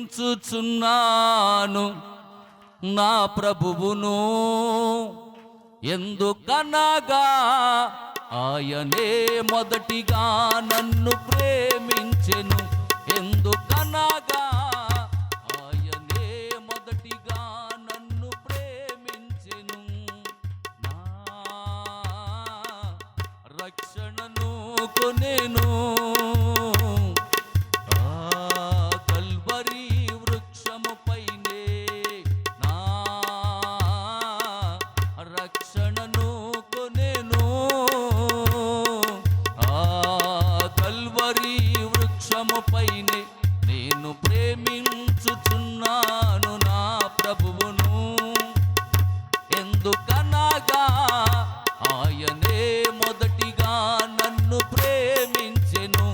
ప్రేమించుచున్నాను నా ప్రభువును, ఎందుకనగా ఆయనే మొదటిగా నన్ను ప్రేమించెను. ఎందుకనగా ఆయనే మొదటిగా నన్ను ప్రేమించెను. నా రక్షణను కొనెను కల్వరి వృక్షముపైనే. నా రక్షణను కొనెను కల్వరి వృక్షముపైనే. నేను ప్రేమించుచున్నాను నా ప్రభువును, ఎందుకనగా ఆయనే మొదటిగా నన్ను ప్రేమించెను.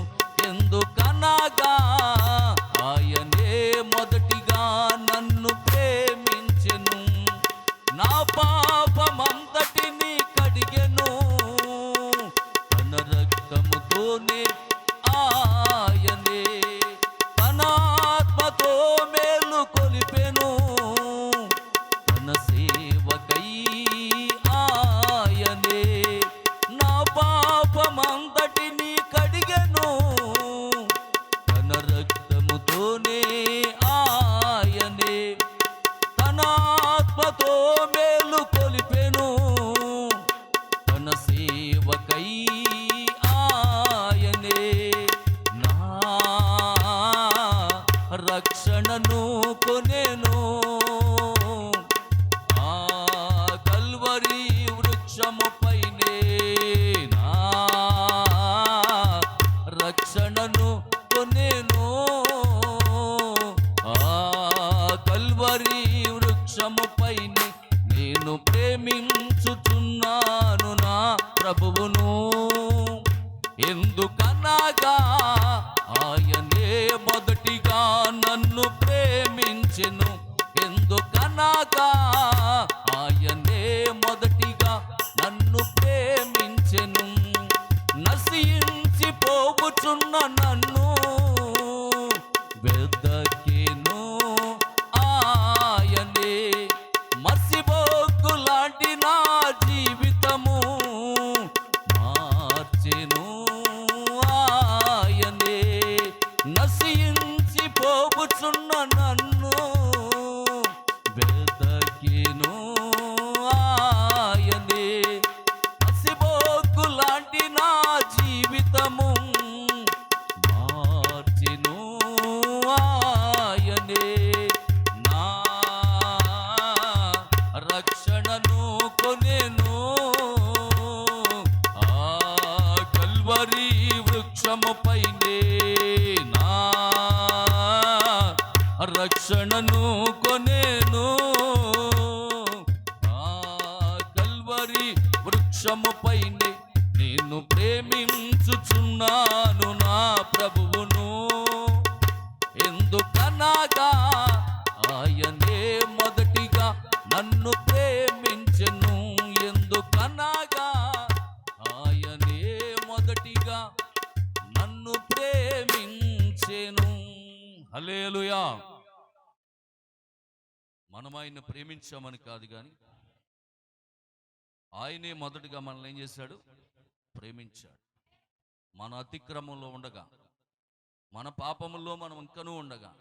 ఎందుకనగా ఆయనే మొదటిగా నన్ను ప్రేమించెను. నా పాపమంతటిని కడిగెను తన రక్తముతోనే. ఆయనే తన ఆత్మతో మేలు కొలిపెను తన సేవకై. ఆయనే నా పాపమంతటిని కడిగెను తన రక్తముతోనే. ఆయనే తన ఆత్మతో మేలు కొలిపెను తన సేవకై. ఆయనే నా రక్షణను కొనెను కల్వరి వృక్షముపైనే. నా రక్షణను కొనెను కల్వరి వృక్షముపైనే. నేను ప్రేమించుచున్నాను నా ప్రభువును, ఎందుకనగా ఆయనే మొదటిగా నన్ను ప్రేమించెను. ఎందుకనగా ఆయనే మొదటిగా నన్ను ప్రేమించెను. నశించిపోవుచున్న నన్ను వెదకెను ఆయనే. మసిబొగ్గు లాంటి నా జీవితము మార్చెను ఆయనే. నశించిపోవుచున్న నన్ను వెదకెను ఆయనే. మసిబొగ్గు లాంటి నా జీవితము మార్చెను ఆయనే. నా రక్షణను కొనెను కల్వరి వృక్షముపైనే. నా రక్షణను కొనెను కల్వరి వృక్షముపైనే. నేను ప్రేమించుచున్నాను నా ప్రభువును, ఎందుకనగా ఆయనే మొదటిగా నన్ను ప్రేమించెను. ఎందుకనగా ఆయనే మొదటిగా నన్ను ప్రేమించెను. హల్లెలూయా. మనం ఆయన్ని ప్రేమించామని కాదు, కానీ ఆయనే మొదటిగా మనల్ని ఏం చేశాడు? ప్రేమించాడు. మన అతిక్రమంలో ఉండగా, మన పాపముల్లో మనం ఇంకనూ ఉండగా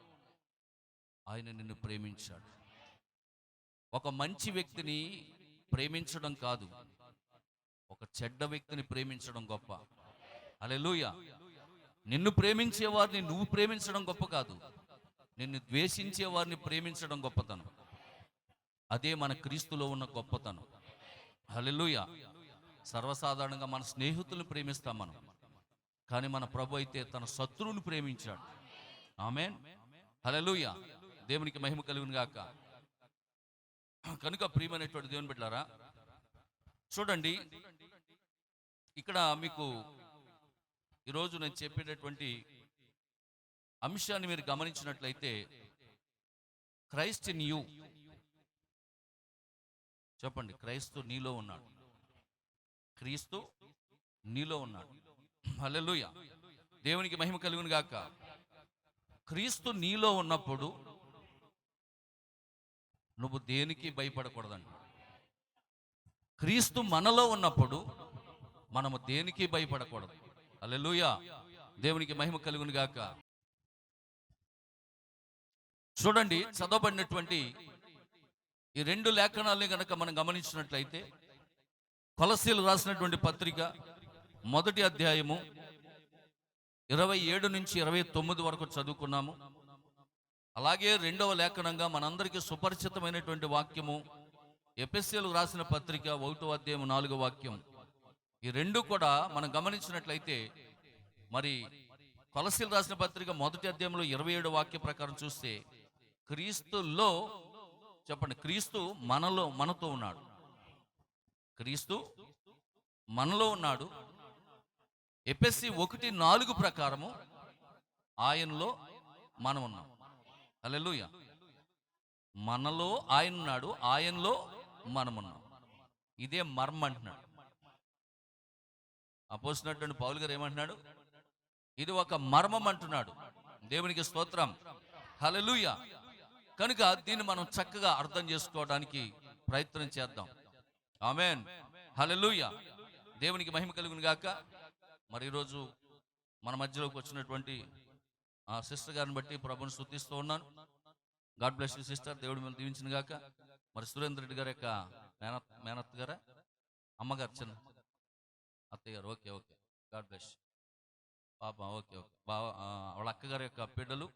ఆయన నిన్ను ప్రేమించాడు. ఒక మంచి వ్యక్తిని ప్రేమించడం కాదు, ఒక చెడ్డ వ్యక్తిని ప్రేమించడం గొప్ప. హల్లెలూయా. నిన్ను ప్రేమించే వారిని నువ్వు ప్రేమించడం గొప్ప కాదు, నిన్ను ద్వేషించే వారిని ప్రేమించడం గొప్పతనం. అదే మన క్రీస్తులో ఉన్న గొప్పతనం. హల్లెలూయా. సర్వసాధారణంగా మన స్నేహితులను ప్రేమిస్తాం మనం, కానీ మన ప్రభు అయితే తన శత్రువుని ప్రేమించాడు. ఆమేన్. హల్లెలూయా. దేవునికి మహిమ కలుగును గాక. కనుక ప్రియమైనటువంటి దేవుని బిడ్డలారా, చూడండి, ఇక్కడ మీకు ఈరోజు నేను చెప్పేటటువంటి అంశాన్ని మీరు గమనించినట్లయితే, క్రైస్ట్ ఇన్ యూ. చెప్పండి, క్రైస్తు నీలో ఉన్నాడు. క్రీస్తు నీలో ఉన్నాడు. హల్లెలూయా. దేవునికి మహిమ కలుగును గాక. క్రీస్తు నీలో ఉన్నప్పుడు నువ్వు దేనికి భయపడకూడదండి. క్రీస్తు మనలో ఉన్నప్పుడు మనము దేనికి భయపడకూడదు. హల్లెలూయా, దేవునికి మహిమ కలుగును గాక. చూడండి, చదవబడినటువంటి ఈ 2 లేఖనాలని కనుక మనం గమనించినట్లయితే, కొలస్సీలు రాసినటువంటి పత్రిక 1వ అధ్యాయము 27 నుంచి 29 వరకు చదువుకున్నాము. అలాగే 2వ లేఖనంగా మనందరికీ సుపరిచితమైనటువంటి వాక్యము ఎఫెసీయులకు రాసిన పత్రిక 1వ అధ్యాయం 4వ వాక్యం. ఈ 2 కూడా మనం గమనించినట్లయితే, మరి కొలస్సీలు రాసిన పత్రిక 1వ అధ్యాయంలో 27వ వాక్య ప్రకారం చూస్తే, క్రీస్తులో, చెప్పండి, క్రీస్తు మనతో ఉన్నాడు. క్రీస్తు మనలో ఉన్నాడు. ఎఫెసీ 1:4 ప్రకారము ఆయనలో మనం ఉన్నాం. హల్లెలూయా, మనలో ఆయన ఉన్నాడు, ఆయనలో మనం ఉన్నాం. ఇదే మర్మం అంటున్నాడు అపోస్తలుడైన పౌలు గారు. ఏమంటున్నాడు? ఇది ఒక మర్మం అంటున్నాడు. దేవునికి స్తోత్రం, హల్లెలూయా. కనుక దీన్ని మనం చక్కగా అర్థం చేసుకోవడానికి ప్రయత్నం చేద్దాం. ఆమేన్, హల్లెలూయా, దేవునికి మహిమ కలుగును గాక. మరి ఈరోజు మన మధ్యలోకి వచ్చినటువంటి ఆ సిస్టర్ గారిని బట్టి ప్రభుని స్తుతిస్తూ ఉన్నాను. గాడ్ బ్లెస్ యూ సిస్టర్, దేవుడు మేము దీవించిన గాక. మరి సురేంద్ర రెడ్డి గారి యొక్క మేనత్ గారా, అమ్మగారు, చిన్న అత్తయ్య గారు. ఓకే ఓకే, గాడ్ బ్లెస్ పాప. ఓకే ఓకే, బాగా వాళ్ళ అక్కగారి యొక్క బిడ్డలు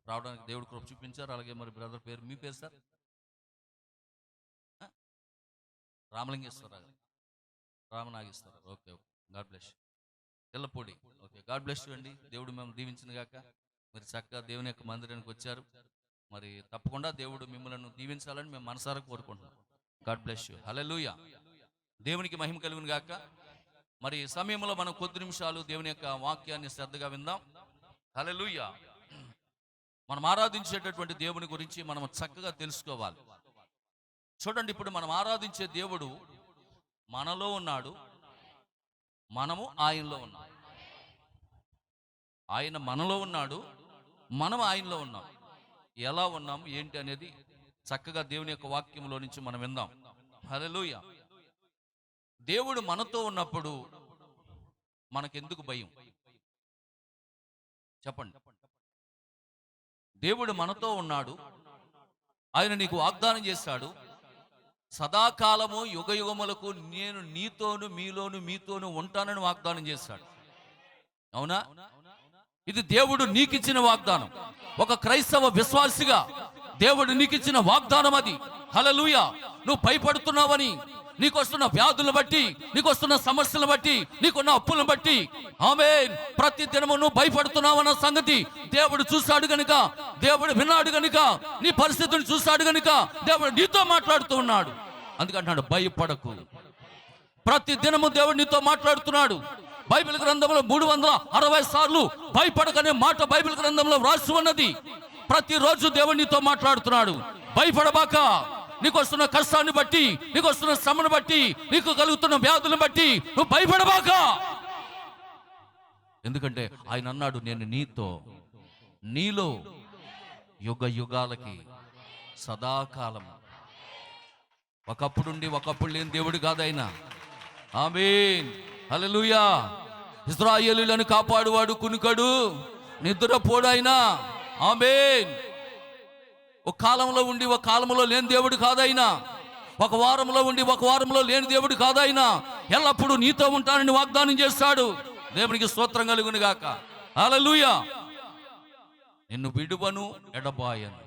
రావడానికి దేవుడు కృప చూపించారు. అలాగే మరి బ్రదర్ పేరు, మీ పేరు sir? Ramalingeswararao garu, Ramanageswararao. Okay okay, God bless. Tellapudi. Okay, God bless you అండి, దేవుడు మేము దీవించిన గాక. మీరు చక్కగా దేవుని యొక్క మందిరానికి వచ్చారు. మరి తప్పకుండా దేవుడు మిమ్మల్ని దీవించాలని మేము మనసారా కోరుకుంటున్నాం. గాడ్ బ్లెస్ యూ, హల్లెలూయా, దేవునికి మహిమ కలుగును గాక. మరి ఈ సమయంలో మనం కొద్ది నిమిషాలు దేవుని యొక్క వాక్యాన్ని శ్రద్ధగా విందాం. హల్లెలూయా. మనం ఆరాధించేటటువంటి దేవుని గురించి మనం చక్కగా తెలుసుకోవాలి. చూడండి, ఇప్పుడు మనం ఆరాధించే దేవుడు మనలో ఉన్నాడు, మనము ఆయనలో ఉన్నాం. ఆయన మనలో ఉన్నాడు, మనం ఆయనలో ఉన్నాం. ఎలా ఉన్నాం ఏంటి అనేది చక్కగా దేవుని యొక్క వాక్యంలో నుంచి మనం విందాం. హల్లెలూయా. దేవుడు మనతో ఉన్నప్పుడు మనకెందుకు భయం? చెప్పండి. దేవుడు మనతో ఉన్నాడు, ఆయన నీకు వాగ్దానం చేశాడు, సదాకాలము యుగ యుగములకు నేను నీతోను మీలోను మీతోను ఉంటానని వాగ్దానం చేశాడు. అవునా? ఇది దేవుడు నీకిచ్చిన వాగ్దానం. ఒక క్రైస్తవ విశ్వాసిగా దేవుడు నీకిచ్చిన వాగ్దానం అది. హల్లెలూయా. నువ్వు భయపడుతున్నావని, నీకు వస్తున్న వ్యాధులను బట్టి, నీకు వస్తున్న సమస్యలను బట్టి, నీకున్న అప్పులను బట్టి, ఆమేన్, ప్రతి దినము నువ్వు భయపడుతున్నావన్న సంగతి దేవుడు చూశాడు గనుక, దేవుడు విన్నాడు గనుక, నీ పరిస్థితిని చూశాడు గనుక దేవుడు నీతో మాట్లాడుతూ ఉన్నాడు. అందుకంటున్నాడు, భయపడకు. ప్రతి దినము దేవుడు నీతో మాట్లాడుతున్నాడు. బైబిల్ గ్రంథంలో 360 సార్లు భయపడకనే మాట బైబిల్ గ్రంథంలో వ్రాసి ఉన్నది. ప్రతిరోజు దేవుడు నీతో మాట్లాడుతున్నాడు. భయపడబాక. నీకు వస్తున్న కష్టాన్ని బట్టి, నీకు వస్తున్న శ్రమను బట్టి, నీకు కలుగుతున్న వ్యాధులను బట్టి నువ్వు భయపడబాక. ఎందుకంటే ఆయన అన్నాడు, నేను నీలో యుగ యుగాలకి సదాకాలం. ఒకప్పుడుండి ఒకప్పుడు లేని దేవుడు కాదు ఆయన. ఆమేన్, హల్లెలూయా. ఇశ్రాయేలీయులను కాపాడువాడు, కునుకడు, నిద్రపోడు ఆయన. ఆమేన్. ఒక కాలంలో ఉండి ఒక కాలంలో లేని దేవుడు కాదైనా. ఒక వారంలో ఉండి ఒక వారంలో లేని దేవుడు కాదైనా. ఎల్లప్పుడూ నీతో ఉంటానని వాగ్దానం చేస్తాడు. దేవునికి స్తోత్రం కలుగును గాక. హల్లెలూయా. నిన్ను విడువను ఎడబాయను,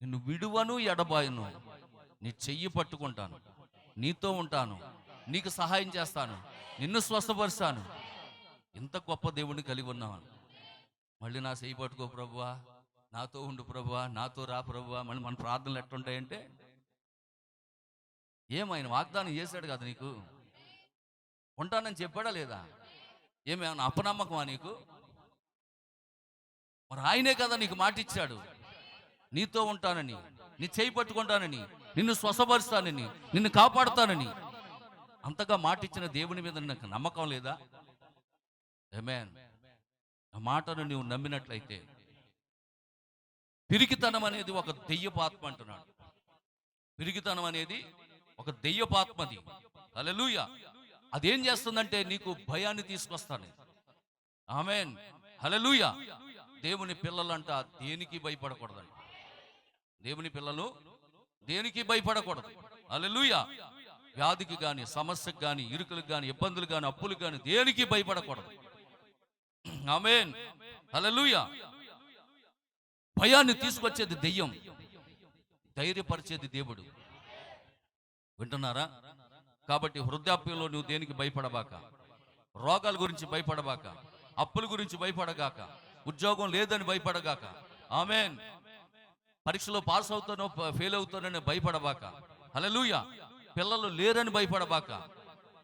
నిన్ను విడువను ఎడబాయను. నీ చెయ్యి పట్టుకుంటాను, నీతో ఉంటాను, నీకు సహాయం చేస్తాను, నిన్ను స్వస్థపరుస్తాను. ఇంత గొప్ప దేవుడిని కలిగి ఉన్నాను. మళ్ళీ నా చెయ్యి పట్టుకో ప్రభువా, నాతో ఉండు ప్రభువా, నాతో రా ప్రభువా. మళ్ళీ మన ప్రార్థనలు ఎట్లుంటాయంటే, ఏమైనా వాగ్దానం చేశాడు కదా నీకు, ఉంటానని చెప్పాడా లేదా? ఏమైనా అపనమ్మకమా నీకు? మరి ఆయనే కదా నీకు మాట ఇచ్చాడు, నీతో ఉంటానని, నీ చేయి పట్టుకుంటానని, నిన్ను స్వస్థపరుస్తానని, నిన్ను కాపాడుతానని. అంతగా మాట ఇచ్చిన దేవుని మీద నాకు నమ్మకం లేదా? ఆమేన్. ఆ మాటను నువ్వు నమ్మినట్లయితే పిరికితనం అనేది ఒక దెయ్యపాత్మ అంటున్నాడు. పిరికితనం అనేది ఒక దెయ్యపాత్మది. హల్లెలూయా. అదేం చేస్తుందంటే నీకు భయాన్ని తీసుకొస్తాను. ఆమేన్. హల్లెలూయా. దేవుని పిల్లలంట దేనికి భయపడకూడదండి. దేవుని పిల్లలు దేనికి భయపడకూడదు. హల్లెలూయా. వ్యాధికి కానీ, సమస్యకు కానీ, ఇరుకులకు కానీ, ఇబ్బందులు కానీ, అప్పులకు కానీ దేనికి భయపడకూడదు. ఆమేన్. హల్లెలూయా. భయాన్ని తీసుకొచ్చేది దెయ్యం, ధైర్యపరిచేది దేవుడు. వింటున్నారా? కాబట్టి వృద్ధాప్యంలో నువ్వు దేనికి భయపడబాక, రోగాల గురించి భయపడబాక, అప్పుల గురించి భయపడగాక, ఉద్యోగం లేదని భయపడగాక, ఆమేన్, పరీక్షలో పాస్ అవుతానో ఫెయిల్ అవుతానని భయపడబాక, హల్లెలూయా, పిల్లలు లేరని భయపడబాక,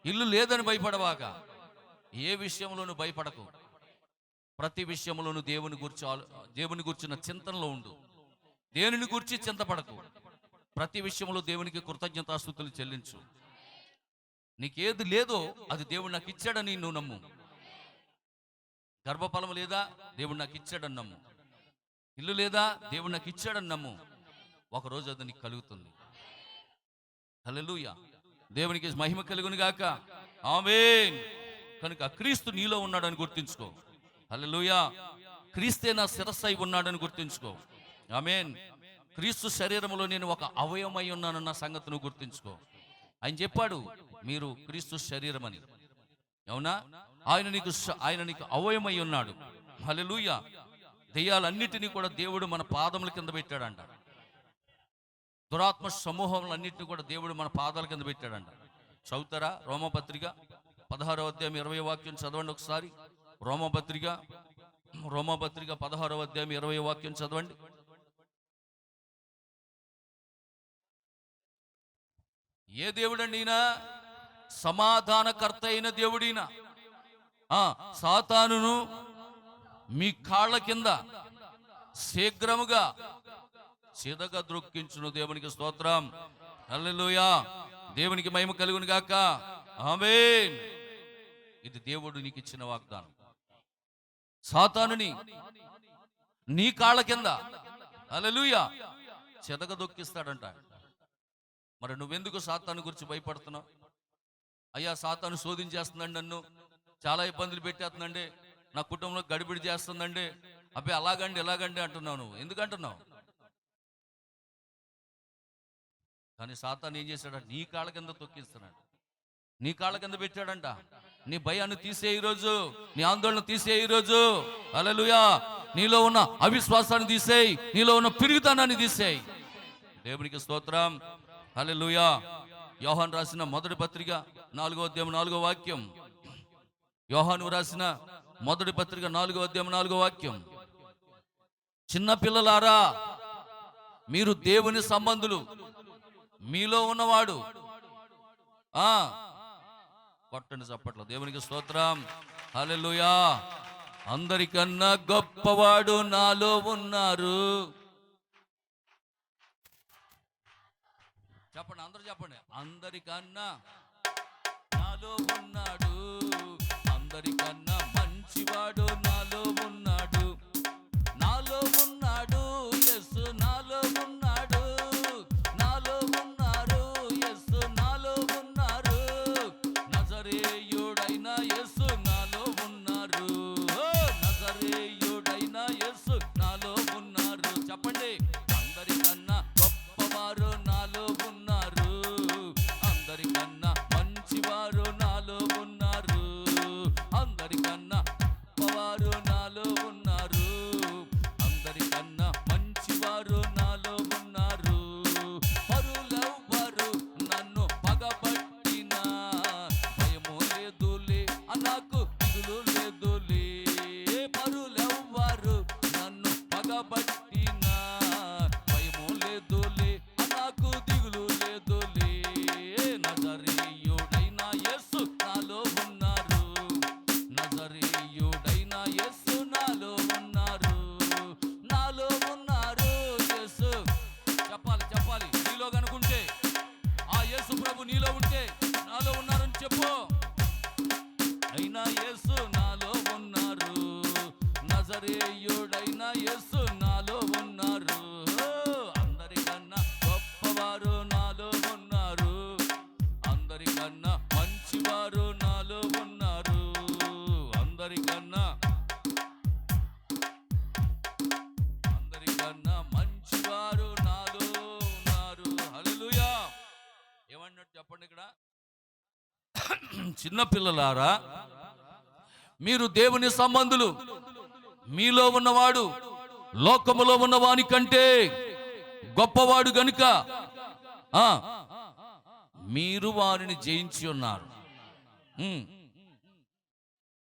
ఇల్లు లేదని భయపడబాక, ఏ విషయంలోనూ భయపడకు. ప్రతి విషయంలోనూ దేవుని గురించిన చింతనలో ఉండు. దేనిని గురించి చింతపడకు. ప్రతి విషయంలో దేవునికి కృతజ్ఞతాస్తుతులు చెల్లించు. నీకేది లేదో అది దేవుడు నాకు ఇచ్చాడని నువ్వు నమ్ము. గర్భఫలం లేదా, దేవుడు నాకు ఇచ్చాడని నమ్ము. ఇల్లు లేదా, దేవుడు నాకు ఇచ్చాడని నమ్ము. ఒకరోజు అది నీకు కలుగుతుంది. హల్లెలూయా. దేవునికి మహిమ కలుగును గాక. ఆమేన్. కనుక క్రీస్తు నీలో ఉన్నాడని గుర్తుంచుకో. హల్లెలూయా. క్రీస్తే నా శిరస్సు అయి ఉన్నాడని గుర్తుంచుకో. ఆమేన్. క్రీస్తు శరీరంలో నేను ఒక అవయవమై ఉన్నానన్న సంగతిని గుర్తుంచుకో. ఆయన చెప్పాడు మీరు క్రీస్తు శరీరం అని. అవునా? ఆయన నీకు అవయవమై ఉన్నాడు. హల్లెలూయా. దెయ్యాలన్నిటినీ కూడా దేవుడు మన పాదముల కింద పెట్టాడంట. దురాత్మ సమూహములన్నింటినీ కూడా దేవుడు మన పాదాల కింద పెట్టాడంట. చదువుతారా? రోమపత్రిక 16వ అధ్యాయం 20వ వాక్యం చదవండి ఒకసారి. రోమపత్రిక 16వ అధ్యాయం 20వ వాక్యం చదవండి. ఏ దేవుడండి ఈయన? సమాధానకర్త అయిన దేవుడిన. సాతానును మీ కాళ్ళ కింద శీఘ్రముగా సిదగా ద్రొక్కించును. దేవునికి స్తోత్రం. హల్లెలూయా. దేవునికి మహిమ కలుగును గాక. ఆమేన్. ఇది దేవుడు నీకు ఇచ్చిన వాగ్దానం. సాతానుని నీ కాళ్ళ కింద, హల్లెలూయా, చెదగదొక్కిస్తాడంట. మరి నువ్వెందుకు సాతాను గురించి భయపడుతున్నావు? అయ్యా సాతాను శోధించేస్తుందండి, నన్ను చాలా ఇబ్బందులు పెట్టేస్తుందండి, నా కుటుంబంలో గడిబిడి చేస్తుందండి, అబ్బాయి అలాగండి ఇలాగండి అంటున్నావు. నువ్వు ఎందుకంటున్నావు? కానీ సాతాను ఏం చేశాడంట? నీ కాళ్ళ కింద తొక్కిస్తున్నాడు, నీ కాళ్ళ కింద పెట్టాడంట. నీ భయాన్ని తీసే ఈరోజు, నీ ఆందోళన తీసే ఈరోజు. హల్లెలూయా. నీలో ఉన్న అవిశ్వాసాన్ని తీసేయి, నీలో ఉన్న పిరిగితనాన్ని తీసేయి. దేవునికి స్తోత్రం. హల్లెలూయా. యోహాను రాసిన మొదటి పత్రిక 4వ అధ్యాయం 4వ వాక్యం. యోహాను రాసిన మొదటి పత్రిక 4వ అధ్యాయం 4వ వాక్యం. చిన్న పిల్లలారా, మీరు దేవుని సంబంధులు, మీలో ఉన్నవాడు కొట్టండి చప్పట్లో. దేవునికి స్తోత్రం. హల్లెలూయా. అందరికన్నా గొప్పవాడు నాలో ఉన్నారు. చెప్పండి, అందరూ చెప్పండి. అందరికన్నా నాలో ఉన్నాడు, అందరికన్నా మంచివాడు నాలో ఉన్నాడు, నాలో ఉన్నాడు యేసు, నాలో ఉన్నాడు, నాలో ఉన్నారు యేసు, నాలో ఉన్నారు, నజరేయుడైన యేసు నాలో ఉన్నారు, నజరేయుడైన యేసు నాలో ఉన్నారు. చెప్పండి, అందరికన్నా గొప్పవారు నాలో ఉన్నారు, అందరికన్నా మంచివారు నాలో ఉన్నారు, అందరికన్నా గొప్పవారు నాలో ఉన్నారు, అందరికన్నా మంచివారు నాలో ఉన్నారు. పరులెవ్వరు నన్ను పగబట్టినా భయము లేదులే, నాకు దిగులు లేదులే. పరులెవ్వరు నన్ను పగబట్టినా భయము లేదులే, నాకు దిగులు లేదులే. నజరేయుడైన యేసు నాలో ఉన్నారు, నజరేయుడైన యేసు నాలో ఉన్నారు, నాలో ఉన్నారు యేసు. చెప్పాలి చెప్పాలి. నీలో కనుకుంటే, ఆ యేసు ప్రభు నీలో ఉంటే, నాలో ఉన్నారని చెప్పు. అయినా యేసు నాలో ఉన్నారు, నజరేయుడైన యేసు నాలో ఉన్నారు. చిన్నపిల్లలారా, మీరు దేవుని సంబంధులు. మీలో ఉన్నవాడు లోకములో ఉన్నవాని కంటే గొప్పవాడు గనుక మీరు వారిని జయించి ఉన్నారు.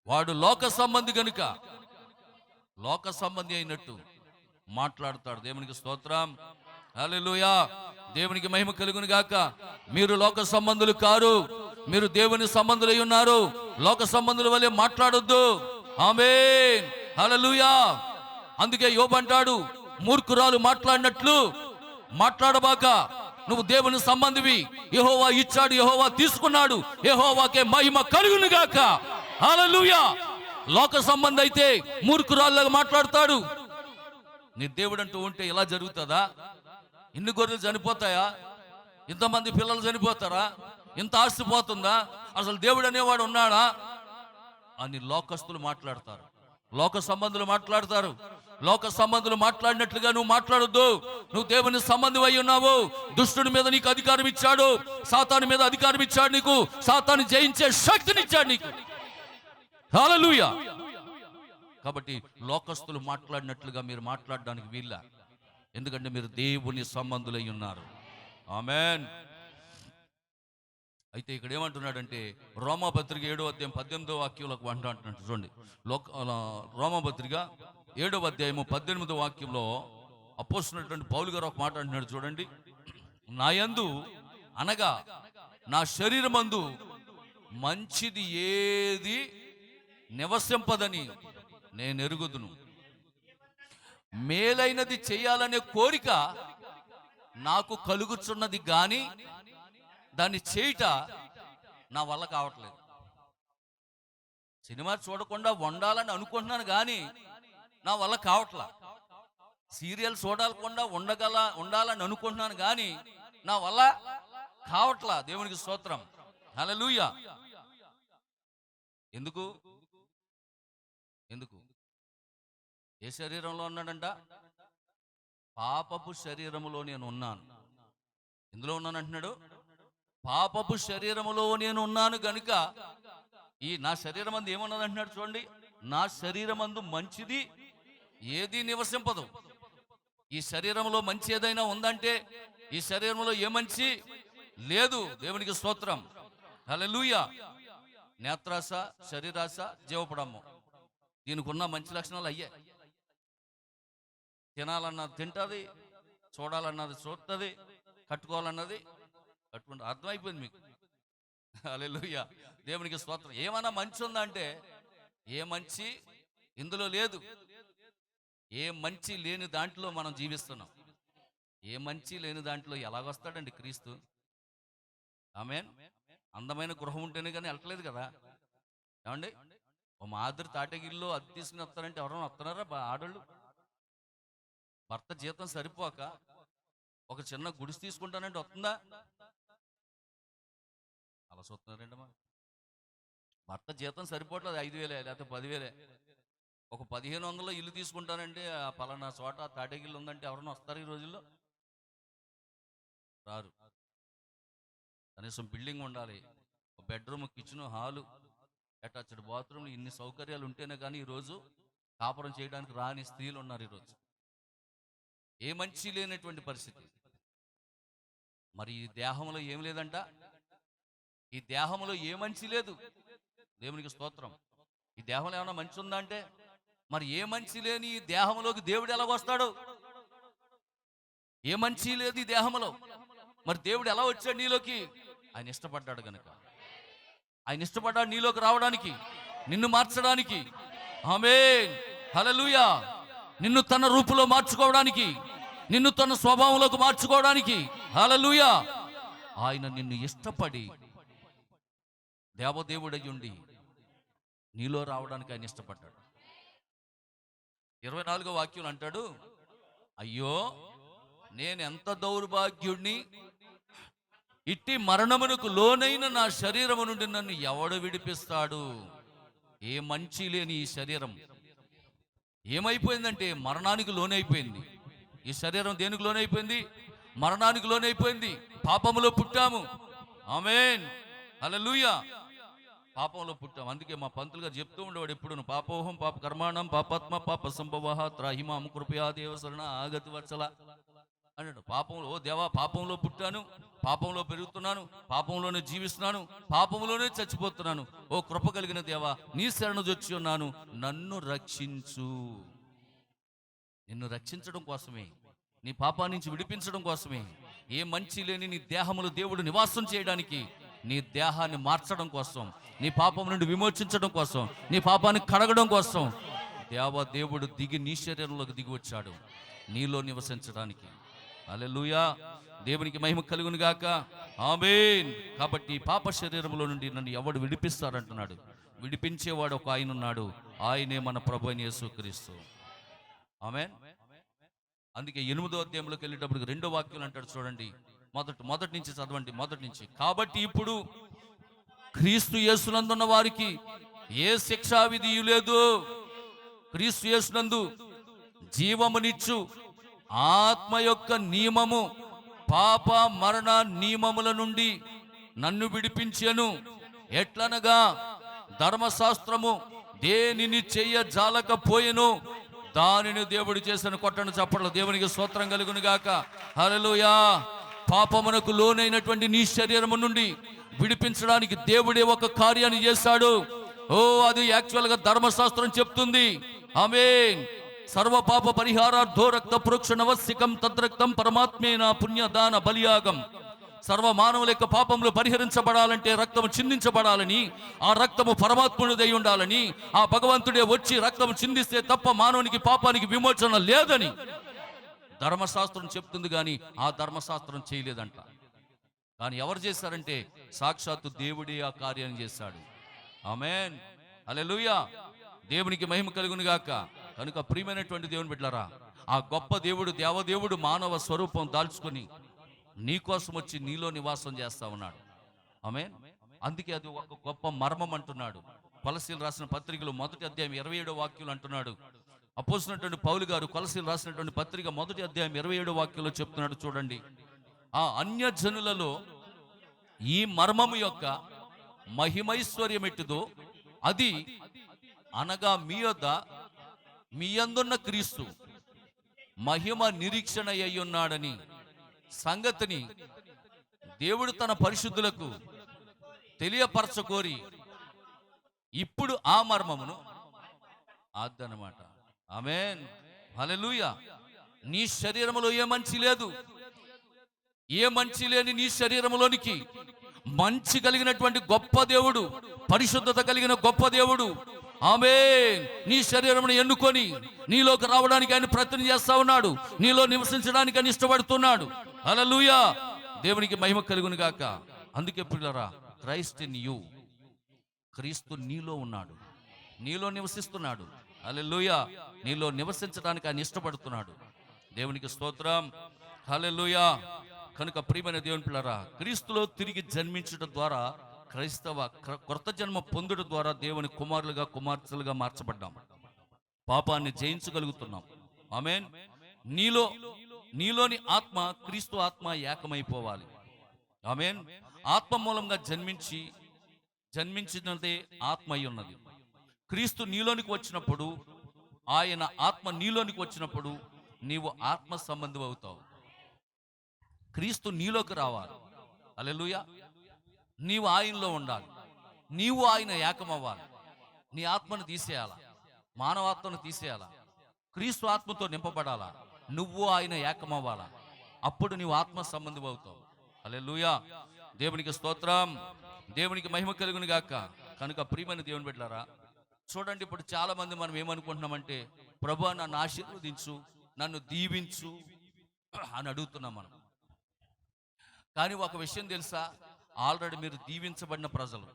వాడు లోక సంబంధి గనుక లోక సంబంధి అయినట్టు మాట్లాడతాడు. దేవునికి స్తోత్రం, హల్లెలూయా. దేవునికి మహిమ కలుగును గాక. మీరు లోక సంబంధులు కారు, మీరు దేవుని సంబంధులై ఉన్నారు. లోక సంబంధుల వల్లే మాట్లాడొద్దు. ఆమేన్, హల్లెలూయా. అందుకే యోబు అంటాడు, మూర్ఖురాలు మాట్లాడినట్లు మాట్లాడబాక, నువ్వు దేవుని సంబంధివి. యెహోవా ఇచ్చాడు, యెహోవా తీసుకున్నాడు, యెహోవాకే మహిమ కలుగును గాక. హల్లెలూయా. లోక సంబంధి అయితే మూర్ఖురాలుగా మాట్లాడతాడు. నీ దేవుడు అంటూ ఉంటే ఇలా జరుగుతుందా? ఇన్ని గొర్రెలు చనిపోతాయా? ఇంతమంది పిల్లలు చనిపోతారా? ఇంత ఆస్తి పోతుందా? అసలు దేవుడు అనేవాడు ఉన్నాడా అని లోకస్తులు మాట్లాడతారు, లోక సంబంధులు మాట్లాడతారు. లోక సంబంధులు మాట్లాడినట్లుగా నువ్వు మాట్లాడొద్దు. నువ్వు దేవుని సంబంధం అయి ఉన్నావు. దుష్టుని మీద నీకు అధికారం ఇచ్చాడు, సాతాను మీద అధికారం ఇచ్చాడు, నీకు సాతాను జయించే శక్తిని ఇచ్చాడు నీకు. హల్లెలూయా. కాబట్టి లోకస్తులు మాట్లాడినట్లుగా మీరు మాట్లాడడానికి వీళ్ళ, ఎందుకంటే మీరు దేవుని సంబంధులై ఉన్నారు. ఆమేన్. అయితే ఇక్కడ ఏమంటున్నాడంటే, రోమాపత్రిక 7వ అధ్యాయం 18వ వాక్యంలో అంటున్నాడు. చూడండి, రోమాపత్రిక 7వ అధ్యాయము 18వ వాక్యంలో అపోస్తున్నటువంటి పౌలు గారు ఒక మాట అంటున్నాడు. చూడండి, నా యందు అనగా నా శరీరమందు మంచిది ఏది నివసింపదని నేను ఎరుగుదును, మేలైనది చేయాలనే కోరిక నాకు కలుగుచున్నది గాని దాన్ని చేయుట నా వల్ల కావట్లేదు. సినిమా చూడకుండా వండాలని అనుకుంటున్నాను కానీ నా వల్ల కావట్లా. సీరియల్ చూడాలకుండా ఉండాలని అనుకుంటున్నాను కానీ నా వల్ల కావట్లా. దేవునికి స్తోత్రం, హల్లెలూయా. ఎందుకు ఎందుకు ఏ శరీరంలో ఉన్నాడంట? పాపపు శరీరములో నేను ఉన్నాను. ఎందులో ఉన్నాను అంటున్నాడు? పాపపు శరీరములో నేను ఉన్నాను గనుక ఈ నా శరీరం అందు ఏమన్నది అంటున్నాడు. చూడండి, నా శరీరం అందు మంచిది ఏది నివసింపదు. ఈ శరీరంలో మంచి ఏదైనా ఉందంటే ఈ శరీరంలో ఏ మంచి లేదు. దేవునికి స్తోత్రం, హల్లెలూయా. నేత్రాశ, శరీరాశ, జీవపడము, దీనికి ఉన్న మంచి లక్షణాలు అయ్యే. తినాలన్నది తింటుంది, చూడాలన్నది చూస్తుంది, కట్టుకోవాలన్నది కట్టుకుంటే. అర్థమైపోయింది మీకు. హల్లెలూయా, దేవునికి స్తోత్రం. ఏమన్నా మంచి ఉందంటే ఏ మంచి ఇందులో లేదు. ఏ మంచి లేని దాంట్లో మనం జీవిస్తున్నాం. ఏ మంచి లేని దాంట్లో ఎలాగొస్తాడండి క్రీస్తు? ఆమేన్. అందమైన గృహం ఉంటేనే కానీ వెళ్ళట్లేదు కదా. ఏమండి, ఓ మాదిరి తాటగిల్లో అద్దె తీసుకుని వస్తారంటే ఎవరైనా వస్తున్నారా? ఆడోళ్ళు భర్త జీతం సరిపోక ఒక చిన్న గుడిసి తీసుకుంటానంటే వస్తుందా? అలా చూస్తున్నారండి. మా భర్త జీతం సరిపోవట్లేదు, 5,000 లేకపోతే 10,000. ఒక 1,500 ఇల్లు తీసుకుంటానంటే ఆ పలానా చోట తాటగిల్లు ఉందంటే ఎవరైనా వస్తారు ఈ రోజుల్లో? రారు. కనీసం బిల్డింగ్ ఉండాలి, bedroom, kitchen, hall, attached bathroom, ఇన్ని సౌకర్యాలు ఉంటేనే కానీ ఈరోజు కాపురం చేయడానికి రాని స్త్రీలు ఉన్నారు ఈరోజు. ఏ మంచి లేనటువంటి పరిస్థితి. మరి ఈ దేహంలో ఏం లేదంట? ఈ దేహంలో ఏ మంచి లేదు. దేవునికి స్తోత్రం. ఈ దేహంలో ఏమైనా మంచి ఉందా అంటే మరి ఏ మంచి లేని ఈ దేహంలోకి దేవుడు ఎలాగొస్తాడు? ఏ మంచి లేదు ఈ దేహంలో, మరి దేవుడు ఎలా వచ్చాడు నీలోకి? ఆయన ఇష్టపడ్డాడు గనుక. ఆయన ఇష్టపడ్డాడు నీలోకి రావడానికి, నిన్ను మార్చడానికి. ఆమేన్, హల్లెలూయా. నిన్ను తన రూపులో మార్చుకోవడానికి, నిన్ను తన స్వభావంలోకి మార్చుకోవడానికి. హల్లెలూయా. ఆయన నిన్ను ఇష్టపడి దేవదేవుడయ్యుండి నీలో రావడానికి ఆయన ఇష్టపడ్డాడు. 24వ వాక్యం అంటాడు, అయ్యో నేనెంత దౌర్భాగ్యుడిని, ఇట్టి మరణమునకు లోనైన నా శరీరము నుండి నన్ను ఎవడు విడిపిస్తాడు? ఏ మంచి లేని ఈ శరీరం ఏమైపోయిందంటే మరణానికి లోనైపోయింది. ఈ శరీరం దేనికి లోనైపోయింది? మరణానికి లోనైపోయింది. పాపములో పుట్టాము. ఆమేన్, హల్లెలూయా. పాపంలో పుట్టాం. అందుకే మా పంతులు గారు చెప్తూ ఉండేవాడు ఎప్పుడు, పాపోహం పాప కర్మాణం పాపాత్మ పాప సంభవ త్రాహిమాం కృపయా దేవసరణ ఆగతి వత్సల అన్నాడు. పాపంలో, ఓ దేవా పాపంలో పుట్టాను, పాపంలో పెరుగుతున్నాను, పాపంలోనే జీవిస్తున్నాను, పాపంలోనే చచ్చిపోతున్నాను. ఓ కృప కలిగిన దేవా నీ శరణు జొచ్చి ఉన్నాను, నన్ను రక్షించు. నిన్ను రక్షించడం కోసమే, నీ పాపా నుంచి విడిపించడం కోసమే, ఏ మంచి లేని నీ దేహములు దేవుడు నివాసం చేయడానికి, నీ దేహాన్ని మార్చడం కోసం, నీ పాపం నుండి విమోచించడం కోసం, నీ పాపాన్ని కడగడం కోసం దేవుడు దిగి నీ శరీరంలోకి దిగి వచ్చాడు నీలో నివసించడానికి. హల్లెలూయా, దేవునికి మహిమ కలుగును గాక. ఆమేన్. కాబట్టి పాప శరీరంలో నుండి నన్ను ఎవడు విడిపిస్తారంటున్నాడు. విడిపించేవాడు ఒక ఆయన ఉన్నాడు, ఆయనే మన ప్రభు అయిన యేసుక్రీస్తు. ఆమేన్. అందుకే 8వ అధ్యాయంలోకి వెళ్ళేటప్పుడు 2వ వాక్యం అంటాడు చూడండి, మొదటి నుంచి చదవండి, మొదటి నుంచి. కాబట్టి ఇప్పుడు క్రీస్తు యేసునందున్న వారికి ఏ శిక్షా విధి లేదు. క్రీస్తు యేసునందు జీవమునిచ్చు ఆత్మ యొక్క నియమము పాప మరణ నియమముల నుండి నన్ను విడిపించెను. ఎట్లనగా ధర్మశాస్త్రము దేనిని చెయ్యజాలకపోయెను, దానిని దేవుడు చేసిన. కొట్టను చప్పట్లు, దేవునికి స్తోత్రం కలుగును గాక. హల్లెలూయా. పాపమునకు లోనైనటువంటి నీ శరీరము నుండి విడిపించడానికి దేవుడే ఒక కార్యాన్ని చేశాడు. అది యాక్చువల్గా ధర్మశాస్త్రం చెప్తుంది. ఆమేన్. సర్వ పాప పరిహారార్థో రక్త ప్రోక్షణవస్సికం తద్రక్తం పరమాత్మేన పుణ్యదాన బలియాగం. సర్వ మానవుల యొక్క పాపములు పరిహరించబడాలంటే రక్తము చిందించబడాలని, ఆ రక్తము పరమాత్మునిదై ఉండాలని, ఆ భగవంతుడే వచ్చి రక్తము చిందిస్తే తప్ప మానవునికి పాపానికి విమోచన లేదని ధర్మశాస్త్రం చెప్తుంది. కానీ ఆ ధర్మశాస్త్రం చేయలేదంట. కానీ ఎవరు చేశారంటే సాక్షాత్తు దేవుడే ఆ కార్యాన్ని చేశాడు. ఆమేన్. హల్లెలూయా. దేవునికి మహిమ కలుగును గాక. కనుక ప్రియమైనటువంటి దేవుని బిడ్డలారా, ఆ గొప్ప దేవుడు, దేవదేవుడు మానవ స్వరూపం దాల్చుకొని నీ కోసం వచ్చి నీలో నివాసం చేస్తా ఉన్నాడు. ఆమేన్. అందుకే అది ఒక గొప్ప మర్మం అంటున్నాడు. కొలసీలు రాసిన పత్రికలో 1వ అధ్యాయం 27వ వాక్యం అంటున్నాడు. అపోస్తలుడైనటువంటి పౌలు గారు కొలసీలు రాసినటువంటి పత్రిక 1వ అధ్యాయం 27వ వాక్యంలో చెప్తున్నాడు చూడండి. ఆ అన్యజనులలో ఈ మర్మము యొక్క మహిమైశ్వర్యం ఎట్టిదో అది అనగా మీ యందున్న క్రీస్తు మహిమ నిరీక్షణ అయ్యున్నాడని సంగతిని దేవుడు తన పరిశుద్ధులకు తెలియపరచకోరి ఇప్పుడు ఆ మర్మమును అదనమాట. ఆమేన్. హల్లెలూయా. నీ శరీరములో ఏ మంచి లేదు, ఏ మంచి లేని నీ శరీరంలోనికి మంచి కలిగినటువంటి గొప్ప దేవుడు, పరిశుద్ధత కలిగిన గొప్ప దేవుడు, ఆమేన్, నీ శరీరమును ఎన్నుకొని నీలోకి రావడానికి ఆయన ప్రయత్నం చేస్తా ఉన్నాడు. నీలో నివసించడానికి ఆయన ఇష్టపడుతున్నాడు. హల్లెలూయా. దేవునికి మహిమ కలుగును గాక. అందుకే పిల్లరా, క్రైస్ట్ ఇన్ యు, క్రీస్తు నీలో ఉన్నాడు, నీలో నివసిస్తున్నాడు. హల్లెలూయా. నీలో నివసించడానికి ఆయన ఇష్టపడుతున్నాడు. దేవునికి స్తోత్రం. హల్లెలూయా. కనుక ప్రియమైన దేవుని పిల్లరా, క్రీస్తులో తిరిగి జన్మించడం ద్వారా, క్రైస్తవ కొత్త జన్మ పొందుట ద్వారా దేవుని కుమారులుగా కుమార్తెలుగా మార్చబడ్డాం. పాపాన్ని జయించగలుగుతున్నాం. ఆమేన్. నీలోని ఆత్మ క్రీస్తు ఆత్మ ఏకమైపోవాలి. ఆమేన్. ఆత్మ మూలంగా జన్మించినదే ఆత్మ అయి ఉన్నది. క్రీస్తు నీలోనికి వచ్చినప్పుడు, ఆయన ఆత్మ నీలోనికి వచ్చినప్పుడు నీవు ఆత్మ సంబంధం అవుతావు. క్రీస్తు నీలోకి రావాలి. హల్లెలూయా. నీవు ఆయనలో ఉండాలి, నీవు ఆయన ఏకమవ్వాలి. నీ ఆత్మను తీసేయాలా, మానవాత్మను తీసేయాలా, క్రీస్తు ఆత్మతో నింపబడాలా, నువ్వు ఆయన ఏకమవ్వాలా. అప్పుడు నీవు ఆత్మ సంబంధం అవుతావు. హల్లెలూయా. దేవునికి స్తోత్రం. దేవునికి మహిమ కలుగును గాక. కనుక ప్రియమైన దేవుని బిడ్డలారా, చూడండి, ఇప్పుడు చాలా మంది మనం ఏమనుకుంటున్నామంటే, ప్రభువా నన్ను ఆశీర్వదించు, నన్ను దీవించు అని అడుగుతున్నాం మనం. కానీ ఒక విషయం తెలుసా, ఆల్రెడీ మీరు దీవించబడిన ప్రజలు.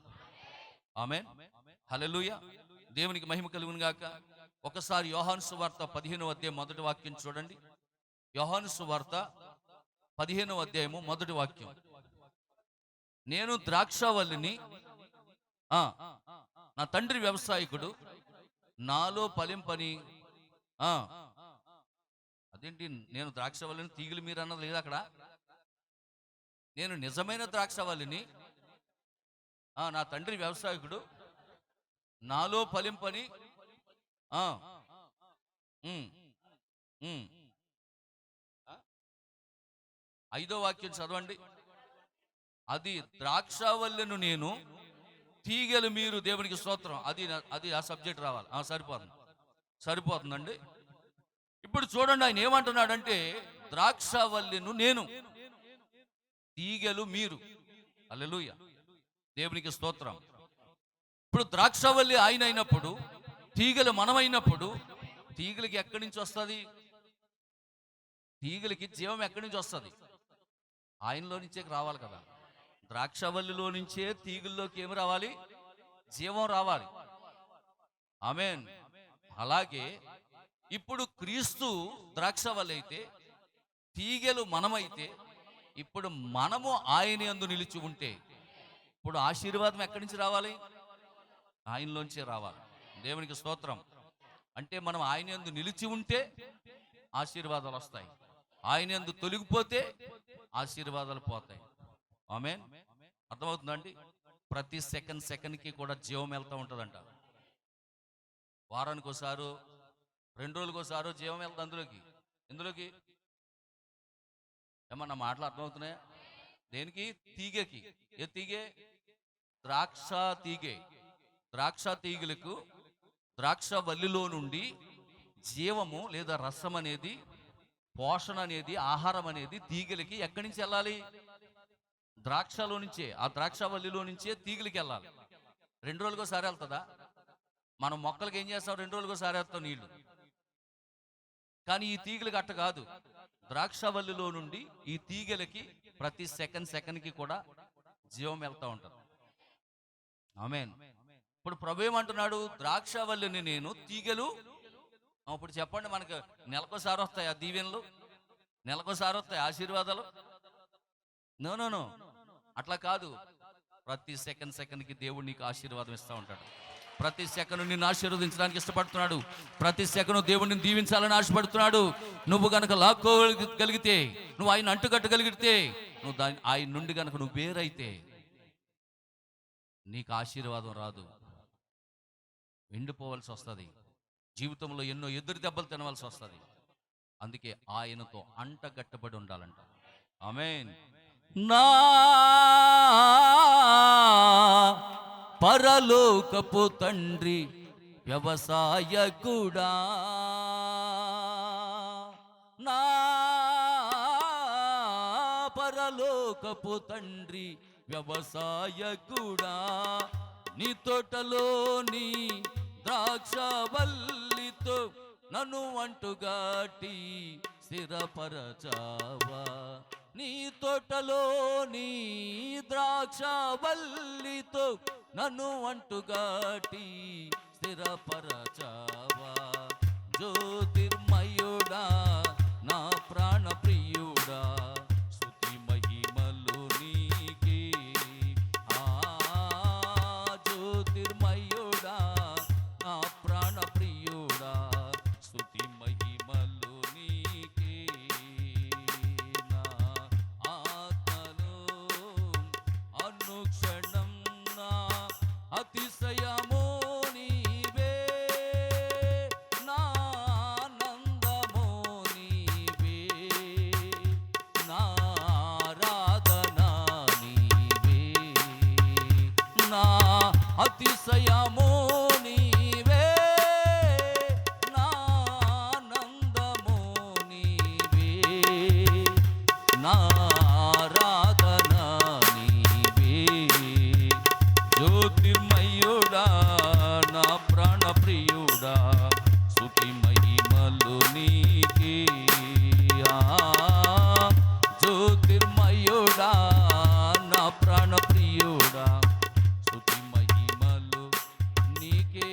ఆమేన్. హల్లెలూయా. దేవునికి మహిమ కలుగును గాక. ఒకసారి యోహాను సువార్త 15వ అధ్యాయం 1వ వాక్యం చూడండి. యోహాను సువార్త 15వ అధ్యాయము 1వ వాక్యం. నేను ద్రాక్షావల్లిని, నా తండ్రి వ్యవసాయకుడు, నాలో ఫలింపని. అదేంటి, నేను ద్రాక్షవల్లిని, తీగలు మీరు అన్నది లేదు అక్కడ. నేను నిజమైన ద్రాక్షవల్లిని, నా తండ్రి వ్యవసాయకుడు, నాలో ఫలింపని. ఆ, ఉమ్, ఉమ్. 5వ వాక్యం చదవండి. అది ద్రాక్షావల్లెను నేను, తీగలు మీరు. దేవునికి స్తోత్రం. అది ఆ సబ్జెక్ట్ రావాలి. సరిపోతుందండి. ఇప్పుడు చూడండి, ఆయన ఏమంటున్నాడంటే ద్రాక్షావల్లెను నేను, తీగలు మీరు. హల్లెలూయా, దేవునికి స్తోత్రం. ఇప్పుడు ద్రాక్షావల్లి ఆయన అయినప్పుడు, తీగలు మనమైనప్పుడు, తీగలకి ఎక్కడి నుంచి వస్తుంది? తీగలకి జీవం ఎక్కడి నుంచి వస్తుంది? ఆయనలో నుంచే రావాలి కదా. ద్రాక్షవల్లిలో నుంచే తీగల్లోకి ఏమి రావాలి? జీవం రావాలి. ఆమేన్. అలాగే ఇప్పుడు క్రీస్తు ద్రాక్షవల్లి అయితే, తీగలు మనమైతే, ఇప్పుడు మనము ఆయన యందు నిలిచి ఉంటే, ఇప్పుడు ఆశీర్వాదం ఎక్కడి నుంచి రావాలి? ఆయనలోంచే రావాలి. దేవునికి స్తోత్రం. అంటే మనం ఆయన యందు నిలిచి ఉంటే ఆశీర్వాదాలు వస్తాయి, ఆయన యందు తొలగిపోతే ఆశీర్వాదాలు పోతాయి. ఆమేన్. అర్థమవుతుందండి? ప్రతి సెకండ్కి కూడా జీవం వెళ్తూ ఉంటుందంట. వారానికి ఒకసారి, 2 రోజులకు ఒకసారి జీవం వెళ్తుంది ఎందులోకి ఏమన్నా మాటలు అర్థమవుతున్నాయా? దేనికి? తీగకి. ఏ తీగే? ద్రాక్ష తీగే. ద్రాక్ష తీగలకు, ద్రాక్ష వల్లిలో నుండి జీవము లేదా రసం అనేది, పోషణ అనేది, ఆహారం అనేది తీగలకి ఎక్కడి నుంచి వెళ్ళాలి? ద్రాక్షలో నుంచే, ఆ ద్రాక్ష వల్లిలో నుంచే తీగలకి వెళ్ళాలి. 2 రోజులకు ఒకసారి వెళ్తుందా? మనం మొక్కలకి ఏం చేస్తాం? 2 రోజులకు ఒకసారి వేస్తాం నీళ్లు. కానీ ఈ తీగలకి అట్ట కాదు. ద్రాక్షవల్లిలో నుండి ఈ తీగలకి ప్రతి సెకండ్కి కూడా జీవం వెళ్తూ ఉంటుంది. ఆమేన్. ఇప్పుడు ప్రభు ఏమంటున్నాడు? ద్రాక్షవల్లిని నేను, తీగలు. ఇప్పుడు చెప్పండి, మనకు నెలకోసారి వస్తాయి ఆ దీవెనలు? నెలకోసారి వస్తాయి ఆశీర్వాదాలు? నో, అట్లా కాదు. ప్రతి సెకండ్కి దేవుడు నీకు ఆశీర్వాదం ఇస్తూ ఉంటాడు. ప్రతి సెకండ్ నిన్ను ఆశీర్వదించడానికి ఇష్టపడుతున్నాడు. ప్రతి సెకండ్ దేవుడిని దీవించాలని ఆశపడుతున్నాడు. నువ్వు గనక లాక్కోగలిగితే, నువ్వు ఆయన అంటుకట్టగలిగితే, నువ్వు ఆయన నుండి గనక నువ్వు వేరైతే నీకు ఆశీర్వాదం రాదు, ఎండిపోవలసి వస్తుంది. జీవితంలో ఎన్నో ఎదురు దెబ్బలు తినవలసి వస్తుంది. అందుకే ఆయనతో అంటగట్టబడి ఉండాలంట. ఆమేన్. నా పరలోకపు తండ్రి వ్యవసాయకుడా, నా పరలోకపు తండ్రి వ్యవసాయకుడా, నీ తోటలోని ద్రాక్షవల్లితో నన్ను అంటుగాటి స్థిరపరచావా. నీ తోటలోని ద్రాక్షవల్లితో నన్ను అంటుగాటి స్థిరపరచావా. జ్యోతిర్మయుడా, నా ప్రాణ ప్రియుడా, స్తుతి మహిమలు నీకే. జ్యోతిర్మయుడా, నా ప్రాణ ప్రియుడా, స్తుతి మహిమలు నీకే. నా ఆత్మలో అనుక్షణం నా అతిశయము నీవే, నా ఆనందము నీవే, నా ఆరాధన నీవే, నా అతిశయము నీవే, నా ఆనందము నీవే, నా ఆరాధన నీవే. జ్యోతిర్మయుడా, నా ప్రాణ ప్రియుడా, స్తుతి మహిమలు నీకే. జ్యోతిర్మయుడా, నా ప్రాణ ప్రియుడా, స్తుతి మహిమలు నీకే.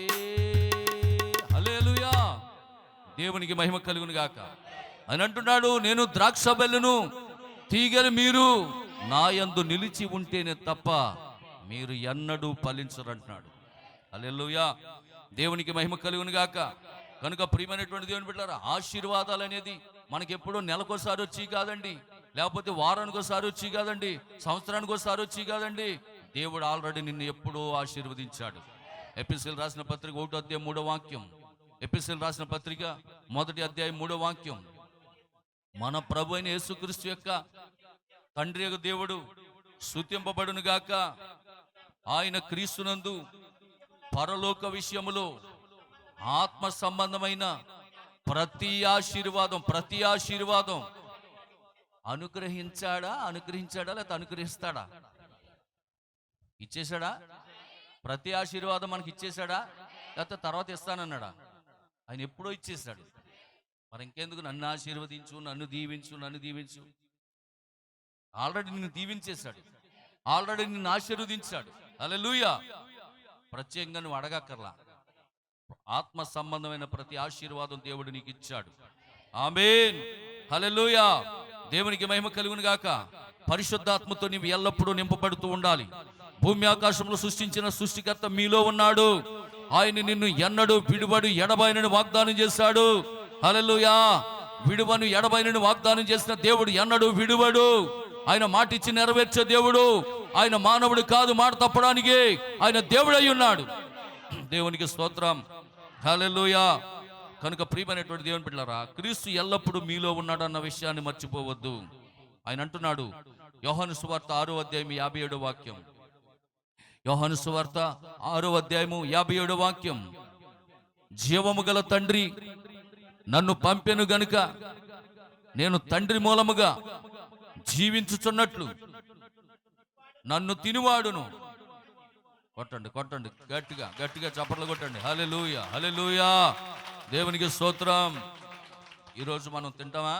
హల్లెలూయా, దేవునికి మహిమ కలుగును గాక. అని అంటున్నాడు, నేను ద్రాక్షవల్లిను, తీగలు మీరు. నా యందు నిలిచి ఉంటేనే తప్ప మీరు ఎన్నడూ ఫలించరంటున్నాడు. హల్లెలూయా, దేవునికి మహిమ కలుగును గాక. కనుక ప్రియమైనటువంటి దేవుని బిడ్డలారా, ఆశీర్వాదాలు అనేది మనకి ఎప్పుడో నెలకోసారి వచ్చి కాదండి, లేకపోతే వారానికి ఒకసారి వచ్చి కాదండి, సంవత్సరానికి ఒకసారి వచ్చి కాదండి. దేవుడు ఆల్రెడీ నిన్ను ఎప్పుడో ఆశీర్వదించాడు. ఎపిసిల్ రాసిన పత్రిక 1వ అధ్యాయం 3వ వాక్యం. ఎపిసిల్ రాసిన పత్రిక 1వ అధ్యాయం 3వ వాక్యం. మన ప్రభు అయిన యేసుక్రీస్తు యొక్క తండ్రి యొక్క దేవుడు స్తుతింపబడును గాక. ఆయన క్రీస్తునందు పరలోక విషయములో ఆత్మ సంబంధమైన ప్రతి ఆశీర్వాదం అనుగ్రహించాడా లేకపోతే అనుగ్రహిస్తాడా? ఇచ్చేశాడా? ప్రతి ఆశీర్వాదం మనకి ఇచ్చేశాడా లేకపోతే తర్వాత ఇస్తానన్నాడా? ఆయన ఎప్పుడో ఇచ్చేశాడు. మరి ఇంకెందుకు నన్ను ఆశీర్వదించు, నన్ను దీవించు. ఆల్రెడీ నిన్ను దీవించేశాడు, ఆల్రెడీ నిన్ను ఆశీర్వదించాడు. హల్లెలూయా. ప్రత్యేకంగా నువ్వు అడగక్కర్లా. ఆత్మ సంబంధమైన ప్రతి ఆశీర్వాదం దేవుడు నీకు ఇచ్చాడు. ఆమేన్. హల్లెలూయా. దేవునికి మహిమ కలుగును గాక. పరిశుద్ధాత్మతో నీవు ఎల్లప్పుడూ నింపబడుతూ ఉండాలి. భూమి ఆకాశంలో సృష్టించిన సృష్టికర్త మీలో ఉన్నాడు. ఆయన నిన్ను ఎన్నడూ విడువడు ఎడబాయనని వాగ్దానం చేశాడు. హల్లెలూయా. విడువను ఎడబాయనని వాగ్దానం చేసిన దేవుడు ఎన్నడూ విడువడు. ఆయన మాటిచ్చి నెరవేర్చే దేవుడు. ఆయన మానవుడు కాదు మాట తప్పడానికి. ఆయన దేవుడై ఉన్నాడు. దేవునికి స్తోత్రం. హల్లెలూయా. కనుక ప్రియమైనటువంటి దేవుని బిడ్డలారా, క్రీస్తు ఎల్లప్పుడూ మీలో ఉన్నాడు అన్న విషయాన్ని మర్చిపోవద్దు. ఆయన అంటున్నాడు, యోహాను సువార్త 6వ అధ్యాయం 57వ వాక్యం. యోహాను సువార్త 6వ అధ్యాయము 57వ వాక్యం. జీవము గల తండ్రి నన్ను పంపెను గనుక నేను తండ్రి మూలముగా జీవించుచున్నట్లు నన్ను తినివాడును. కొట్టండి గట్టిగా చప్పట్లు కొట్టండి. హల్లెలూయా, హల్లెలూయా. దేవునికి స్తోత్రం. ఈరోజు మనం తింటామా?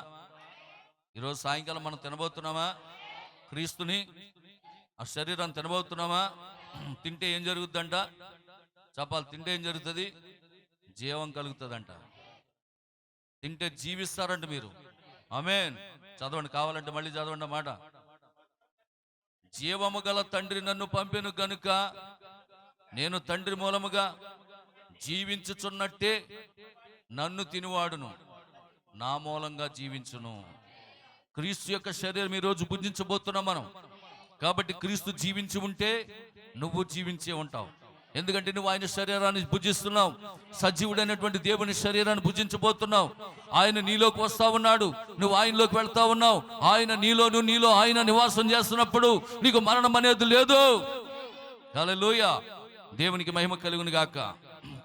ఈరోజు సాయంకాలం మనం తినబోతున్నామా? క్రీస్తుని, ఆ శరీరాన్ని తినబోతున్నామా? తింటే ఏం జరుగుద్దంట? చెప్పాలి. తింటే ఏం జరుగుతుంది? జీవం కలుగుతుందంట. తింటే జీవిస్తారంట మీరు. ఆమేన్. చదవండి, కావాలంటే మళ్ళీ చదవండి మాట. జీవము గల తండ్రి నన్ను పంపెను గనుక నేను తండ్రి మూలముగా జీవించుచున్నట్టే నన్ను తినివాడును నా మూలంగా జీవించును. క్రీస్తు యొక్క శరీరం ఈరోజు భుజించబోతున్నాం మనం. కాబట్టి క్రీస్తు జీవించి ఉంటే నువ్వు జీవించే ఉంటావు. ఎందుకంటే నువ్వు ఆయన శరీరాన్ని భుజిస్తున్నావు. సజీవుడైనటువంటి దేవుని శరీరాన్ని భుజించబోతున్నావు. ఆయన నీలోకి వస్తా ఉన్నాడు, నువ్వు ఆయనలోకి వెళ్తా ఉన్నావు. ఆయన నీలో ఆయన నివాసం చేస్తున్నప్పుడు నీకు మరణం అనేది లేదు. హల్లెలూయా. దేవునికి మహిమ కలుగును గాక.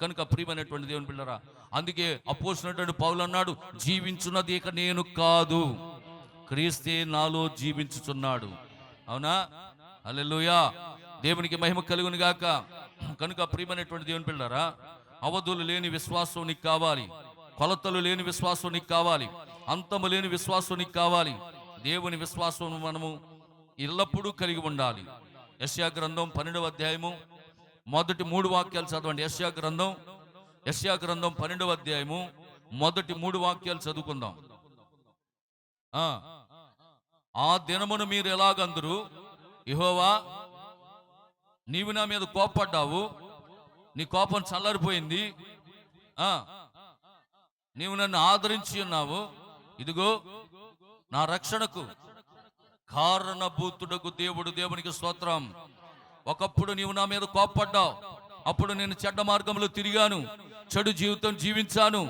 కనుక ప్రియమైనటువంటి దేవుని బిడ్డలారా, అందుకే అపోస్తలుడైన పౌలు అన్నాడు, జీవించున్నది ఇక నేను కాదు, క్రీస్తే నాలో జీవించుచున్నాడు. అవునా? హల్లెలూయా. దేవునికి మహిమ కలుగును గాక. కనుక ప్రియమైనటువంటి దేవుని బిడ్డలారా, అవధులు లేని విశ్వాసం నీకు కావాలి, కొలతలు లేని విశ్వాసం నీకు కావాలి, అంతము లేని విశ్వాసం నీకు కావాలి. దేవుని విశ్వాసం మనము ఎల్లప్పుడూ కలిగి ఉండాలి. యెషయా గ్రంథం 12వ అధ్యాయము మొదటి 3 వాక్యాలు చదవండి. యెషయా గ్రంథం 12వ అధ్యాయము మొదటి 3 వాక్యాలు చదువుకుందాం. ఆ దినమును మీరు ఎలాగందరు, యెహోవా నీవు నా మీద కోపడ్డావు, నీ కోపం చల్లారిపోయింది, నీవు నన్ను ఆదరించి ఉన్నావు, ఇదిగో నా రక్షణకు కారణభూతుడకు దేవుడు. దేవునికి స్తోత్రం. ఒకప్పుడు నీవు నా మీద కోపడ్డావు, అప్పుడు నేను చెడ్డ మార్గంలో తిరిగాను, చెడు జీవితం జీవించాను.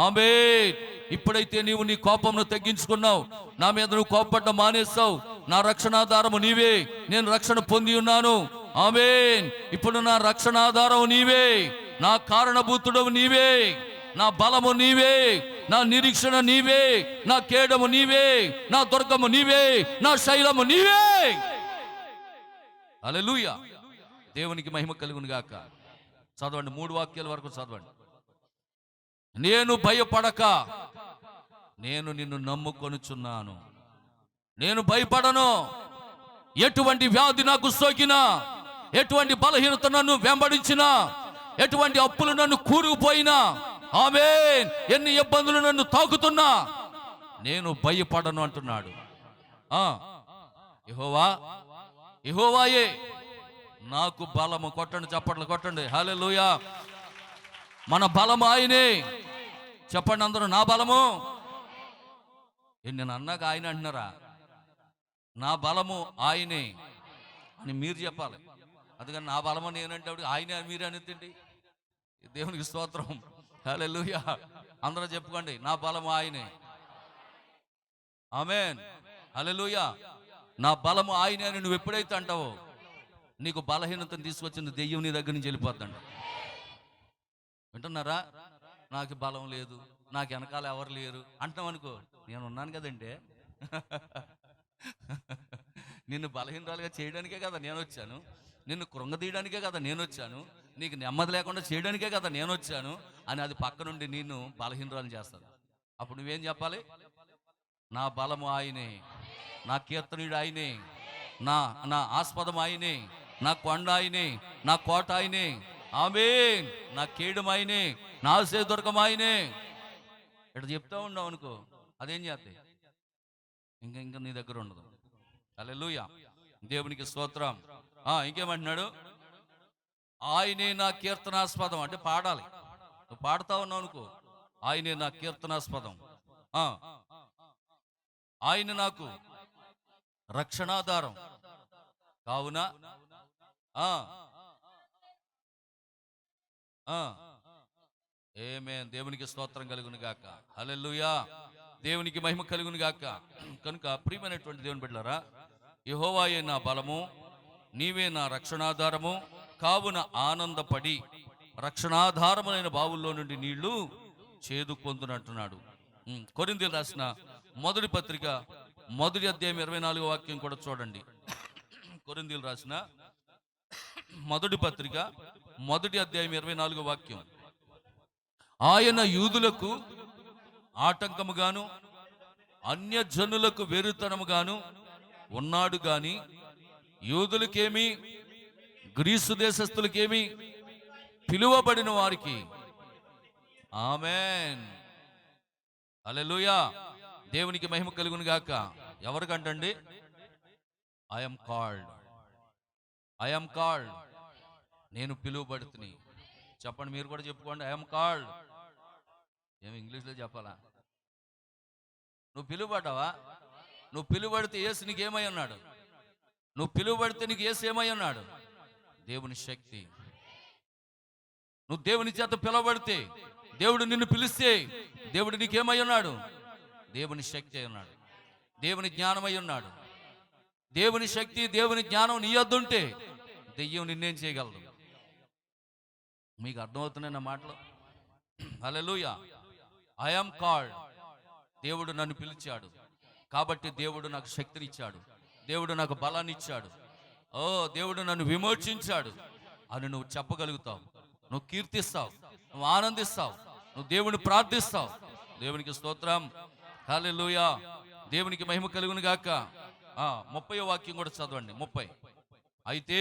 ఆమేన్. ఇప్పుడైతే నీవు నీ కోపంను తగ్గించుకున్నావు, నా మీద నువ్వు కోపడ్డ మానేస్తావు. నా రక్షణాధారము నీవే, నేను రక్షణ పొంది ఉన్నాను. ఆమేన్. ఇప్పుడు నా రక్షణాధారం నీవే, నా కారణభూతుడవు నీవే, నా బలము నీవే, నా నిరీక్షణ నీవే, నా కేడము నీవే, నా దుర్గము నీవే, నా శైలము నీవే. హల్లెలూయా. దేవునికి మహిమ కలుగును గాక. చదవండి, 3 వాక్యాల వరకు చదవండి. నేను భయపడక నేను నిన్ను నమ్ముకొనుచున్నాను. నేను భయపడను. ఎటువంటి వ్యాధి నాకు సోకినా, ఎటువంటి బలహీనత నన్ను వెంబడించినా, ఎటువంటి అప్పులు నన్ను కూరుకుపోయినా, ఆమేన్, ఎన్ని ఇబ్బందులు నన్ను తాకుతున్నా నేను భయపడను అంటున్నాడు. యెహోవాయే నాకు బలము. కొట్టండి, చప్పట్లు కొట్టండి. హల్లెలూయా. మన బలము ఆయనే. చెప్పండి అందరూ, నా బలము. నేను అన్నాక ఆయన అంటున్నారా? నా బలము ఆయనే అని మీరు చెప్పాలి. అందుకని నా బలము నేనంటే ఆయనే మీరే అనేదండి. దేవునికి స్తోత్రం. హల్లెలూయా. అందరూ చెప్పుకోండి, నా బలము ఆయనే. ఆమేన్. హల్లెలూయా. నా బలము ఆయనే అని నువ్వు ఎప్పుడైతే అంటావో నీకు బలహీనతను తీసుకొచ్చింది దెయ్యం నీ దగ్గర నుంచి వెళ్ళిపోద్దండి. వింటున్నారా? నాకు బలం లేదు, నాకు వెనకాల ఎవరు లేరు అంటాం అనుకో, నేను ఉన్నాను కదండి. నిన్ను బలహీనరాలుగా చేయడానికే కదా నేను వచ్చాను, నిన్ను కృంగదీయడానికే కదా నేను వచ్చాను, నీకు నెమ్మది లేకుండా చేయడానికే కదా నేను వచ్చాను అని అది పక్క నుండి నిన్ను బలహీనరాలు చేస్తాను. అప్పుడు నువ్వేం చెప్పాలి? నా బలము ఆయనే, నా కీర్తనీయుడు ఆయనే, నా నా ఆస్పదం ఆయనే, నా కొండ ఆయనే, నా కోట ఆయనే. ఆమేన్. నా కేడం ఆయనే, నా ఆశీర్వాదం ఆయనే. ఇట్లా చెప్తా ఉన్నావు అనుకో, అదేం చేస్తాయి? ఇంకా నీ దగ్గర ఉండదు. హల్లెలూయా. దేవునికి స్తోత్రం. ఇంకేమంటున్నాడు? ఆయనే నా కీర్తనాస్పదం. అంటే పాడాలి. నువ్వు పాడుతా ఉన్నావు అనుకో, ఆయనే నా కీర్తనాస్పదం. ఆయన నాకు రక్షణాధారం కావున ఆమేన్. దేవునికి స్తోత్రం కలుగును గాక. హల్లెలూయా. దేవునికి మహిమ కలుగును గాక. కనుక ప్రియమైనటువంటి దేవుని బిడ్డలారా, యెహోవాయే నా బలము, నీవే నా రక్షణాధారము కావున ఆనందపడి రక్షణాధారములైన బావుల్లో నుండి నీళ్లు చేదుకొందునంటున్నాడు. కొరింథీయులకు రాసిన మొదటి పత్రిక 1వ అధ్యాయం 24వ వాక్యం కూడా చూడండి. కొరింథీయులకు రాసిన మొదటి పత్రిక 1వ అధ్యాయం 24వ వాక్యం. ఆయన యూదులకు ఆటంకముగాను అన్యజనులకు వెర్రితనముగాను ఉన్నాడు గాని యూదులకేమి గ్రీసు దేశస్థులకేమి పిలువబడిన వారికి. ఆమేన్. హల్లెలూయా. దేవునికి మహిమ కలుగును గాక. ఎవరికంటండి? I am called, I am called. నేను పిలువబడుతుని. చెప్పండి, మీరు కూడా చెప్పుకోండి, ఐఎమ్ కాల్డ్. ఏమి ఇంగ్లీష్లో చెప్పాలా? నువ్వు పిలువబడ్డావా? నువ్వు పిలువబడితే యేసు నీకు ఏమై ఉన్నాడు? నువ్వు పిలువబడితే నీకు యేసు ఏమై ఉన్నాడు? దేవుని శక్తి. నువ్వు దేవుని చేత పిలువబడితే, దేవుడు నిన్ను పిలిస్తే దేవుడు నీకేమై ఉన్నాడు? దేవుని శక్తి అయి ఉన్నాడు, దేవుని జ్ఞానమై ఉన్నాడు. దేవుని శక్తి, దేవుని జ్ఞానం నీ వద్దుంటే దెయ్యం నిన్నేం చేయగలదు? మీకు అర్థమవుతున్నాయి నా మాటలు? హల్లెలూయా. I am called. దేవుడు నన్ను పిలిచాడు కాబట్టి దేవుడు నాకు శక్తినిచ్చాడు, దేవుడు నాకు బలాన్ని ఇచ్చాడు, దేవుడు నన్ను విమోచించాడు అని నువ్వు చెప్పగలుగుతావు. నువ్వు కీర్తిస్తావు, నువ్వు ఆనందిస్తావు, నువ్వు దేవుని ప్రార్థిస్తావు. దేవునికి స్తోత్రం. హల్లెలూయా. దేవునికి మహిమ కలుగును గాక. 30వ వాక్యం కూడా చదవండి. 30. అయితే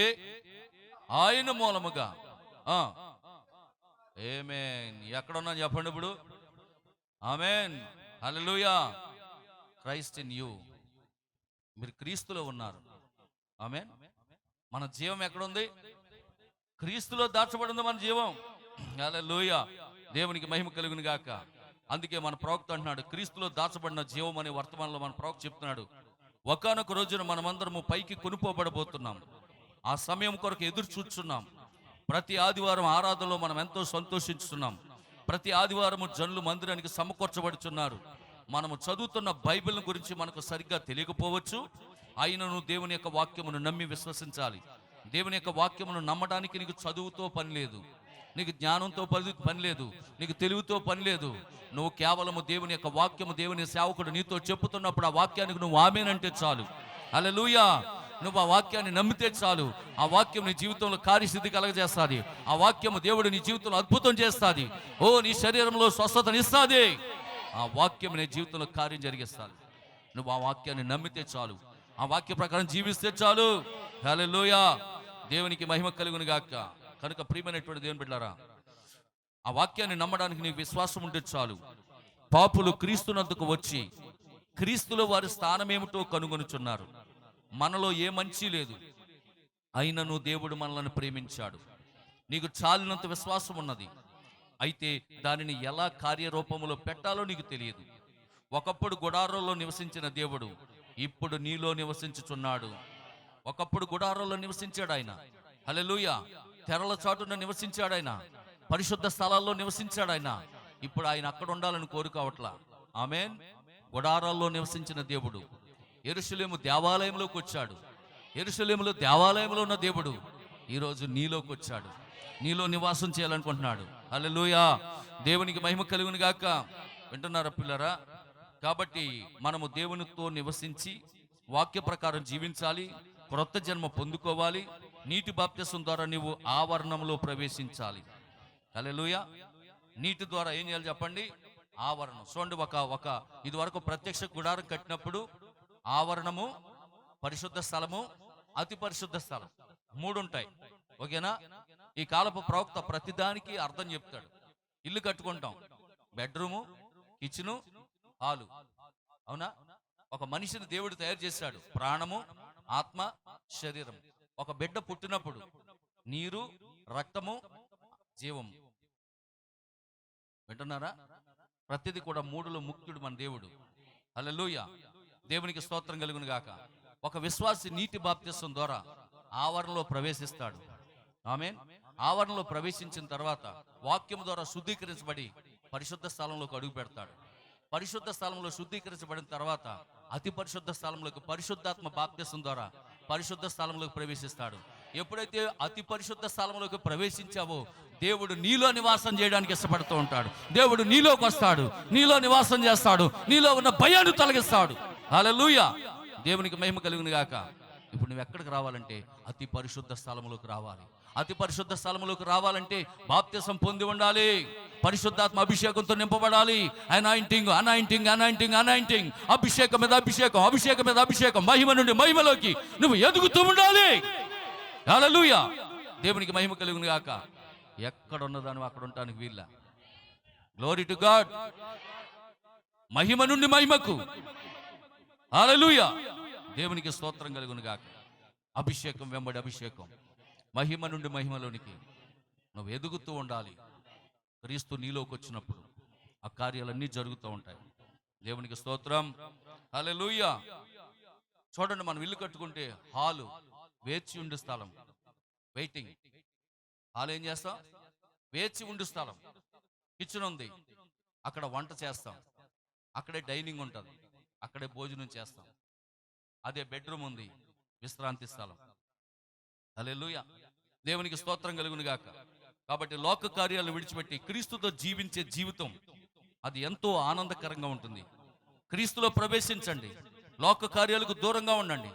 ఆయన మూలముగా ఆమేన్. ఎక్కడున్నా చెప్పండి ఇప్పుడు. ఆమేన్. హల్లెలూయా. Christ in you. మీరు క్రీస్తులో ఉన్నారు. ఆమేన్. మన జీవం ఎక్కడుంది? క్రీస్తులో దాచబడింది మన జీవం. హల్లెలూయా. దేవునికి మహిమ కలుగును గాక. అందుకే మన ప్రవక్త అంటున్నాడు, క్రీస్తులో దాచబడిన జీవం అనే వర్తమానంలో మన ప్రవక్త చెప్తున్నాడు, ఒకానొక రోజున మనమందరము పైకి కొనుక్కోబడబోతున్నాం. ఆ సమయం కొరకు ఎదురు చూస్తున్నాం. ప్రతి ఆదివారం ఆరాధనలో మనం ఎంతో సంతోషిస్తున్నాం. ప్రతి ఆదివారము జనులు మందిరానికి సమకూర్చబడుచున్నారు. మనము చదువుతున్న బైబిల్ గురించి మనకు సరిగ్గా తెలియకపోవచ్చు. అయినను దేవుని యొక్క వాక్యమును నమ్మి విశ్వసించాలి. దేవుని యొక్క వాక్యమును నమ్మడానికి నీకు చదువుతో పని లేదు, నీకు జ్ఞానంతో పని లేదు, నీకు తెలివితో పని లేదు. నువ్వు కేవలము దేవుని యొక్క వాక్యము, దేవుని సేవకుడు నీతో చెప్పుతున్నప్పుడు ఆ వాక్యానికి నువ్వు ఆమేనంటే చాలు. హల్లెలూయా. నువ్వు ఆ వాక్యాన్ని నమ్మితే చాలు. ఆ వాక్యం నీ జీవితంలో కార్యసిద్ధి కలగజేస్తుంది. ఆ వాక్యము దేవుడు నీ జీవితంలో అద్భుతం చేస్తుంది. నీ శరీరంలో స్వస్థతనిస్తుంది. ఆ వాక్యం నీ జీవితంలో కార్యం జరిగిస్తుంది. నువ్వు ఆ వాక్యాన్ని నమ్మితే చాలు, ఆ వాక్య ప్రకారం జీవిస్తే చాలు. హల్లెలూయా. దేవునికి మహిమ కలుగును గాక. కనుక ప్రియమైనటువంటి దేవుని బిడ్డలారా, ఆ వాక్యాన్ని నమ్మడానికి నీకు విశ్వాసం ఉంటే చాలు. పాపులు క్రీస్తునందుకు వచ్చి క్రీస్తులో వారి స్థానం ఏమిటో కనుగొనుచున్నారు. మనలో ఏ మంచి లేదు, అయినను దేవుడు మనల్ని ప్రేమించాడు. నీకు చాలినంత విశ్వాసం ఉన్నది, అయితే దానిని ఎలా కార్యరూపంలో పెట్టాలో నీకు తెలియదు. ఒకప్పుడు గుడారంలో నివసించిన దేవుడు ఇప్పుడు నీలో నివసించుచున్నాడు. ఒకప్పుడు గుడారంలో నివసించాడు ఆయన, హల్లెలూయా. తెరల చాటున నివసించాడు ఆయన, పరిశుద్ధ స్థలాల్లో నివసించాడు ఆయన. ఇప్పుడు ఆయన అక్కడ ఉండాలని కోరుకోవట్లా. ఆమేన్. గుడారాల్లో నివసించిన దేవుడు యెరూషలేము దేవాలయంలోకి వచ్చాడు. యెరూషలేములో దేవాలయంలో ఉన్న దేవుడు ఈరోజు నీలోకి వచ్చాడు, నీలో నివాసం చేయాలనుకుంటున్నాడు. హల్లెలూయా. దేవునికి మహిమ కలుగును గాక. వింటున్నారా పిల్లరా? కాబట్టి మనము దేవునితో నివసించి వాక్య ప్రకారం జీవించాలి, క్రొత్త జన్మ పొందుకోవాలి. నీటి బాప్తిసం ద్వారా నీవు ఆవరణంలో ప్రవేశించాలి. హల్లెలూయా. నీటి ద్వారా ఏం చేయాలి చెప్పండి? ఆవరణం. చూడండి, ఒక ఇది వరకు ప్రత్యక్ష గుడారం కట్టినప్పుడు ఆవరణము, పరిశుద్ధ స్థలము, అతి పరిశుద్ధ స్థలం 3 ఉంటాయి. ఓకేనా? ఈ కాలపు ప్రవక్త ప్రతిదానికి అర్థం చెప్తాడు. ఇల్లు కట్టుకుంటాం, బెడ్రూము, కిచెను, హాలు. అవునా? ఒక మనిషిని దేవుడు తయారు చేశాడు, ప్రాణము, ఆత్మ, శరీరం. ఒక బిడ్డ పుట్టినప్పుడు నీరు, రక్తము, జీవము. వింటున్నారా? ప్రతిది కూడా 3లో ముఖ్యుడు మన దేవుడు. హల్లెలూయా. దేవునికి స్తోత్రం కలుగును గాక. ఒక విశ్వాసి నీటి బాప్తిసం ద్వారా ఆవరణలో ప్రవేశిస్తాడు. ఆమేన్. ఆవరణలో ప్రవేశించిన తర్వాత వాక్యం ద్వారా శుద్ధీకరించబడి పరిశుద్ధ స్థలంలోకి అడుగు పెడతాడు. పరిశుద్ధ స్థలంలో శుద్ధీకరించబడిన తర్వాత అతి పరిశుద్ధ స్థలంలోకి పరిశుద్ధాత్మ బాప్తిసం ద్వారా పరిశుద్ధ స్థలంలోకి ప్రవేశిస్తాడు. ఎప్పుడైతే అతి పరిశుద్ధ స్థలంలోకి ప్రవేశించావో దేవుడు నీలో నివాసం చేయడానికి ఇష్టపడుతూ ఉంటాడు. దేవుడు నీలోకి వస్తాడు, నీలో నివాసం చేస్తాడు, నీలో ఉన్న భయాన్ని తొలగిస్తాడు. హల్లెలూయా. దేవునికి మహిమ కలుగును గాక. ఇప్పుడు నువ్వు ఎక్కడికి రావాలంటే అతి పరిశుద్ధ స్థలంలోకి రావాలి. అతి పరిశుద్ధ స్థలంలోకి రావాలంటే బాప్తిసం పొంది ఉండాలి, పరిశుద్ధాత్మ అభిషేకంతో నింపబడాలి. Anointing, anointing, anointing, anointing. అభిషేకం మీద అభిషేకం, అభిషేకం మీద అభిషేకం. మహిమ నుండి మహిమలోకి నువ్వు ఎదుగుతూ ఉండాలి. హల్లెలూయా. దేవునికి మహిమ కలుగును గాక. ఎక్కడ ఉన్నదాను అక్కడ ఉండటానికి వీళ్ళ. Glory to God. మహిమ నుండి మహిమకు. హల్లెలూయా. దేవునికి స్తోత్రం కలుగును గాక. అభిషేకం వెంబడి అభిషేకం, మహిమ నుండి మహిమలోనికి నువ్వు ఎదుగుతూ ఉండాలి. క్రీస్తు నీలోకి వచ్చినప్పుడు ఆ కార్యాలన్నీ జరుగుతూ ఉంటాయి. దేవునికి స్తోత్రం. హల్లెలూయా. చూడండి, మనం ఇల్లు కట్టుకుంటే హాలు వేచి ఉండు స్థలం, వెయిటింగ్. హాల్ ఏం చేస్తాం? వేచి ఉండు స్థలం. కిచెన్ ఉంది, అక్కడ వంట చేస్తాం, అక్కడే డైనింగ్ ఉంటుంది, అక్కడే భోజనం చేస్తాం. అదే బెడ్రూమ్ ఉంది, విశ్రాంతి స్థలం. హల్లెలూయా. దేవునికి స్తోత్రం కలుగును గాక. కాబట్టి లోక కార్యాలు విడిచిపెట్టి క్రీస్తుతో జీవించే జీవితం అది ఎంతో ఆనందకరంగా ఉంటుంది. క్రీస్తులో ప్రవేశించండి, లోక కార్యాలకు దూరంగా ఉండండి.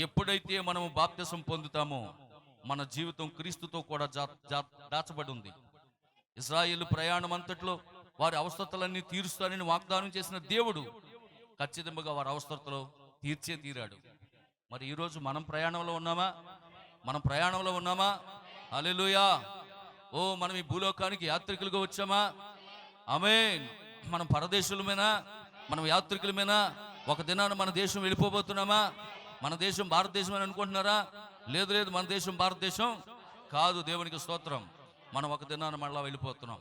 ఎప్పుడైతే మనము బాప్తిసం పొందుతామో మన జీవితం క్రీస్తుతో కూడా దాచబడి ఉంది. ఇశ్రాయేలు ప్రయాణం అంతట్లో వారి అవసరతలన్నీ తీరుస్తానని వాగ్దానం చేసిన దేవుడు ఖచ్చితంగా వారి అవసరతలో తీర్చే తీరాడు. మరి ఈరోజు మనం ప్రయాణంలో ఉన్నామా? మనం ప్రయాణంలో ఉన్నామా? హల్లెలూయా. ఓ, మనం ఈ భూలోకానికి యాత్రికులుగా వచ్చామా? ఆమేన్. మనం పరదేశులమేనా? మనం యాత్రికులమేనా? ఒక దినాన మన దేశం వెళ్ళిపోబోతున్నామా? మన దేశం భారతదేశం అని అనుకుంటున్నారా? లేదు లేదు, మన దేశం భారతదేశం కాదు. దేవునికి స్తోత్రం. మనం ఒక దినాన మళ్ళా వెళ్ళిపోతున్నాం.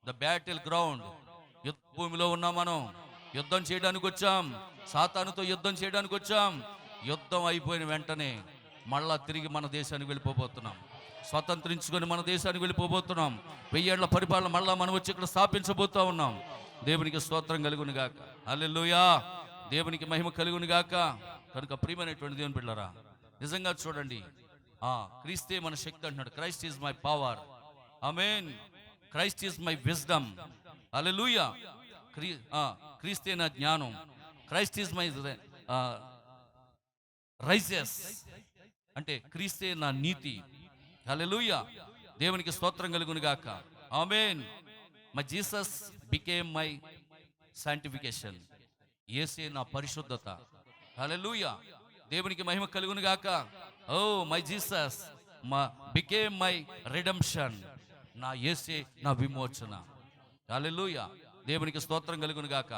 ద బ్యాటిల్ గ్రౌండ్, యుద్ధ భూమిలో ఉన్నాం. మనం యుద్ధం చేయడానికి వచ్చాం, సాతానుతో యుద్ధం చేయడానికి వచ్చాం. యుద్ధం అయిపోయిన వెంటనే మళ్ళా తిరిగి మన దేశానికి వెళ్ళిపోబోతున్నాం. స్వతంత్రించుకొని మన దేశానికి వెళ్ళిపోబోతున్నాం. 1000 ఏళ్ల పరిపాలన మళ్ళా మనం వచ్చి ఇక్కడ స్థాపించబోతా ఉన్నాం. దేవునికి స్తోత్రం కలుగును గాక. హల్లెలూయా. దేవునికి మహిమ కలుగును గాక. కనుక ప్రియమైనటువంటి దేవుని బిడ్డలారా, నిజంగా చూడండి, క్రీస్తే మన శక్తి అంటున్నాడు. Christ is my power. ఆమేన్. Christ is my wisdom. హల్లెలూయా. క్రీస్తే నా జ్ఞానం. క్రైస్ట్ ఈజ్ మై రైజియస్, అంటే క్రీస్తే నా నీతి. హల్లెలూయా. దేవునికి స్తోత్రం కలుగును గాక. ఆమేన్. My Jesus became my sanctification. యేసే నా పరిశుద్ధత. హల్లెలూయా. దేవునికి మహిమ కలుగును గాక. Oh, my Jesus became my redemption. నా యేసే నా విమోచన. హల్లెలూయా. దేవునికి స్తోత్రం కలుగును గాక.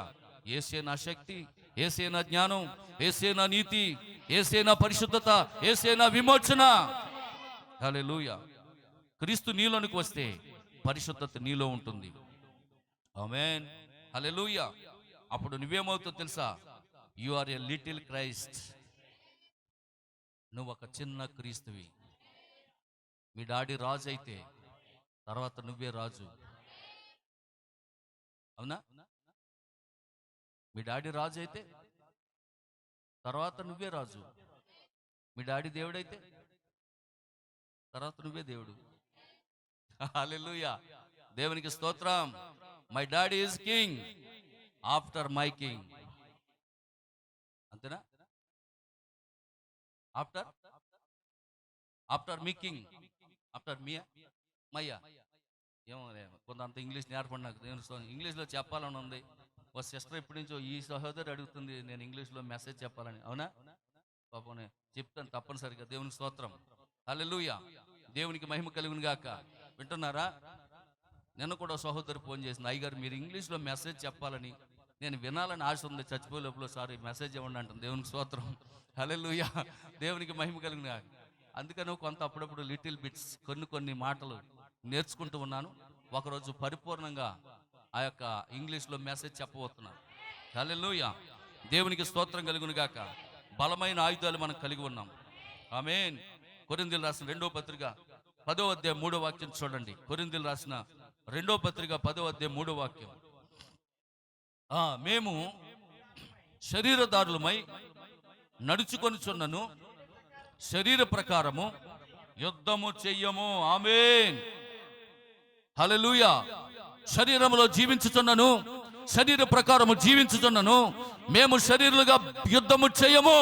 యేసే నా శక్తి, యేసే నా జ్ఞానం, యేసే నా నీతి, యేసే నా పరిశుద్ధత, యేసే నా విమోచన. హల్లెలూయా. క్రీస్తు నీలోనికి వస్తే పరిశుద్ధత నీలో ఉంటుంది. ఆమేన్. హల్లెలూయా. అప్పుడు నువ్వేమవుతావు తెలుసా? You are a little Christ. నువ్వు ఒక చిన్న క్రీస్తువి. మీ డాడీ రాజు అయితే తర్వాత నువ్వే రాజు. అవునా? మీ డాడీ రాజు అయితే తర్వాత నువ్వే రాజు. మీ డాడీ దేవుడైతే తర్వాత నువ్వే దేవుడు. హల్లెలూయా, దేవునికి స్తోత్రం. My daddy is king after my king. అంతేనా? ఆఫ్టర్ ఆఫ్టర్ మీ కింగ్, ఆఫ్టర్ మీ మయ్యా. ఏమో కొంత అంత ఇంగ్లీష్ నేర్పండి నాకు. ఇంగ్లీష్లో చెప్పాలని ఉంది. ఒక సిస్టర్ ఎప్పటి నుంచో ఈ సహోదరు అడుగుతుంది నేను ఇంగ్లీష్లో మెసేజ్ చెప్పాలని. అవునా? పాపం నేను చెప్తాను తప్పనిసరిగా. దేవునికి స్తోత్రం. హల్లెలూయా, దేవునికి మహిమ కలుగును గాక. వింటున్నారా? నిన్న కూడా సహోదరు ఫోన్ చేసింది, అయ్యగారు మీరు ఇంగ్లీష్లో మెసేజ్ చెప్పాలని నేను వినాలని ఆశ ఉంది, చచ్చిపోయే లోపల సారీ మెసేజ్ ఇవ్వండి అంటుంది. దేవునికి స్తోత్రం. హల్లెలూయా, దేవునికి మహిమ కలుగును గాక. అందుకని కొంత అప్పుడప్పుడు లిటిల్ బిట్స్ కొన్ని మాటలు నేర్చుకుంటూ ఉన్నాను. ఒకరోజు పరిపూర్ణంగా ఆ యొక్క ఇంగ్లీష్లో మెసేజ్ చెప్పబోతున్నాను. హల్లెలూయా, దేవునికి స్తోత్రం కలుగును గాక. బలమైన ఆయుధాలు మనం కలిగి ఉన్నాం. ఆమేన్. కొరింథీయులకు రాసిన 2వ పత్రిక 10వ అధ్యాయం 3వ వాక్యం చూడండి. కొరింథీయులకు రాసిన 2వ పత్రిక 10వ అధ్యాయం 3వ వాక్యం. మేము శరీరదారులమై నడుచుకొనుచున్నను శరీర ప్రకారము యుద్ధము చెయ్యము. ఆమేన్. హల్లెలూయా. శరీరములో జీవించుచున్నను, శరీర ప్రకారము జీవించుచున్నను. మేము శరీరులుగా యుద్ధము చేయము.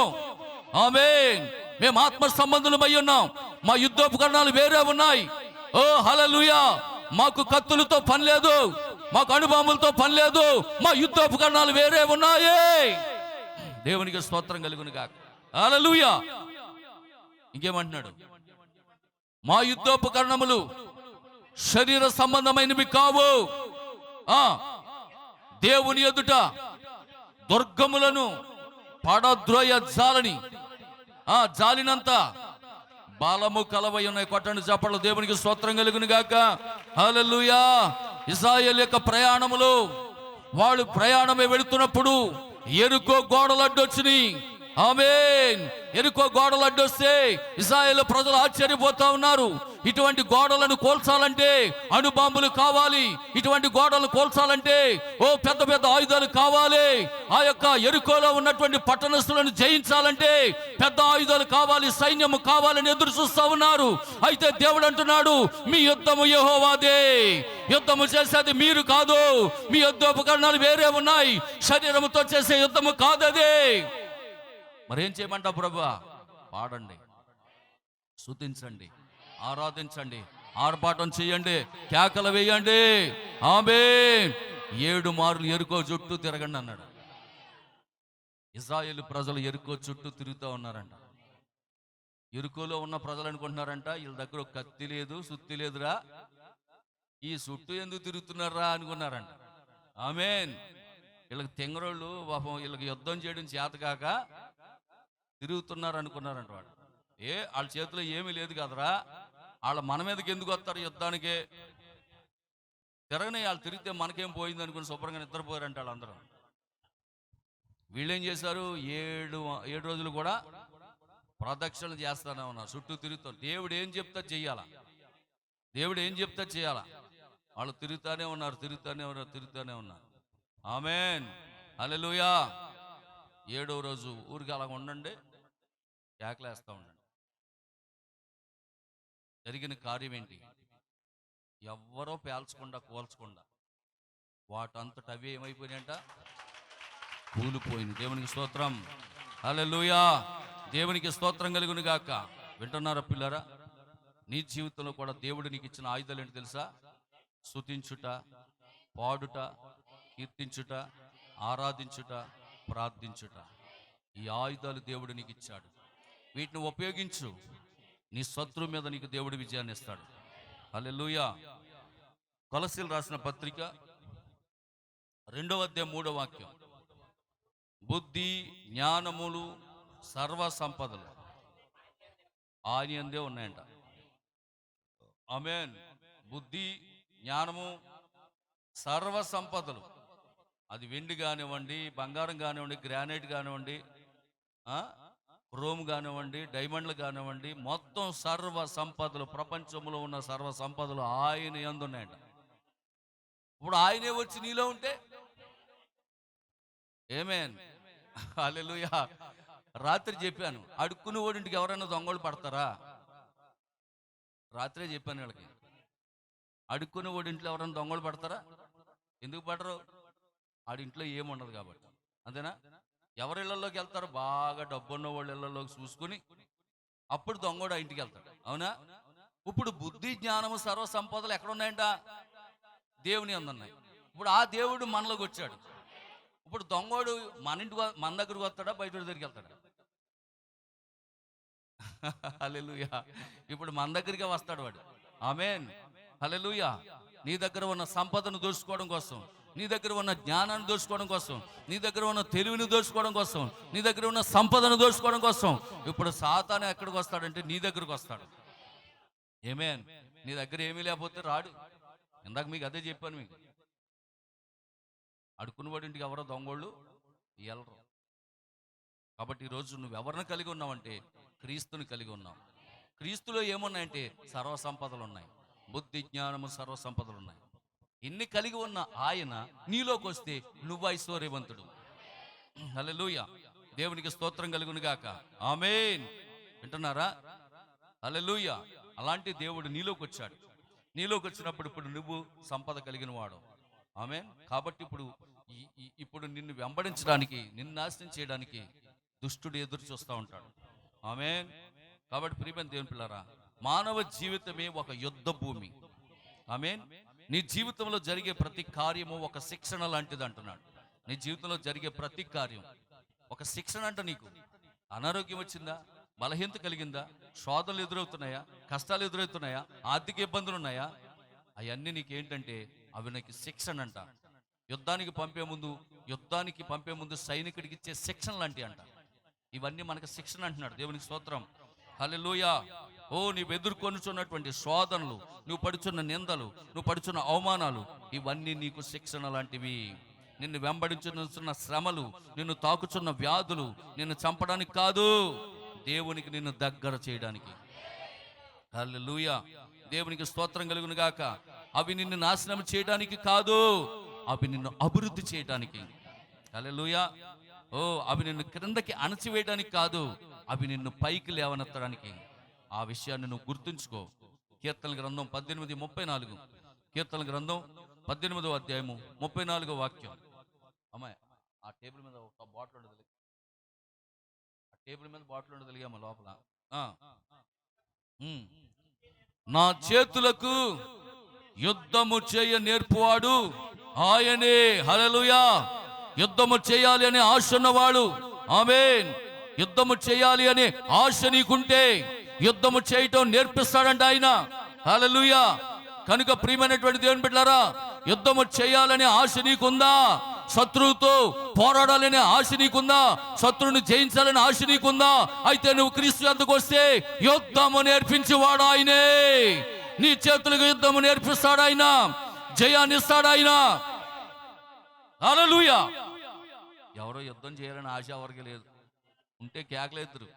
ఆమేన్. మేము ఆత్మ సంబంధులమై ఉన్నాం. మా యుద్ధోపకరణాలు వేరే ఉన్నాయి. ఓ హల్లెలూయా. మాకు కత్తులతో పని లేదు, మాకు అణుబాంబులతో పని లేదు. మా యుద్ధోపకరణాలు వేరే ఉన్నాయి. దేవునికి స్తోత్రం కలుగును గాక. హల్లెలూయా. ఇంకేమంటున్నాడు? మా యుద్ధోపకరణములు శరీర సంబంధమైనవి కావు. దేవుని ఎదుట దుర్గములను పడద్రోయ జాలని జాలినంత బలము కలవై ఉన్నాయి. కొట్టండి చప్పట్లు. దేవునికి స్తోత్రం కలుగును గాక. హల్లెలూయా. ఇశ్రాయేలు యొక్క ప్రయాణములు, వాళ్ళు ప్రయాణమే వెళుతున్నప్పుడు ఎరుకో గోడలు అడ్డొచ్చినాయి. ఆమేన్. ఎరుకో గోడలు అడ్డొస్తే ఇశ్రాయేలు ప్రజలు ఆశ్చర్యపోతా ఉన్నారు. ఇటువంటి గోడలను కోల్చాలంటే అణుబాంబులు కావాలి. ఇటువంటి గోడలు కోల్చాలంటే పెద్ద పెద్ద ఆయుధాలు కావాలి. ఆ యొక్క ఎరుకోలో ఉన్నటువంటి పట్టణస్థులను జయించాలంటే పెద్ద ఆయుధాలు కావాలి, సైన్యము కావాలని ఎదురు చూస్తా ఉన్నారు. అయితే దేవుడు అంటున్నాడు, మీ యుద్ధము యెహోవాదే. యుద్ధము చేసేది మీరు కాదు. మీ యుద్ధోపకరణాలు వేరే ఉన్నాయి. శరీరముతో చేసే యుద్ధము కాదదే. మరేం చేయమంటావు ప్రభువా? పాడండి, స్తుతించండి, ఆరాధించండి, ఆర్భాటం చేయండి, కేకలు వేయండి. ఆమేన్. 7 మార్లు ఎరుకో చుట్టూ తిరగండి అన్నాడు. ఇశ్రాయేలు ప్రజలు ఎరుకో చుట్టూ తిరుగుతూ ఉన్నారంట. ఎరుకోలో ఉన్న ప్రజలు అనుకుంటున్నారంట, వీళ్ళ దగ్గర ఒక కత్తి లేదు, సుత్తి లేదురా, ఈ చుట్టూ ఎందుకు తిరుగుతున్నారా అనుకున్నారంట. ఆమేన్. వీళ్ళకి తెంగరోళ్ళు పాపం, వీళ్ళకి యుద్ధం చేయడం చేతకాక తిరుగుతున్నారు అనుకున్నారంట. వాడు వాళ్ళ చేతిలో ఏమీ లేదు కదరా, వాళ్ళ మన మీదకి ఎందుకు వస్తారు యుద్ధానికి? తిరగని వాళ్ళు తిరిగితే మనకేం పోయింది అనుకుని శుభ్రంగా నిద్రపోయారంట వాళ్ళందరూ. వీళ్ళేం చేశారు? 7 రోజులు కూడా ప్రదక్షిణలు చేస్తానే ఉన్నారు, చుట్టూ తిరుగుతారు. దేవుడు ఏం చెప్తా చెయ్యాలా, దేవుడు ఏం చెప్తా చేయాలా. వాళ్ళు తిరుగుతానే ఉన్నారు. ఆమేన్. హల్లెలూయా. 7వ రోజు ఊరికి అలా ఉండండి, కేకలేస్తూ ఉండండి. జరిగిన కార్యం ఏంటి? ఎవ్వరో పేల్చకుండా కోల్చకుండా వాటంతట అవే ఏమైపోయినాయంట? కూలిపోయింది. దేవునికి స్తోత్రం. హల్లెలూయా. దేవునికి స్తోత్రం కలుగును గాక. వింటున్నారా పిల్లరా? నీ జీవితంలో కూడా దేవుడు నీకు ఇచ్చిన ఆయుధాలు ఏంటి తెలుసా? స్తుతించుట, పాడుట, కీర్తించుట, ఆరాధించుట, ప్రార్థించుట. ఈ ఆయుధాలు దేవుడు నీకు ఇచ్చాడు. వీటిని ఉపయోగించు. నీ శత్రువు మీద నీకు దేవుడు విజయాన్ని ఇస్తాడు. హల్లెలూయా. కొలస్సీయులకు రాసిన పత్రిక 2వ అధ్యాయం 3వ వాక్యం. బుద్ధి, జ్ఞానములు, సర్వ సంపదలు ఆయన యందే ఉన్నాయంట. ఆమేన్. బుద్ధి, జ్ఞానము, సర్వ సంపదలు, అది వెండి కానివ్వండి, బంగారం కానివ్వండి, గ్రానైట్ కానివ్వండి, రోమ్ కానివ్వండి, డైమండ్లు కానివ్వండి, మొత్తం సర్వ సంపదలు, ప్రపంచంలో ఉన్న సర్వ సంపదలు ఆయన యందు ఉన్నాయంట. ఇప్పుడు ఆయనే వచ్చి నీలో ఉంటే ఆమేన్, హల్లెలూయా. రాత్రి చెప్పాను, అడుక్కుని ఓడింటికి ఎవరైనా దొంగలు పడతారా? రాత్రే చెప్పాను వీళ్ళకి, అడుక్కుని ఓడింట్లో ఎవరైనా దొంగలు పడతారా? ఎందుకు పడరు? ఆడింట్లో ఏముండదు కాబట్టి. అంతేనా? ఎవరి ఇళ్లలోకి వెళ్తారు? బాగా డబ్బున్న వాళ్ళ ఇళ్లలోకి చూసుకుని అప్పుడు దొంగోడు ఆ ఇంటికి వెళ్తాడు. అవునా? ఇప్పుడు బుద్ధి, జ్ఞానము, సర్వ సంపదలు ఎక్కడున్నాయంట? దేవుని యందు ఉన్నాయి. ఇప్పుడు ఆ దేవుడు మనలోకి వచ్చాడు. ఇప్పుడు దొంగోడు మన దగ్గరకు వస్తాడా, బయట దగ్గరికి వెళ్తాడా? హల్లెలూయా. ఇప్పుడు మన దగ్గరికే వస్తాడు వాడు. ఆమేన్, హల్లెలూయా. నీ దగ్గర ఉన్న సంపదను దోచుకోవడం కోసం, నీ దగ్గర ఉన్న జ్ఞానాన్ని దోచుకోవడం కోసం, నీ దగ్గర ఉన్న తెలివిని దోచుకోవడం కోసం, నీ దగ్గర ఉన్న సంపదను దోచుకోవడం కోసం ఇప్పుడు సాతాను ఎక్కడికి వస్తాడంటే నీ దగ్గరకు వస్తాడు. ఆమేన్. నీ దగ్గర ఏమీ లేకపోతే రాడు. ఇందాక మీకు అదే చెప్పాను. మీకు అడుక్కున్నవాడి ఇంటికి ఎవరో దొంగోళ్ళు వెళ్ళరు. కాబట్టి ఈరోజు నువ్వు ఎవరిని కలిగి ఉన్నావంటే క్రీస్తుని కలిగి ఉన్నావు. క్రీస్తులో ఏమున్నాయంటే సర్వ సంపదలు ఉన్నాయి. బుద్ధి, జ్ఞానము, సర్వ సంపదలు ఉన్నాయి. ఇన్ని కలిగి ఉన్న ఆయన నీలోకి వస్తే నువ్వు ఐశ్వర్యవంతుడు. హల్లెలూయా. దేవునికి స్తోత్రం కలుగును గాక. ఆమేన్. వింటున్నారా? హల్లెలూయా. అలాంటి దేవుడు నీలోకి వచ్చాడు. నీలోకి వచ్చినప్పుడు ఇప్పుడు నువ్వు సంపద కలిగిన వాడు. ఆమేన్. కాబట్టి ఇప్పుడు నిన్ను వెంబడించడానికి, నిన్ను నాశనం చేయడానికి దుష్టుడు ఎదురు చూస్తూ ఉంటాడు. ఆమేన్. కాబట్టి ప్రియమైన దేవుని పిల్లరా, మానవ జీవితమే ఒక యుద్ధ భూమి. ఆమేన్. నీ జీవితంలో జరిగే ప్రతి కార్యము ఒక శిక్షణ లాంటిది అంటున్నాడు. నీ జీవితంలో జరిగే ప్రతి కార్యం ఒక శిక్షణ అంట. నీకు అనారోగ్యం వచ్చిందా, బలహీనత కలిగిందా, శోధనలు ఎదురవుతున్నాయా, కష్టాలు ఎదురవుతున్నాయా, ఆర్థిక ఇబ్బందులు ఉన్నాయా, అవన్నీ నీకేంటంటే అవి నీకు శిక్షణ అంట. యుద్ధానికి పంపే ముందు సైనికుడికి ఇచ్చే శిక్షణ లాంటివి అంట. ఇవన్నీ మనకు శిక్షణ అంటున్నాడు. దేవునికి స్తోత్రం. హల్లెలూయా. ఓ, నీవు ఎదుర్కొనుచున్నటువంటి శోధనలు, నువ్వు పడుచున్న నిందలు, నువ్వు పడుచున్న అవమానాలు, ఇవన్నీ నీకు శిక్షణ లాంటివి. నిన్ను వెంబడించున్న శ్రమలు, నిన్ను తాకుచున్న వ్యాధులు నిన్ను చంపడానికి కాదు, దేవునికి నిన్ను దగ్గర చేయడానికి. హల్లెలూయా. దేవునికి స్తోత్రం కలుగును గాక. అవి నిన్ను నాశనం చేయడానికి కాదు, అవి నిన్ను అభివృద్ధి చేయడానికి. హల్లెలూయా. ఓ, అవి నిన్ను క్రిందకి అణచివేయడానికి కాదు, అవి నిన్ను పైకి లేవనెత్తడానికి. ఆ విషయాన్ని నువ్వు గుర్తుంచుకో. కీర్తన గ్రంథం 18:34. కీర్తన గ్రంథం 18వ అధ్యాయము 34వ వాక్యం. అమ్మాయి, ఆ టేబుల్ మీద ఒక బాటిల్ ఉండదు, ఆ టేబుల్ మీద బాటిల్ ఉండదు అమ్మ లోపల. నా చేతులకు యుద్ధము చేయ నేర్పువాడు ఆయనే. హల్లెలూయా. యుద్ధము చేయాలి అనే ఆశ ఉన్నవాడు. ఆమేన్. యుద్ధము చేయాలి అనే ఆశ నీకుంటే యుద్ధము చేయటం నేర్పిస్తాడంట ఆయన. హల్లెలూయా. కనుక ప్రియమైనటువంటి దేవుని బిడ్డలారా, యుద్ధము చేయాలనే ఆశ నీకుందా? శత్రువుతో పోరాడాలనే ఆశ నీకుందా? శత్రువుని జయించాలనే ఆశ నీకుందా? అయితే నువ్వు క్రీస్తు యొద్దకు వస్తే యుద్ధము నేర్పించేవాడు ఆయనే. నీ చేతులకు యుద్ధము నేర్పిస్తాడు ఆయన, జయాన్ని ఇస్తాడు ఆయన. హల్లెలూయా. ఎవరో యుద్ధం చేయాలని ఆశ ఎవరికి లేదు. ఉంటే కేకలేదురు.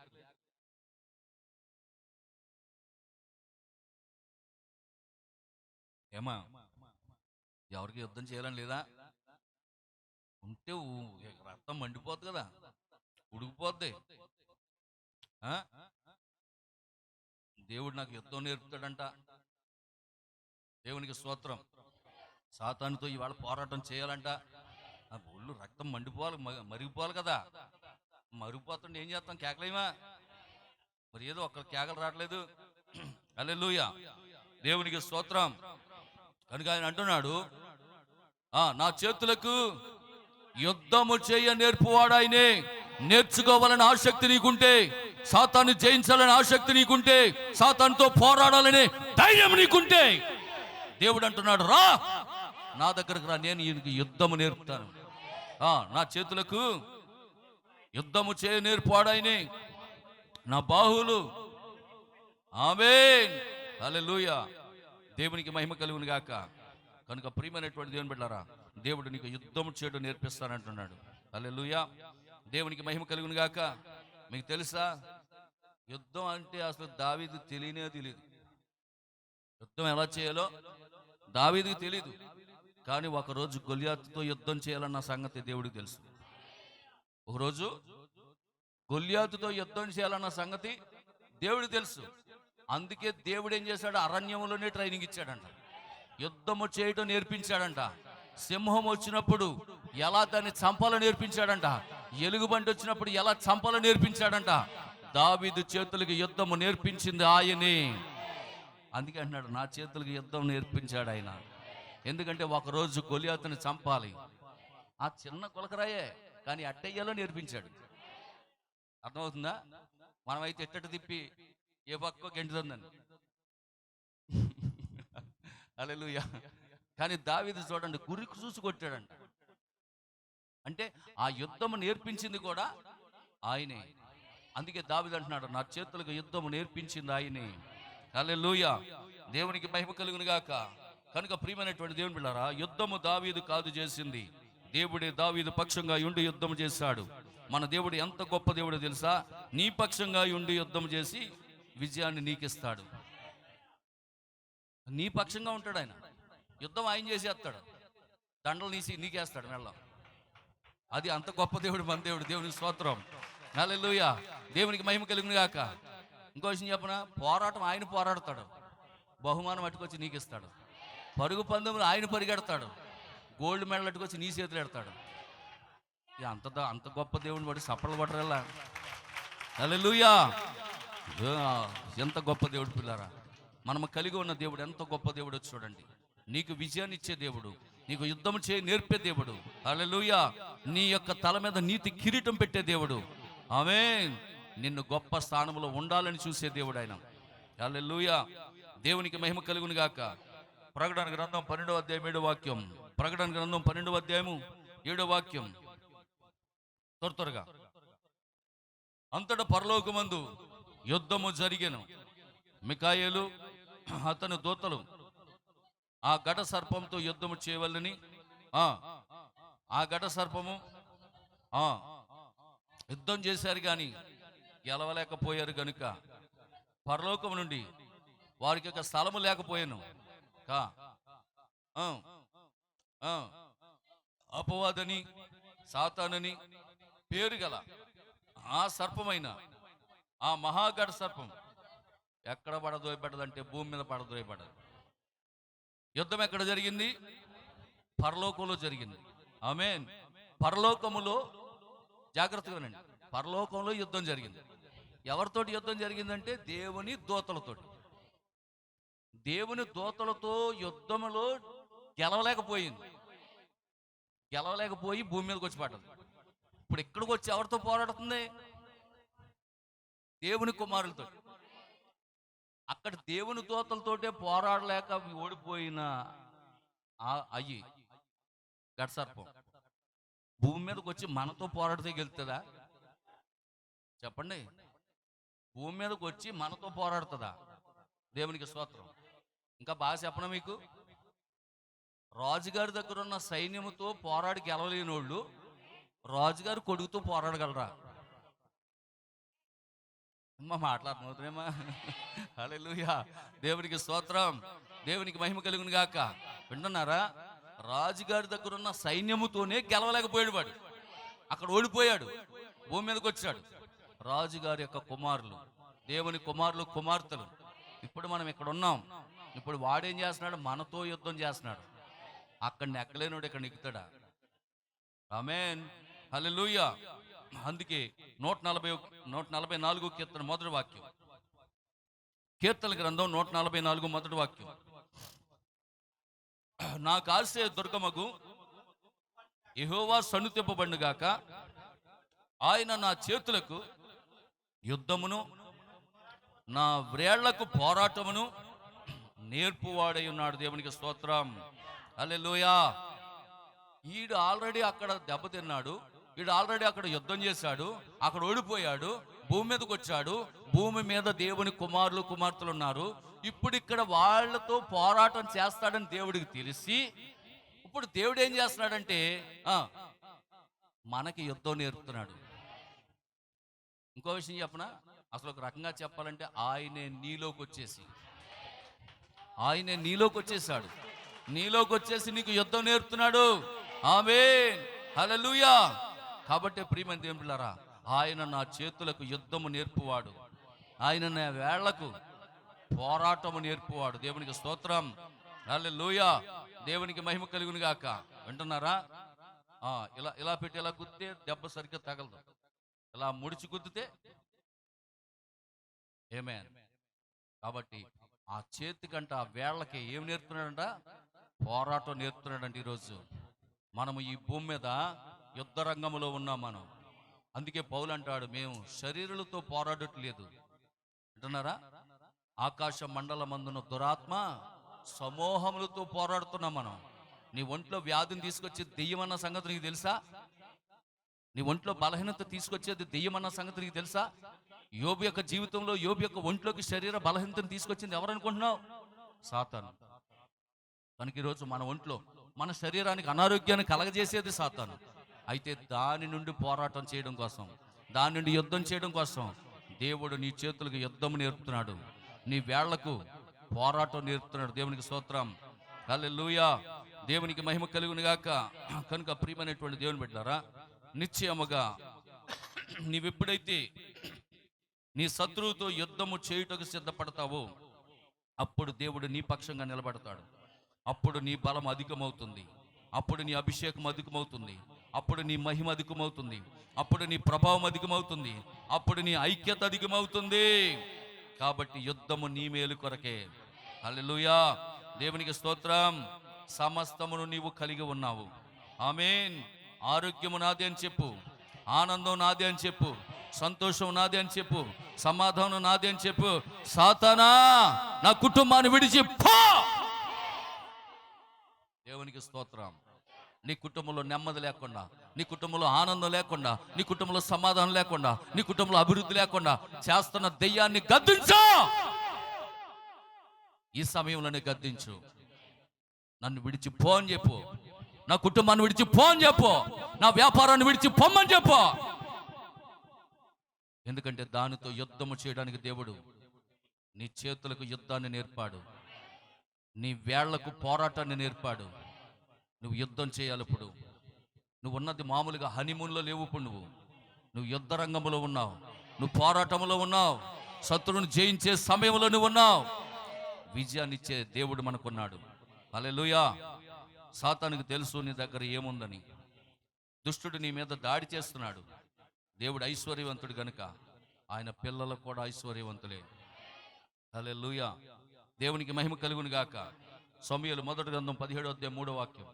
ఏమా, ఎవరికి యుద్ధం చేయాలని లేదా? ఉంటే రక్తం మండిపోద్ది కదా, ఉడికిపోద్ది. దేవుడు నాకు యుద్ధం నేర్పుతాడంట. దేవునికి స్తోత్రం. సాతానుతో ఇవాళ పోరాటం చేయాలంట. ఆ ఒళ్ళు రక్తం మండిపోవాలి, మరిగిపోవాలి కదా. మరిగిపోతుంటే ఏం చేస్తాం? కేకలేమా? మరి ఏదో ఒక్క కేకలు రావట్లేదు. హల్లెలూయా. దేవునికి స్తోత్రం. కనుక ఆయన అంటున్నాడు, నా చేతులకు యుద్ధము చేయ నేర్పువాడు ఆయనే. నేర్చుకోవాలని ఆసక్తి నీకుంటే, సాతాన్ని జయించాలని ఆసక్తి నీకుంటే, సాతానుతో పోరాడాలనే ధైర్యం నీకుంటే, దేవుడు అంటున్నాడు, రా నా దగ్గరకు రా, నేను ఈయనకి యుద్ధము నేర్పుతాను. నా చేతులకు యుద్ధము చేయ నేర్పువాడు ఆయనే, నా బాహువులు. ఆమేన్. హల్లెలూయా. దేవునికి మహిమ కలుగును గాక. కనుక ప్రియమైనటువంటి దేవుని బిడ్డలారా, దేవుడు నీకు యుద్ధం చేయడం నేర్పిస్తానంటున్నాడు. హల్లెలూయా. దేవునికి మహిమ కలుగును గాక. మీకు తెలుసా, యుద్ధం అంటే అసలు దావీదు తెలియదు. యుద్ధం ఎలా చేయాలో దావీదుకు తెలీదు. కానీ ఒకరోజు గొల్యాతుతో యుద్ధం చేయాలన్న సంగతి దేవుడికి తెలుసు. ఒకరోజు గొల్యాతుతో యుద్ధం చేయాలన్న సంగతి దేవుడికి తెలుసు. అందుకే దేవుడు ఏం చేశాడు, అరణ్యంలోనే ట్రైనింగ్ ఇచ్చాడంట. యుద్ధము చేయటం నేర్పించాడంట. సింహం వచ్చినప్పుడు ఎలా దాన్ని చంపాలో నేర్పించాడంట. ఎలుగుబంటి వచ్చినప్పుడు ఎలా చంపాలో నేర్పించాడంట. దావీదు చేతులకి యుద్ధము నేర్పించింది ఆయనే. అందుకే అంటున్నాడు, నా చేతులకి యుద్ధం నేర్పించాడు ఆయన. ఎందుకంటే ఒకరోజు గొలియాతుని చంపాలి. ఆ చిన్న కొలకరాయే, కానీ అట్టయ్యలో నేర్పించాడు. అర్థమవుతుందా? మనమైతే ఎట్టట తిప్పి ఏ పక్కో గెంటుతుందని. హల్లెలూయా. కానీ దావీదు చూడండి, గురికి చూసి కొట్టాడంట. అంటే ఆ యుద్ధము నేర్పించింది కూడా ఆయనే. అందుకే దావీదు అంటున్నాడు, నా చేతులకు యుద్ధము నేర్పించింది ఆయనే. హల్లెలూయా. దేవునికి మహిమ కలుగును గాక. కనుక ప్రియమైనటువంటి దేవుని బిడ్డలారా, యుద్ధము దావీదు కాదు చేసింది, దేవుడే దావీదు పక్షంగా ఉండి యుద్ధం చేశాడు. మన దేవుడు ఎంత గొప్ప దేవుడో తెలుసా? నీ పక్షంగా ఉండి యుద్ధం చేసి విజయాన్ని నీకిస్తాడు. నీ పక్షంగా ఉంటాడు ఆయన. యుద్ధం ఆయన చేసేస్తాడు, దండలు నీకేస్తాడు మెళ్ళం. అది అంత గొప్ప దేవుడు మన దేవుడు. దేవునికి స్తోత్రం. హల్లెలూయా. దేవునికి మహిమ కలుగును గాక. ఇంకో విషయం చెప్పనా, పోరాటం ఆయన పోరాడతాడు, బహుమానం అట్టుకొచ్చి నీకు ఇస్తాడు. పరుగు పందెములు ఆయన పరిగెడతాడు, గోల్డ్ మెడల్ అట్టుకొచ్చి నీ చేతులు ఎడతాడు. అంత గొప్ప దేవుడిని బట్టి సఫలం పడరల్లా. హల్లెలూయా. ఎంత గొప్ప దేవుడు పిల్లారా. మనము కలిగి ఉన్న దేవుడు ఎంత గొప్ప దేవుడు చూడండి. నీకు విజయాన్ని ఇచ్చే దేవుడు, నీకు యుద్ధం చేయి నేర్పే దేవుడు. హల్లెలూయా. నీ యొక్క తల మీద నీతి కిరీటం పెట్టే దేవుడు. ఆమేన్. నిన్ను గొప్ప స్థానంలో ఉండాలని చూసే దేవుడు ఆయన. హల్లెలూయా. దేవునికి మహిమ కలుగును గాక. ప్రకటన గ్రంథం 12వ అధ్యాయం 7వ వాక్యం. ప్రకటన గ్రంథం 12వ అధ్యాయము 7వ వాక్యం. త్వరగా. అంతటా పరలోకమందు యుద్ధము జరిగెను. మికాయేలు అతని దూతలు ఆ ఘట సర్పంతో యుద్ధము చేయవలని ఆ ఘట సర్పము యుద్ధం చేశారు, కానీ గెలవలేకపోయారు. కనుక పరలోకం నుండి వారికి ఒక స్థలము లేకపోయాను. అపవాదని సాతానని పేరు గల ఆ సర్పమైన ఆ మహాగఢ సర్పం ఎక్కడ పడదోయబడ్డదంటే భూమి మీద పడదోయబడ్డది. యుద్ధం ఎక్కడ జరిగింది? పరలోకంలో జరిగింది. ఆమేన్. పరలోకములో జాగ్రత్తగానండి, పరలోకంలో యుద్ధం జరిగింది. ఎవరితోటి యుద్ధం జరిగిందంటే దేవుని దూతలతోటి. దేవుని దూతలతో యుద్ధములో గెలవలేకపోయి భూమి మీదకి వచ్చి పడ్డది. ఇప్పుడు ఇక్కడికి వచ్చి ఎవరితో పోరాడుతుంది? దేవుని కుమారులతో. అక్కడ దేవుని దూతలతోటే పోరాడలేక ఓడిపోయిన అయ్యి ఘట సర్పం భూమి మీదకి వచ్చి మనతో పోరాడితే గెలుతుందా? చెప్పండి. భూమి మీదకి వచ్చి మనతో పోరాడుతుందా? దేవునికి స్తోత్రం. ఇంకా బాగా చెప్పనా మీకు, రాజుగారి దగ్గర ఉన్న సైన్యముతో పోరాడి గెలవలేని వాళ్ళు రాజుగారి కొడుకుతో పోరాడగలరా? అమ్మా మాట్లాడుతున్నామా? హల్లెలూయా. దేవునికి స్తోత్రం. దేవునికి మహిమ కలుగును గాక. వింటున్నారా? రాజుగారి దగ్గర ఉన్న సైన్యముతోనే గెలవలేకపోయాడు వాడు. అక్కడ ఓడిపోయాడు, భూమి మీదకి వచ్చాడు. రాజుగారి యొక్క కుమారులు, దేవుని కుమారులు కుమార్తెలు. ఇప్పుడు మనం ఇక్కడ ఉన్నాం. ఇప్పుడు వాడేం చేస్తున్నాడు? మనతో యుద్ధం చేస్తున్నాడు. అక్కడ నెక్కలేనోడు ఇక్కడ నెక్కుతాడా? ఆమేన్. హల్లెలూయా. అందుకే 144 కీర్తన మొదటి వాక్యం. కీర్తన గ్రంథం 144 మొదటి వాక్యం. నా కాసే దుర్గమగు యెహోవా సన్నుతింపబడుగాక. ఆయన నా చేతులకు యుద్ధమును నా వ్రేళ్లకు పోరాటమును నేర్పువాడై ఉన్నాడు. దేవునికి స్తోత్రం. హల్లెలూయా. ఈడు ఆల్రెడీ అక్కడ దెబ్బతిన్నాడు, వీడు ఆల్రెడీ అక్కడ యుద్ధం చేశాడు, అక్కడ ఓడిపోయాడు, భూమి మీదకి వచ్చాడు. భూమి మీద దేవుని కుమారులు కుమార్తెలు ఉన్నారు. ఇప్పుడు ఇక్కడ వాళ్ళతో పోరాటం చేస్తాడని దేవుడికి తెలిసి ఇప్పుడు దేవుడు ఏం చేస్తున్నాడంటే మనకి యుద్ధం నేర్పుతున్నాడు. ఇంకో విషయం చెప్పనా, అసలు ఒక రకంగా చెప్పాలంటే ఆయనే నీలోకి వచ్చేసాడు. నీలోకి వచ్చేసి నీకు యుద్ధం నేర్పుతున్నాడు. ఆమేన్, హల్లెలూయా. కాబట్టి ప్రియమైన దేవుని బిడ్డలారా, ఆయన నా చేతులకు యుద్ధము నేర్పువాడు, ఆయన నా వేళ్లకు పోరాటము నేర్పువాడు. దేవునికి స్తోత్రం, హల్లెలూయా. దేవునికి మహిమ కలుగును గాక. వింటున్నారా? ఇలా ఇలా పెట్టి ఇలా గుద్దితే దెబ్బ సరిగ్గా తగలదు, ఇలా ముడిచి గుద్దితే ఆమేన్. కాబట్టి ఆ చేతికంట ఆ వేళ్ళకి ఏం నేర్పుతున్నాడంట? పోరాటం నేర్పుతున్నాడంట. ఈరోజు మనము ఈ భూమి మీద యుద్ధ రంగంలో ఉన్నాం మనం. అందుకే పౌలు అంటాడు, మేము శరీరులతో పోరాడట్లేదు అంటున్నారా, ఆకాశ మండలమందున దురాత్మ సమూహములతో పోరాడుతున్నాం మనం. నీ ఒంట్లో వ్యాధిని తీసుకొచ్చే దెయ్యం అన్న సంగతి నీకు తెలుసా? నీ ఒంట్లో బలహీనత తీసుకొచ్చేది దెయ్యం అన్న సంగతి నీకు తెలుసా? యోబు యొక్క జీవితంలో, యోబు యొక్క ఒంట్లోకి శరీర బలహీనతను తీసుకొచ్చింది ఎవరనుకుంటున్నావు? సాతాను. కనుక ఈరోజు మన ఒంట్లో, మన శరీరానికి అనారోగ్యాన్ని కలగజేసేది సాతాను. అయితే దాని నుండి పోరాటం చేయడం కోసం, దాని నుండి యుద్ధం చేయడం కోసం దేవుడు నీ చేతులకు యుద్ధం నేర్పుతున్నాడు, నీ వేళ్లకు పోరాటం నేర్పుతున్నాడు. దేవునికి స్తోత్రం, హల్లెలూయా. దేవునికి మహిమ కలుగును గాక. కనుక ప్రియమైనటువంటి దేవుని బిడ్డలారా, నిశ్చయముగా నీవెప్పుడైతే నీ శత్రువుతో యుద్ధము చేయుటకు సిద్ధపడతావో అప్పుడు దేవుడు నీ పక్షంగా నిలబడతాడు. అప్పుడు నీ బలం అధికమవుతుంది, అప్పుడు నీ అభిషేకం అధికమవుతుంది, అప్పుడు నీ మహిమ అధికమవుతుంది, అప్పుడు నీ ప్రభావం అధికమవుతుంది, అప్పుడు నీ ఐక్యత అధికమవుతుంది. కాబట్టి యుద్ధము నీ మేలు కొరకే. హల్లెలూయా. దేవునికి స్తోత్రం. సమస్తమును నీవు కలిగి ఉన్నావు. ఆమేన్. ఆరోగ్యము నాది అని చెప్పు, ఆనందం నాది అని చెప్పు, సంతోషం నాది అని చెప్పు, సమాధానం నాది అని చెప్పు. సాతానా, నా కుటుంబాన్ని విడిచి పో. దేవునికి స్తోత్రం. నీ కుటుంబంలో నెమ్మది లేకుండా, నీ కుటుంబంలో ఆనందం లేకుండా, నీ కుటుంబంలో సమాధానం లేకుండా, నీ కుటుంబంలో అభివృద్ధి లేకుండా చేస్తున్న దెయ్యాన్ని గద్దించు. ఈ సమయంలోనే గద్దించు. నన్ను విడిచి పో అని చెప్పు, నా కుటుంబాన్ని విడిచి పో అని చెప్పు, నా వ్యాపారాన్ని విడిచి పొమ్మని చెప్పు. ఎందుకంటే దానితో యుద్ధము చేయడానికి దేవుడు నీ చేతులకు యుద్ధాన్ని నేర్పాడు, నీ వేళ్లకు పోరాటాన్ని నేర్పాడు. నువ్వు యుద్ధం చేయాలి. ఇప్పుడు నువ్వు ఉన్నది మామూలుగా హనీమూన్లో లేవు. ఇప్పుడు నువ్వు యుద్ధ రంగంలో ఉన్నావు, నువ్వు పోరాటంలో ఉన్నావు, శత్రువును జయించే సమయంలో నువ్వు ఉన్నావు. విజయాన్ని ఇచ్చే దేవుడు మనకున్నాడు. హల్లెలూయా. సాతానుకు తెలుసు నీ దగ్గర ఏముందని. దుష్టుడు నీ మీద దాడి చేస్తున్నాడు. దేవుడు ఐశ్వర్యవంతుడు గనుక ఆయన పిల్లలు కూడా ఐశ్వర్యవంతులే. హల్లెలూయా. దేవునికి మహిమ కలుగును గాక. సమూయేలు మొదటి గ్రంథం 17వ అధ్యాయం 3వ వాక్యం.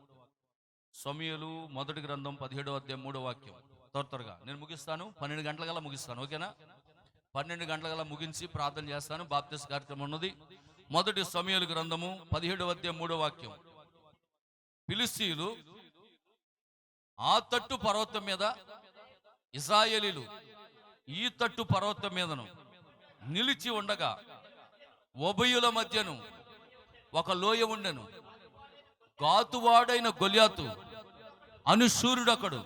సమూయేలు మొదటి గ్రంథం 17వ అధ్యాయం 3వ వాక్యం. త్వరగా నేను ముగిస్తాను. 12 గంటలకల్లా ముగిస్తాను, ఓకేనా? 12 గంటలకల్లా ముగించి ప్రార్థన చేస్తాను. బాప్తిస్మ కార్యక్రమం ఉన్నది. మొదటి సమూయేలు గ్రంథము 17వ అధ్యాయం 3వ వాక్యం. ఫిలిష్తీయులు ఆ తట్టు పర్వతం మీద, ఇశ్రాయేలీలు ఈ తట్టు పర్వతం మీదను నిలిచి ఉండగా ఉభయుల మధ్యను ఒక లోయ ఉండెను. గాతువాడైన గొల్యాతు అను శూరుడొకడు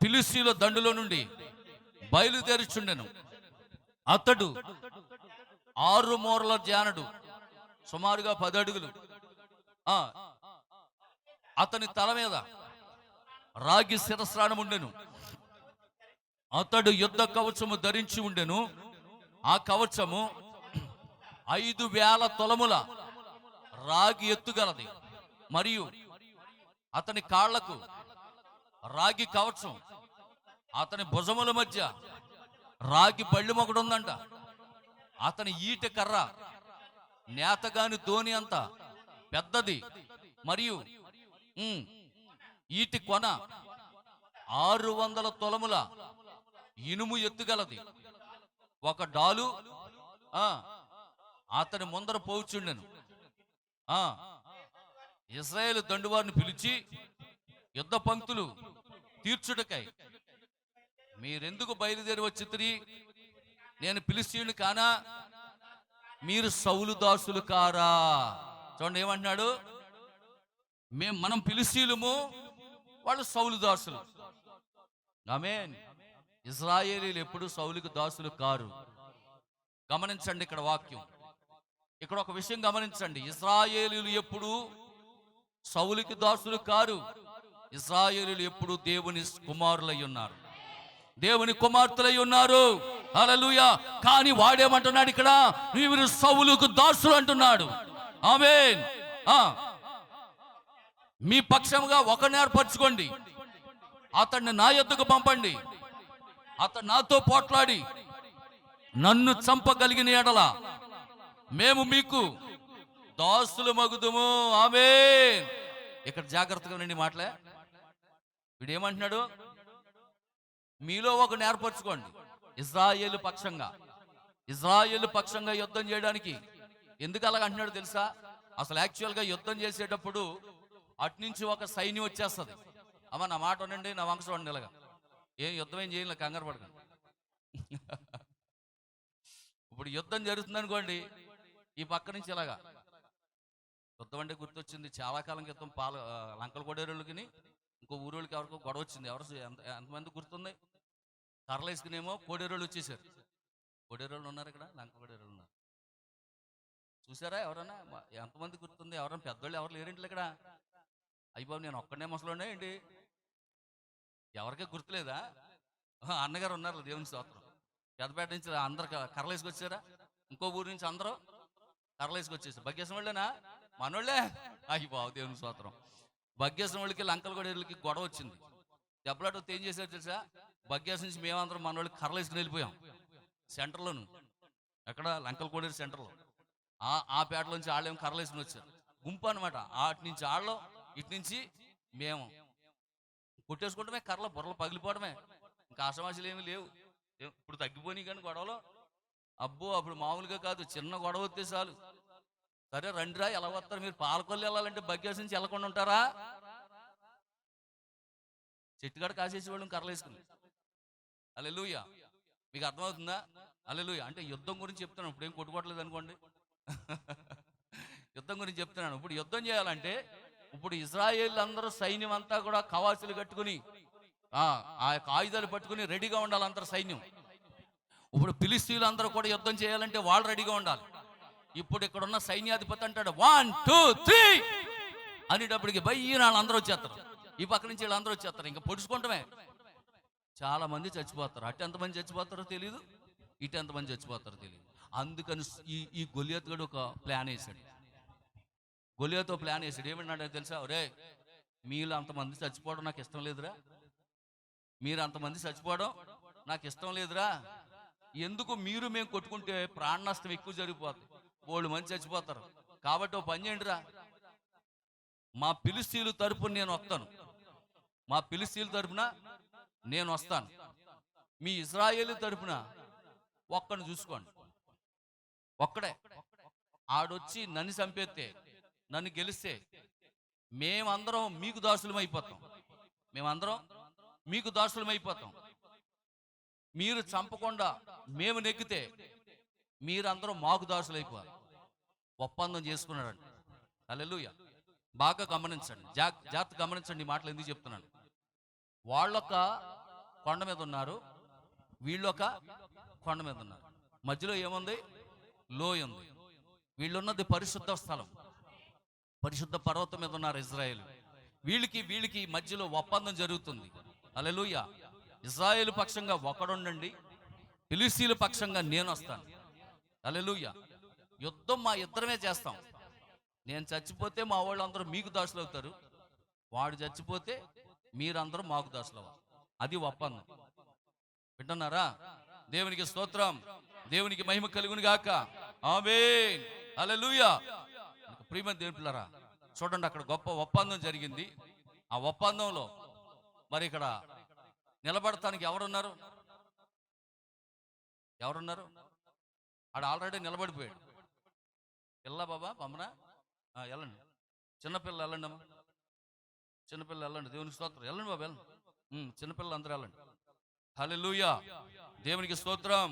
ఫిలిష్తీయుల దండులో నుండి బయలుదేరుచుండెను. అతడు 6 మూరల జానడు, సుమారుగా 10 అడుగులు. అతని తల మీద రాగి శిరస్త్రాణం ఉండెను. అతడు యుద్ధ కవచము ధరించి ఉండెను. ఆ కవచము 5,000 తులముల రాగి ఎత్తుగలది. మరియు అతని కాళ్లకు రాగి కవచం, అతని భుజముల మధ్య రాగి బళ్ళి ఒకటి ఉందంట. అతని ఈట కర్ర నేతగాని ధోని అంత పెద్దది. మరియు ఈటి కొన 600 తులముల ఇనుము ఎత్తుగలది. ఒక డాలు అతని ముందర పోచుండెను. ఇశ్రాయేలు దండువారిని పిలిచి యుద్ధ పంక్తులు తీర్చుటకై మీరెందుకు బయలుదేరి వచ్చితిరి? నేను ఫిలిష్తీయుని కానా? మీరు సౌలు దాసులు కారా? చూడండి ఏమంటున్నాడు. మనం ఫిలిష్తీయులము, వాళ్ళు సౌలు దాసులు. ఆమేన్. ఇశ్రాయేలీలు ఎప్పుడు సౌలుకు దాసులు కారు. గమనించండి ఇక్కడ వాక్యం. ఇక్కడ ఒక విషయం గమనించండి. ఇశ్రాయేలీలు ఎప్పుడు సౌలుకి దాసులు కారు. ఇశ్రాయేలీలు ఎప్పుడు దేవుని కుమారులై ఉన్నారు, దేవుని కుమార్తెలై ఉన్నారు. హల్లెలూయా. కానీ వాడేమంటున్నాడు ఇక్కడ? వీరు సౌలుకు దాసులు అంటున్నాడు. ఆమేన్. మీ పక్షముగా ఒకరిని ఏర్పరచుకోండి, అతన్ని నా యొద్దకు పంపండి, అతడు నాతో పోట్లాడి నన్ను చంపగలిగిన ఎడల మేము మీకు దాసులు మగుదుము. ఆమేన్. ఇక్కడ జాగ్రత్తగా ఉండండి మాటలే. వీడు ఏమంటున్నాడు? మీలో ఒకరిని ఏర్పరచుకోండి ఇశ్రాయేలు పక్షంగా యుద్ధం చేయడానికి. ఎందుకు అలాగ అంటున్నాడు తెలుసా? అసలు యాక్చువల్గా యుద్ధం చేసేటప్పుడు అట్నుంచి ఒక సైన్యం వచ్చేస్తుంది. అమ్మ నా మాట ఉండండి, నా వంశం ఉండండి. ఇలాగా యుద్ధం ఏం చేయలేదు, కంగారు పడకండి. ఇప్పుడు యుద్ధం జరుగుతుంది అనుకోండి, ఈ పక్క నుంచి ఇలాగా యుద్ధం అంటే గుర్తొచ్చింది. చాలా కాలం క్రితం లంకల కొడేరులకి ఇంకో ఊరోళ్ళకి ఎవరికో గొడవ వచ్చింది. ఎంతమంది గుర్తుంది? కర్రలేసుకునేమో కోడేరోళ్ళు వచ్చేసారు. కోడేరోళ్ళు ఉన్నారు ఇక్కడ, లంక కోడేరోళ్ళు ఉన్నారు. చూసారా ఎవరన్నా? ఎంతమంది గుర్తుంది? ఎవరన్నా పెద్దోళ్ళు ఎవరు లేరేంటి ఇక్కడ? అయ్యబాబు నేను ఒక్కడనే ముసలోనే ఏంటి? ఎవరికే గుర్తులేదా? అన్నగారు ఉన్నారు, దేవుని స్తోత్రం. పెద్దపేట నుంచి అందరు కర్రలేసుకొచ్చారా? ఇంకో ఊరి నుంచి అందరూ కర్రలేసుకొచ్చేసారు. బగ్గేసిన వాళ్ళేనా? మనోళ్ళే. అయ్యబాబు దేవుని స్తోత్రం. బగ్గేసిన వాళ్ళకి లంకల కొడేరులకి గొడవ వచ్చింది. దెబ్బలాట ఏం చేశారు తెలుసా? బగ్గేసి నుంచి మేమందరం మనోళ్ళకి కర్రలేసుకుని వెళ్ళిపోయాం. సెంటర్లోను, ఎక్కడ? లంకల కొడేరు సెంటర్లో. ఆ పేటలోంచి వాళ్ళేమో కర్రలేసుకుని వచ్చారు. గుంపు అనమాట. అటు నుంచి వాళ్ళు, ఇటు నుంచి మేము. కొట్టేసుకుంటమే, కర్రలు బుర్రలు పగిలిపోవడమే. ఇంకా ఆషమాషలు ఏమీ లేవు. ఇప్పుడు తగ్గిపోయినాయి కానీ గొడవలు. అబ్బో అప్పుడు మామూలుగా కాదు, చిన్న గొడవ వస్తే చాలు. సరే రండిరా, ఎలా వస్తారు మీరు? పాలకొల్లు వెళ్ళాలంటే బగ్గేసి నుంచి వెళ్ళకుండా ఉంటారా? చెట్టుగాడ కాసేసేవాళ్ళం కర్రలేసుకుని. హల్లెలూయా. మీకు అర్థమవుతుందా? హల్లెలూయా. అంటే యుద్ధం గురించి చెప్తున్నాను, ఇప్పుడు ఏం కొట్టుకోవట్లేదు అనుకోండి. యుద్ధం గురించి చెప్తున్నాను. ఇప్పుడు యుద్ధం చేయాలంటే ఇప్పుడు ఇశ్రాయేలు అందరూ సైన్యం అంతా కూడా కవాసులు కట్టుకుని ఆ యొక్క ఆయుధాలు పట్టుకుని రెడీగా ఉండాలి అందరు సైన్యం. ఇప్పుడు ఫిలిష్తీయులు అందరూ కూడా యుద్ధం చేయాలంటే వాళ్ళు రెడీగా ఉండాలి. ఇప్పుడు ఇక్కడ ఉన్న సైన్యాధిపతి అంటాడు 1 2 3 అనేటప్పటికి బయ్యి వాళ్ళందరూ వచ్చేస్తారు. ఈ పక్క నుంచి వీళ్ళందరూ వచ్చేస్తారు. ఇంకా పొడుచుకుంటమే. చాలా మంది చచ్చిపోతారు. అటు ఎంతమంది చచ్చిపోతారో తెలియదు, ఇటు ఎంతమంది చచ్చిపోతారో తెలియదు. అందుకని ఈ గొలియాతు గడు ఒక ప్లాన్ వేసాడు. గొలియాతు ప్లాన్ వేసాడు. ఏమన్నాడో తెలుసా? ఒరే మీరు అంతమంది చచ్చిపోవడం నాకు ఇష్టం లేదురా, మీరు అంతమంది చచ్చిపోవడం నాకు ఇష్టం లేదురా. ఎందుకు మీరు మేము కొట్టుకుంటే ప్రాణ నష్టం ఎక్కువ జరిగిపోతుంది, 3 మంది చచ్చిపోతారు. కాబట్టి ఓ పని చేయండిరా, మా ఫిలిష్తీయుల తరపున నేను వస్తాను, మా ఫిలిష్తీయుల తరపున నేను వస్తాను, మీ ఇశ్రాయేలు తరపున ఒక్కడిని చూసుకోండి. ఒక్కడే ఆడొచ్చి నన్ను చంపేస్తే, నన్ను గెలిస్తే మేమందరం మీకు దాసులం అయిపోతాం. మేమందరం మీకు దాసులం అయిపోతాం. మీరు చంపకుండా మేము నెగ్గితే మీరందరూ మాకు దాసులు అయిపోవాలి. ఒప్పందం చేసుకున్నాడండి. హల్లెలూయా. బాగా గమనించండి, జాగ్రత్త గమనించండి. ఈ మాటలు ఎందుకు చెప్తున్నాను? వాళ్ళొక కొండ మీద ఉన్నారు, వీళ్ళొక కొండ మీద ఉన్నారు. మధ్యలో ఏముంది? లోయ ఉంది. వీళ్ళున్నది పరిశుద్ధ స్థలం, పరిశుద్ధ పర్వతం మీద ఉన్నారు ఇజ్రాయేలు. వీళ్ళకి మధ్యలో ఒప్పందం జరుగుతుంది. హల్లెలూయా. ఇజ్రాయేలు పక్షంగా ఒకడుండండి, ఫిలిష్తీయుల పక్షంగా నేను వస్తాను. హల్లెలూయా. యుద్ధం మా ఇద్దరమే చేస్తాం. నేను చచ్చిపోతే మా వాళ్ళు అందరూ మీకు దాసులు అవుతారు, వాడు చచ్చిపోతే మీరందరూ మాకు దాసులు అవ్వాలి. అది ఒప్పందం. వింటున్నారా? దేవునికి స్తోత్రం, దేవునికి మహిమ కలుగును గాక. ఆమేన్. హల్లెలూయా. ప్రియమైన దేవుని పిల్లరా, చూడండి అక్కడ గొప్ప ఒప్పందం జరిగింది. ఆ ఒప్పందంలో మరి ఇక్కడ నిలబడటానికి ఎవరున్నారు? ఆడ ఆల్రెడీ నిలబడిపోయాడు. పిల్ల బాబా పంపనా? వెళ్ళండి, చిన్నపిల్ల వెళ్ళండి అమ్మా, చిన్నపిల్ల వెళ్ళండి. దేవునికి స్తోత్రం. వెళ్ళండి బాబా, వెళ్ళండి. చిన్నపిల్లలు అందరూ వెళ్ళండి. హల్లెలూయా. దేవునికి స్తోత్రం.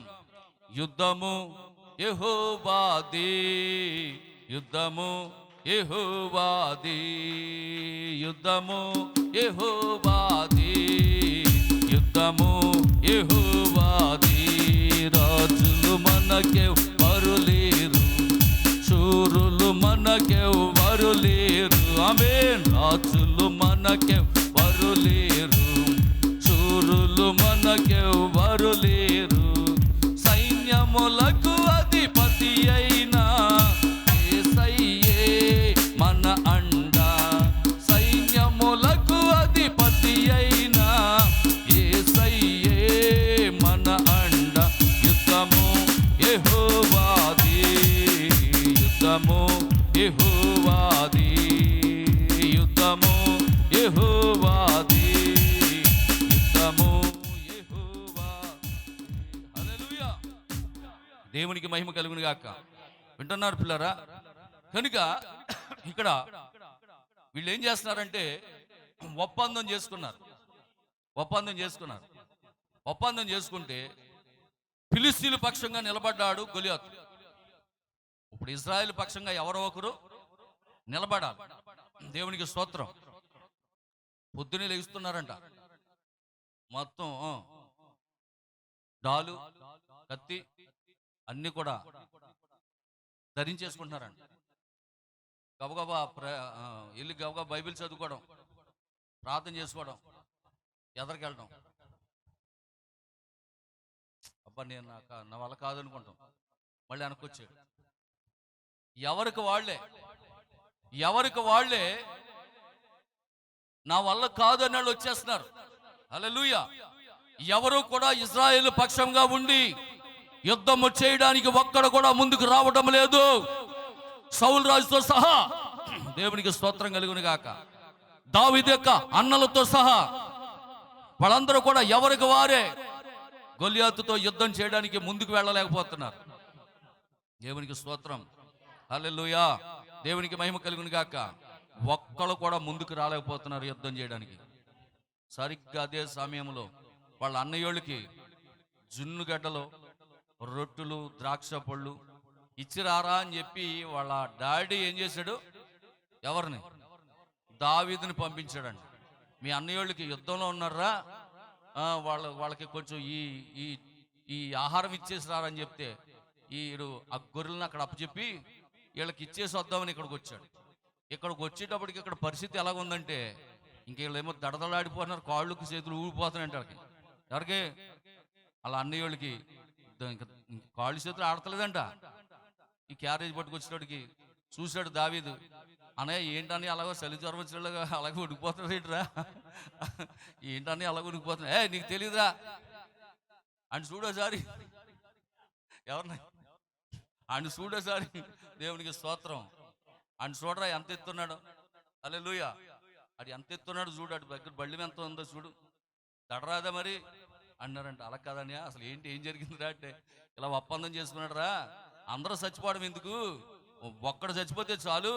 యుద్ధము యెహోవాది, యుద్ధము యెహోవాది, యుద్ధము యెహోవాది, యుద్ధము యుద్ధము యెహోవాది, రాజులు మనకెవ్వరు లేరు, శూరులు మనకెవ్వరు లేరు. ఆమేన్. రాజులు మనకెవ్వరు లేరు, శూరులు మనకెవ్వరు లేరు. సైన్యములకు అధిపతి అయినా యేసయ్యే మన అండ, సైన్యములకు అధిపతి అయినా యేసయ్యే మన అండ. యుద్ధము యెహోవాది, యుద్ధము యెహోవాది, యుద్ధము యెహోవాది, యుద్ధము యెహోవాది. హల్లెలూయా. దేవునికి మహిమ కలుగును గాక. వింటున్నారు పిల్లరా? కనుక ఇక్కడ వీళ్ళు ఏం చేస్తున్నారంటే ఒప్పందం చేసుకున్నారు. ఒప్పందం చేసుకుంటే ఫిలిస్తీయుల పక్షంగా నిలబడ్డాడు గొలియాతు. ఇప్పుడు ఇజ్రాయెల్ పక్షంగా ఎవరో ఒకరు నిలబడాలి. దేవునికి స్తోత్రం. పొద్దునే లేస్తున్నారంట, మొత్తం డాలు కత్తి అన్ని కూడా ధరించేసుకుంటున్నారంట. గబగబా వెళ్ళి గబగబా బైబిల్ చదువుకోవడం, ప్రార్థన చేసుకోవడం, ఎదరికెళ్ళడం. అబ్బా నేను నా వల్ల కాదనుకుంటాం, మళ్ళీ వెనకొచ్చాడు. ఎవరికి వాళ్ళే నా వల్ల కాదు అన్నాళ్ళు వచ్చేస్తున్నారు. హల్లెలూయా. ఎవరు కూడా ఇజ్రాయేలు పక్షంగా ఉండి యుద్ధం చేయడానికి ఒక్కడ కూడా ముందుకు రావడం లేదు, సౌలు రాజుతో సహా. దేవునికి స్తోత్రం కలుగును గాక. దావీదు యొక్క అన్నలతో సహా వాళ్ళందరూ కూడా ఎవరికి వారే గొలియాతుతో యుద్ధం చేయడానికి ముందుకు వెళ్ళలేకపోతున్నారు. దేవునికి స్తోత్రం. హల్లెలూయా. దేవునికి మహిమ కలుగును గాక. ఒక్కళ్ళు కూడా ముందుకు రాలేకపోతున్నారు యుద్ధం చేయడానికి. సరిగ్గా అదే సమయంలో వాళ్ళ అన్నయ్యోళ్ళకి జున్నుగడ్డలు, రొట్టెలు, ద్రాక్ష పళ్ళు ఇచ్చిరారా అని చెప్పి వాళ్ళ డాడీ ఏం చేశాడు? ఎవరిని? దావీదుని పంపించాడండి. మీ అన్నయ్యోళ్ళకి యుద్ధంలో ఉన్నారా, వాళ్ళకి కొంచెం ఈ ఆహారం ఇచ్చేసి రారని చెప్తే ఈడు ఆ గొర్రెలను అక్కడ అప్పచెప్పి వీళ్ళకి ఇచ్చేసి వద్దామని ఇక్కడికి వచ్చాడు. ఇక్కడికి వచ్చేటప్పటికి ఇక్కడ పరిస్థితి ఎలాగుందంటే ఇంక వీళ్ళేమో దడదలాడిపోతున్నారు, కాళ్ళకి చేతులు ఊడిపోతున్నాయంట. వాళ్ళకి ఎవరికి? వాళ్ళ అన్నయ్యోళ్ళకి ఇంకా కాళ్ళు చేతులు ఆడతలేదంట. ఈ క్యారేజ్ పట్టుకొచ్చేటోడికి చూశాడు దావీదు. అన్నయ్య ఏంటని అలాగో చలి జ్వరం వచ్చినట్టుగా అలాగే ఉడికిపోతున్నాడు ఏంట్రా, ఏంటని అలాగ ఉడికిపోతున్నా, నీకు తెలియదురా అని చూడోసారి. ఎవరిని? ఆయన చూడోసారి. దేవునికి స్తోత్రం. ఆయన చూడరా ఎంత ఎత్తున్నాడు. హల్లెలూయా. అది ఎంత ఎత్తున్నాడు చూడు, అటు దగ్గర బళ్ళి ఎంత ఉందో చూడు, దడరాదా మరి అన్నారంట. అలా కాదనియా, అసలు ఏం జరిగిందిరా అంటే ఇలా ఒప్పందం చేసుకున్నాడు రా, అందరూ చచ్చిపోవడం ఎందుకు, ఒక్కడు చచ్చిపోతే చాలు,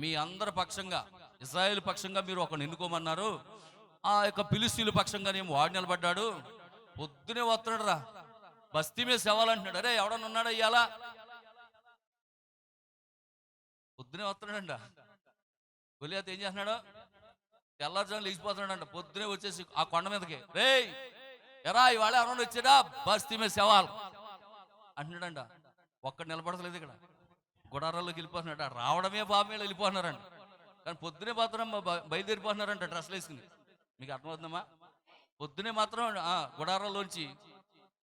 మీ అందరి పక్షంగా ఇశ్రాయేలు పక్షంగా మీరు ఒకరిని ఎన్నుకోమన్నారు, ఆ యొక్క ఫిలిస్తీయుల పక్షంగానేమో వాడు నిలబడ్డాడు. పొద్దునే వస్తున్నాడు రా, బస్తీ మీద శవాలంటున్నాడు. అరే ఎవడన్నా ఉన్నాడా ఇయ్యాలా? పొద్దునే వస్తున్నాడంట. గొలియాతు ఏం చేస్తున్నాడు? తెల్లారుజాము లేచిపోతున్నాడంట. పొద్దునే వచ్చేసి ఆ కొండ మీదకి, రే ఎరా ఇవాళ ఎవరన్నా వచ్చాడా, బస్తీ మీద శవాలు అంటున్నాడంట. ఒక్కడు నిలబడతలేదు. ఇక్కడ గుడారాల్లోకి వెళ్ళిపోతున్నాడు. రావడమే బాబు వెళ్ళిపోతున్నారంట. కానీ పొద్దునే మాత్రం బయలుదేరిపోతున్నారంట డ్రెస్లు వేసుకుని. మీకు అర్థమవుతుందమ్మా? పొద్దునే మాత్రం గుడారాల్లోంచి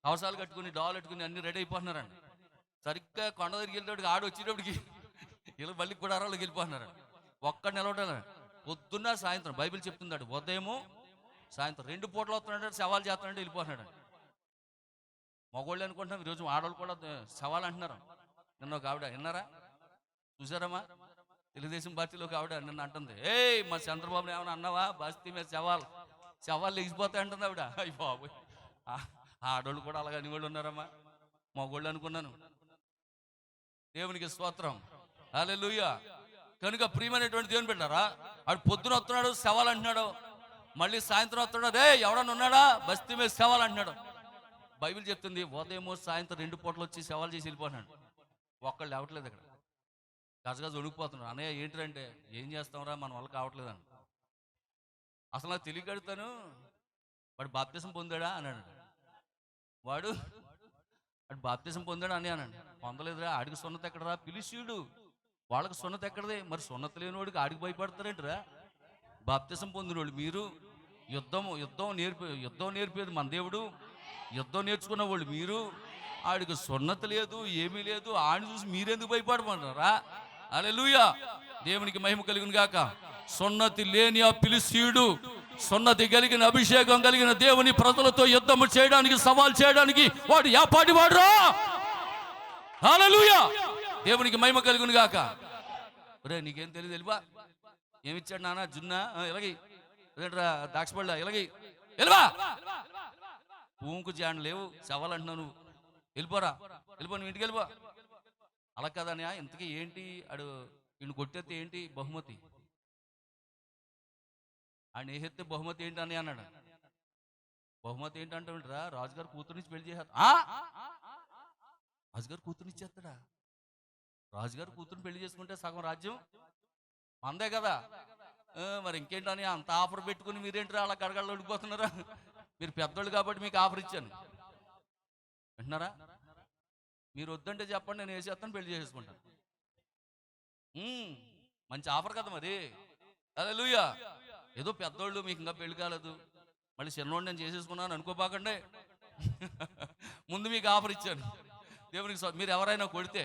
కవసాలు కట్టుకుని డాలు కట్టుకుని అన్ని రెడీ అయిపోతున్నారంట. సరిగ్గా కొండ దగ్గరికి వెళ్ళేటప్పటికి ఆడు వచ్చేటప్పటికి వీళ్ళు మళ్ళీ గుడారాల్లోకి వెళ్ళిపోతున్నారంట. ఒక్కడు నిలబడాలి. పొద్దున్న సాయంత్రం బైబిల్ చెప్తున్నాడు, ఉదయము సాయంత్రం 2 పూటలు వస్తున్నాడు, సవాల్ చేస్తున్నాడు, వెళ్ళిపోతున్నాడు. మగోళ్ళు అనుకుంటున్నాం, ఈరోజు ఆడవాళ్ళు కూడా సవాల్ అంటున్నారు. నిన్న ఒక ఆవిడ విన్నారా, చూసారమ్మా? తెలుగుదేశం పార్టీలో ఒక ఆవిడ నిన్న అంటుంది, మా చంద్రబాబుని ఏమైనా అన్నావా, బస్తీ మీద సవాళ్ళు ఎగిసిపోతాయి అంటుంది ఆవిడ. అయ్యి బాబు, ఆడవాళ్ళు కూడా అలాగే అనేవాళ్ళు ఉన్నారమ్మా. మగోళ్ళు అనుకున్నాను. దేవునికి స్తోత్రం. హల్లెలూయా. కనుక ప్రియమైనటువంటి దేవుని పెట్టారా, ఆడు పొద్దున వస్తున్నాడు సవాల్ అంటున్నాడు, మళ్ళీ సాయంత్రం వస్తున్నాడు, ఎవడన్నా ఉన్నాడా, బస్తీ మీద సవాల్ అంటున్నాడు. బైబిల్ చెప్తుంది ఉదయం సాయంత్రం 2 పూటలు వచ్చి సవాల్ చేసి వెళ్ళిపోతున్నాడు. ఒక్కళ్ళు లేవట్లేదు. ఇక్కడ గజగజ వణికిపోతున్నాడు. అన్నయ్య ఏంటంటే, ఏం చేస్తాంరా మన వల్ల కావట్లేదని. అసలు నాకు తెలియగడుతాను, వాడు బాప్తిసం పొందాడా అన్నాడు. వాడు బాప్తిసం పొందాడా అని అన్నాడు. పొందలేదురా. ఆడికి సున్నత ఎక్కడరా? పిలిచిడు. వాళ్ళకి సున్నత ఎక్కడదే? మరి సున్నత లేని వాడికి ఆడికి భయపడతారేంటిరా? బాప్తిసం పొందినోళ్ళు మీరు. యుద్ధం నేర్పేది మన దేవుడు. యుద్ధం నేర్చుకున్న వాళ్ళు మీరు. ఆడికి సున్నత లేదు, ఏమీ లేదు. ఆడిని చూసి మీరెందుకు భయపడమంటారా? హల్లెలూయా, దేవునికి మహిమ కలుగును గాక. సున్నతి లేని ఆ ఫిలిష్తీయుడు సున్నతి కలిగిన, అభిషేకం కలిగిన దేవుని ప్రజలతో యుద్ధము చేయడానికి, సవాల్ చేయడానికి వాడు యాపాటి వాడురా. హల్లెలూయా, దేవునికి మహిమ కలుగును గాక. ఒరే నీకేం తెలియదు, వెళ్ళిపా. ఏమిచ్చాడు నాన్న? జున్నా ఇలాగి, అదేంట్రా దాక్షపళ్ళ ఇలాగి, వెళ్ళిపా. పూంకు జాండ లేవు, సవాల్ అంటున్నావు నువ్వు. వెళ్ళిపోరా, వెళ్ళిపో, నువ్వు ఇంటికి వెళ్ళిపో. అలా కదనే. ఇంతకీ ఏంటి ఆడు ఈయన కొట్టేస్తే ఏంటి బహుమతి? ఆయన ఏహెత్తే బహుమతి ఏంటి అని అన్నాడు. బహుమతి ఏంటంటారా? రాజుగారు కూతురునిచ్చి పెళ్లి చేసేస్తా. రాజుగారు కూతురునిచ్చేస్తాడా? రాజుగారు కూతురుని పెళ్లి చేసుకుంటే సగం రాజ్యం మందే కదా. మరి ఇంకేంటని అంత ఆఫర్ పెట్టుకుని మీరేంటి అలా గడగడలు ఉడిపోతున్నారా? మీరు పెద్దోళ్ళు కాబట్టి మీకు ఆఫర్ ఇచ్చాను, వింటున్నారా? మీరు వద్దంటే చెప్పండి, నేను వేసేస్తాను, పెళ్లి చేసేసుకుంటాను. మంచి ఆఫర్ కదా మరి. హల్లెలూయా. ఏదో పెద్దోళ్ళు మీకు ఇంకా పెళ్లి కాలేదు, మళ్ళీ చిన్నోడు నేను చేసేసుకున్నాను అనుకోబాకండి. ముందు మీకు ఆఫర్ ఇచ్చాను. దేవునికి మీరు ఎవరైనా కొడితే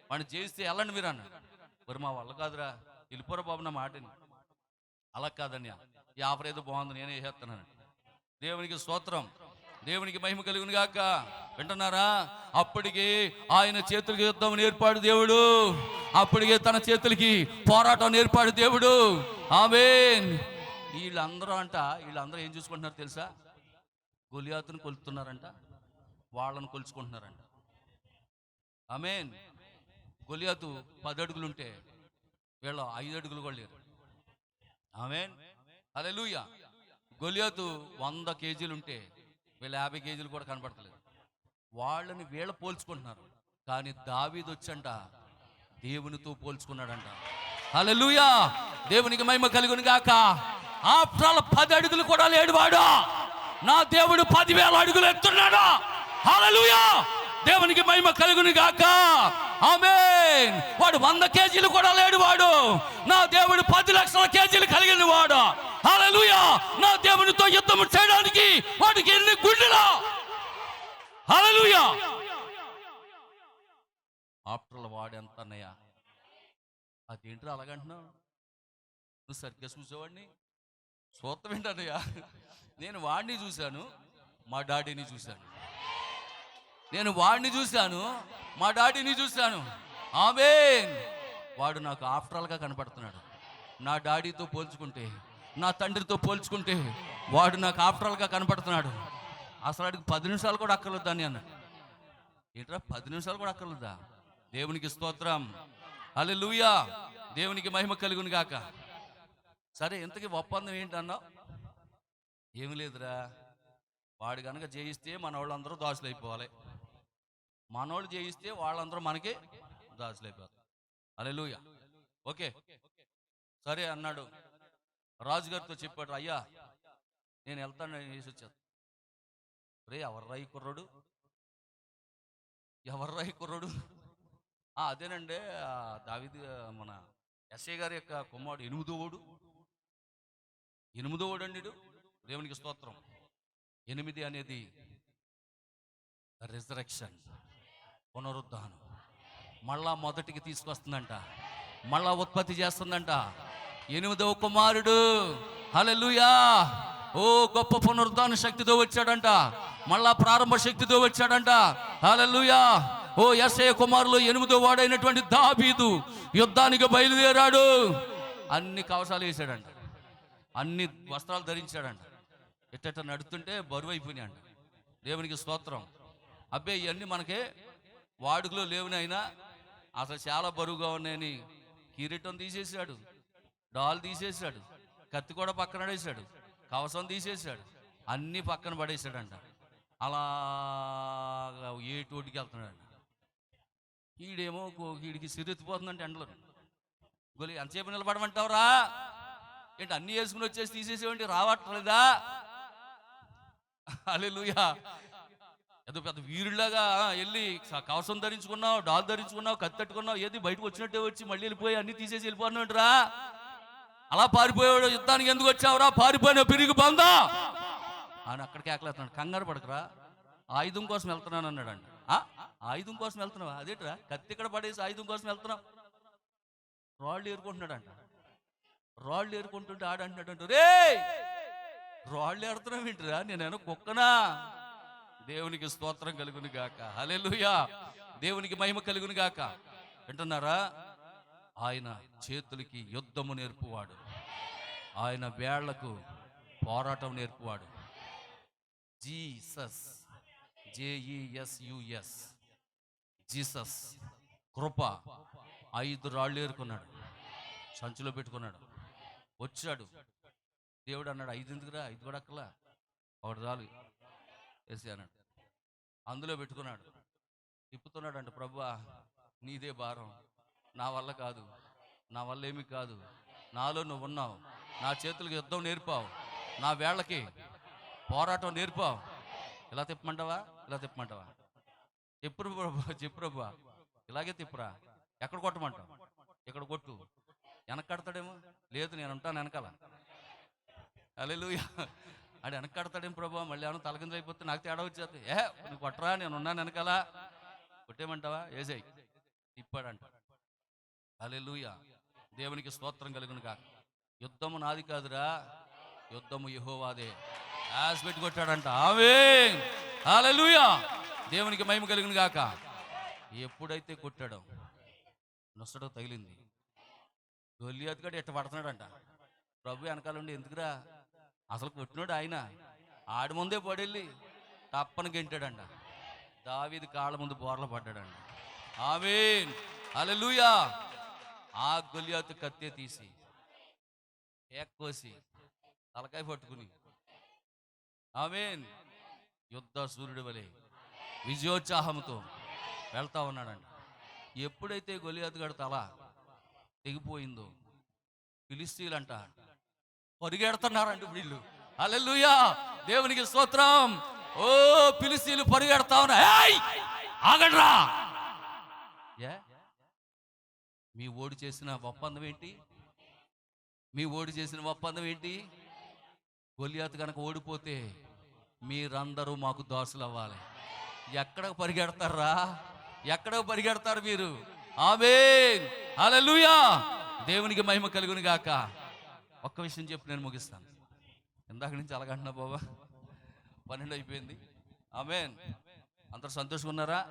వాడిని చేస్తే వెళ్ళండి మీరు అన్న. మరి మా వల్ల కాదురా, వెళ్ళిపోరా బాబు నా మాటని. అలా కాదన్యా, ఈ ఆఫర్ ఏదో బాగుంది, నేనే వేసేస్తున్నాను. దేవునికి స్తోత్రం, దేవునికి మహిమ కలుగును గాక. వింటున్నారా? అప్పటికి ఆయన చేతులకి యుద్ధం నేర్పాడు దేవుడు. అప్పటికే తన చేతులకి పోరాటం నేర్పాడు దేవుడు. ఆమేన్. వీళ్ళందరూ ఏం చూసుకుంటున్నారు తెలుసా? గొలియాతుని కొలుస్తున్నారంట, వాళ్ళని కొలుచుకుంటున్నారంట. ఆమేన్. గొలియాతు 10 అడుగులుంటే వీళ్ళు 5 అడుగులు కూడా లేరు. ఆమేన్. హల్లెలూయా. గొలియాతు 100 కేజీలు ఉంటే వీళ్ళు 50 కేజీలు కూడా కనపడతలేదు. వాళ్ళని వీళ్ళ పోల్చుకుంటున్నారు. కానీ దావీదు వచ్చంట దేవునితో పోల్చుకున్నాడంట. హల్లెలూయా, దేవునికి మహిమ కలుగును గాక. ఆఫ్టర్ 10 అడుగులు కూడా లేడు వాడు. నా దేవుడు 10,000 అడుగులు ఎత్తున్నాడు. హల్లెలూయా, దేవునికి మహిమ కలుగును గాక. ఆమేన్. వాడు 100 కేజీలు కూడా లేడు వాడు. నా దేవుడు 10 లక్షల కేజీలు కలిగిన వాడు. హల్లెలూయా, నా దేవునితో యుద్ధం చేయడానికి వాడికి ఎన్ని గుండెలు. హల్లెలూయా. ఆఫ్టర్ వాడు ఎంత అన్నయ్యా? అదేంటి అలాగంటున్నావు? నువ్వు సరిగ్గా చూసేవాడిని చూస్తాం ఏంటన్నయ్యా? నేను వాడిని చూశాను, మా డాడీని చూశాను. నేను వాడిని చూశాను, మా డాడీని చూశాను. ఆమేన్. వాడు నాకు ఆఫ్టర్గా కనపడుతున్నాడు. నా డాడీతో పోల్చుకుంటే, నా తండ్రితో పోల్చుకుంటే వాడు నాకు ఆఫ్టర్గా కనపడుతున్నాడు. అసలు వాడికి 10 నిమిషాలు కూడా అక్కర్లేదా అని అన్నాడు. ఏంట్రా 10 నిమిషాలు కూడా అక్కర్లేదా? దేవునికి స్తోత్రం. హల్లెలూయా, దేవునికి మహిమ కలుగును గాక. సరే, ఇంతకీ ఒప్పందం ఏంటన్నావు? ఏమి లేదురా, వాడు కనుక జయిస్తే మన వాళ్ళందరూ దాసులు అయిపోవాలి, మనోళ్ళు జయిస్తే వాళ్ళందరూ మనకి దాసులు అయిపోతారు. హల్లెలూయా. ఓకే సరే అన్నాడు. రాజుగారితో చెప్పాడు, అయ్యా నేను వెళ్తాను, నేను వేసి వచ్చాను. రే ఎవర్రా ఈ కుర్రోడు? ఎవర్రా ఈ కుర్రోడు? అదేనండి దావీదు మన ఎస్ఐ గారి యొక్క కుమారుడు, 8వ అండి. దేవునికి స్తోత్రం. 8 అనేది రిజరెక్షన్, పునరుద్ధానం. మళ్ళా మొదటికి తీసుకొస్తుందంట, మళ్ళా ఉత్పత్తి చేస్తుందంట. 8వ కుమారుడు. హల్లెలూయా. ఓ గొప్ప పునరుద్ధాన శక్తితో వచ్చాడంట, మళ్ళా ప్రారంభ శక్తితో వచ్చాడంట. హల్లెలూయా. ఓ యేసయ్య కుమారులు 8వ వాడైనటువంటి దావీదు యుద్ధానికి బయలుదేరాడు. అన్ని కవచాలు వేసాడంట, అన్ని వస్త్రాలు ధరించాడంట. ఎట్ట నడుతుంటే బరువు అయిపోయినాయంట. దేవునికి స్తోత్రం. అబ్బే ఇవన్నీ మనకే వాడుకలో లేవునైనా అసలు చాలా బరువుగా ఉన్నాయని కిరీటం తీసేసాడు, డాల్ తీసేసాడు, కత్తి కూడా పక్కన పడేశాడు, కవసం తీసేసాడు, అన్నీ పక్కన పడేసాడంట. అలా ఏటోటికి వెళ్తున్నాడు. వీడేమో వీడికి సిరెత్తిపోతుందంటే ఎండలో. గొలి ఎంతసేపు నిలబడమంటావురా? ఏంటి అన్నీ వేసుకుని వచ్చేసి తీసేసేవంటి రావట్లేదా? హల్లెలూయా. ఏదో పెద్ద వీరులాగా వెళ్ళి కవసం ధరించుకున్నావు, డాల్ ధరించుకున్నావు, కత్తి తట్టుకున్నావు, ఏది బయటకు వచ్చినట్టే వచ్చి మళ్ళీ వెళ్ళిపోయి అన్ని తీసేసి వెళ్ళిపోయినట్రా. అలా పారిపోయాడు. యుద్ధానికి ఎందుకు వచ్చావురా, పారిపోయిన పిరిగి బందా అని అక్కడికి ఆకలేస్తున్నాడు. కంగారు పడకరా, ఆయుధం కోసం వెళ్తున్నాను అన్నాడండి. ఆయుధం కోసం వెళ్తున్నావా? అదేట్రా, కత్తి ఇక్కడ పడేసి ఆయుధం కోసం వెళ్తున్నావు. రాళ్ళు ఏరుకుంటున్నాడంట. రాళ్ళు ఏరుకుంటుంటే ఆడంటున్నాడంట, రే రాళ్ళు ఏరుతున్నావు ఏంటిరా, నేనేమో కుక్కనా? దేవునికి స్తోత్రం కలుగును గాక. హల్లెలూయా. దేవునికి మహిమ కలుగును గాక. వింటున్నారా? ఆయన చేతులకి యుద్ధము నేర్పువాడు, ఆయన వేళ్లకు పోరాటం నేర్పువాడు. జీసస్, JESUS, జీసస్ కృప. 5 రాళ్ళు ఏరుకున్నాడు, సంచిలో పెట్టుకున్నాడు, వచ్చాడు. దేవుడు అన్నాడు, 5 ఎందుకురా, 5 కూడా అక్కలా, ఒకటి చాలు వేసి అన్నాడు. అందులో పెట్టుకున్నాడు, తిప్పుతున్నాడు అంట. ప్రభువా నీదే భారం, నా వల్ల కాదు, నా వల్ల ఏమీ కాదు, నాలో నువ్వు ఉన్నావు, నా చేతులకు యుద్ధం నేర్పావు, నా వేళ్ళకి పోరాటం నేర్పావు. ఇలా తిప్పమంటావా, ఇలా తిప్పమంటావా? చెప్పు ప్రభు, చెప్పు ప్రభు, ఇలాగే తిప్పురా. ఎక్కడ కొట్టమంటావు? ఇక్కడ కొట్టు. వెనక కడతాడేమో, లేదు నేను ఉంటాను వెనకాల. హల్లెలూయా. ఆడు వెనక కడతాడేమో ప్రభు, మళ్ళీ ఏమన్నా తలకిందులు అయిపోతే నాకు తేడా వచ్చేది. నువ్వు కొట్టరా, నేను ఉన్నాను వెనకాల, కొట్టేమంటావా? ఏజై తిప్పాడంట. హల్లెలూయా. దేవునికి స్తోత్రం కలుగును గాక. యుద్ధము నాది కాదురా, యుద్ధము యెహోవాదే. యాస్ పెట్టి కొట్టాడంట. ఆమేన్. హల్లెలూయా. దేవునికి మహిమ కలుగును గాక. ఎప్పుడైతే కొట్టాడో నొసట తగిలింది. గొల్లియాతు గడు ఎట్ట పడుతున్నాడంట. ప్రభు వెనకాల ఉండి, ఎందుకురా, అసలు కొట్టినోడు ఆయన, ఆడి ముందే పడెళ్ళి తప్పన గెంటాడంట. దావీదు కాళ్ళ ముందు బోర్ల పడ్డాడంట. ఆమేన్. హల్లెలూయా. ఆ గొల్లియాతు కత్తి తీసి కోసి తలకాయ పట్టుకుని, ఆమేన్, యుద్ధ సూర్యుడి వలె విజయోత్సాహంతో వెళ్తా ఉన్నాడంట. ఎప్పుడైతే గొల్లియాతు గడు తల తెగిపోయిందో ఫిలిష్తీయులంట పరిగెడుతున్నారంట వీళ్ళు. హల్లెలూయా. దేవునికి స్తోత్రం. ఓ ఫిలిష్తీయులు పరిగెడతా ఉన్నా. ఆగండ్రా. మీ ఓడి చేసిన ఒప్పందం ఏంటి? మీ ఓడి చేసిన ఒప్పందం ఏంటి? గొల్లియాతు కనుక ఓడిపోతే మీరందరూ మాకు దాసులు అవ్వాలి. ఎక్కడికి పరిగెడతారా, ఎక్కడికి పరిగెడతారు మీరు? ఆమేన్. హల్లెలూయా. దేవునికి మహిమ కలుగును గాక. ఒక్క విషయం చెప్పి నేను ముగిస్తాను. ఇందాక నుంచి అలాగంటున్నా బాబా, 12 అయిపోయింది. ఆమేన్. అందరూ సంతోషంగా ఉన్నారా?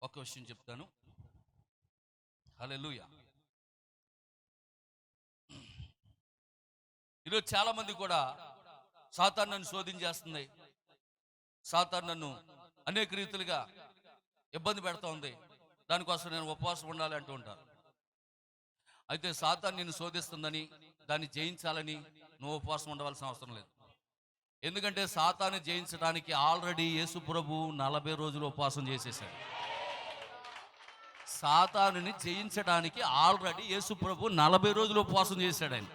ఒక విషయం చెప్తాను. హల్లెలూయా. ఈరోజు చాలా మంది కూడా సాతాను నన్ను శోధించేస్తుంది, సాతాను నన్ను అనేక రీతులుగా ఇబ్బంది పెడతా ఉంది, దానికోసం నేను ఉపవాసం ఉండాలి అంటూ ఉంటారు. అయితే సాతాను నిన్ను శోధిస్తుందని, దాన్ని జయించాలని నువ్వు ఉపవాసం ఉండవలసిన అవసరం లేదు. ఎందుకంటే సాతాను జయించడానికి ఆల్రెడీ యేసు ప్రభు 40 రోజులు ఉపవాసం చేసేసాడు. సాతానుని జయించడానికి ఆల్రెడీ యేసు ప్రభు 40 రోజులు ఉపవాసం చేశాడు ఆయన.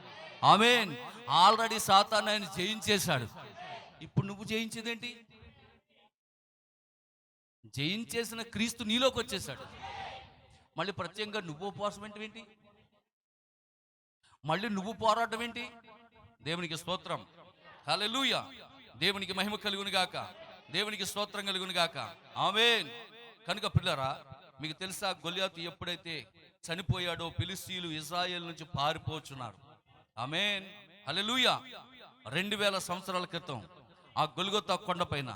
ఆమేన్. ఆల్రెడీ సాతాను ఆయన జయించేశాడు. ఇప్పుడు నువ్వు జయించేదేంటి? జయించేసిన క్రీస్తు నీలోకి వచ్చేసాడు. మళ్ళీ ప్రత్యేకంగా నువ్వు ఉపవాసం ఏంటి? మళ్ళీ నువ్వు పోరాటం ఏంటి? దేవునికి స్తోత్రం. హల్లెలూయా. దేవునికి మహిమ కలుగును గాక. దేవునికి స్తోత్రం కలుగును గాక. ఆమేన్. కనుక పిల్లరా, మీకు తెలుసా, గొల్లియాతు ఎప్పుడైతే చనిపోయాడో ఫిలిష్తీయులు ఇశ్రాయేలు నుంచి పారిపోచున్నారు. ఆమేన్. హల్లెలూయా. 2000 సంవత్సరాల క్రితం ఆ గొల్గొతా కొండపైన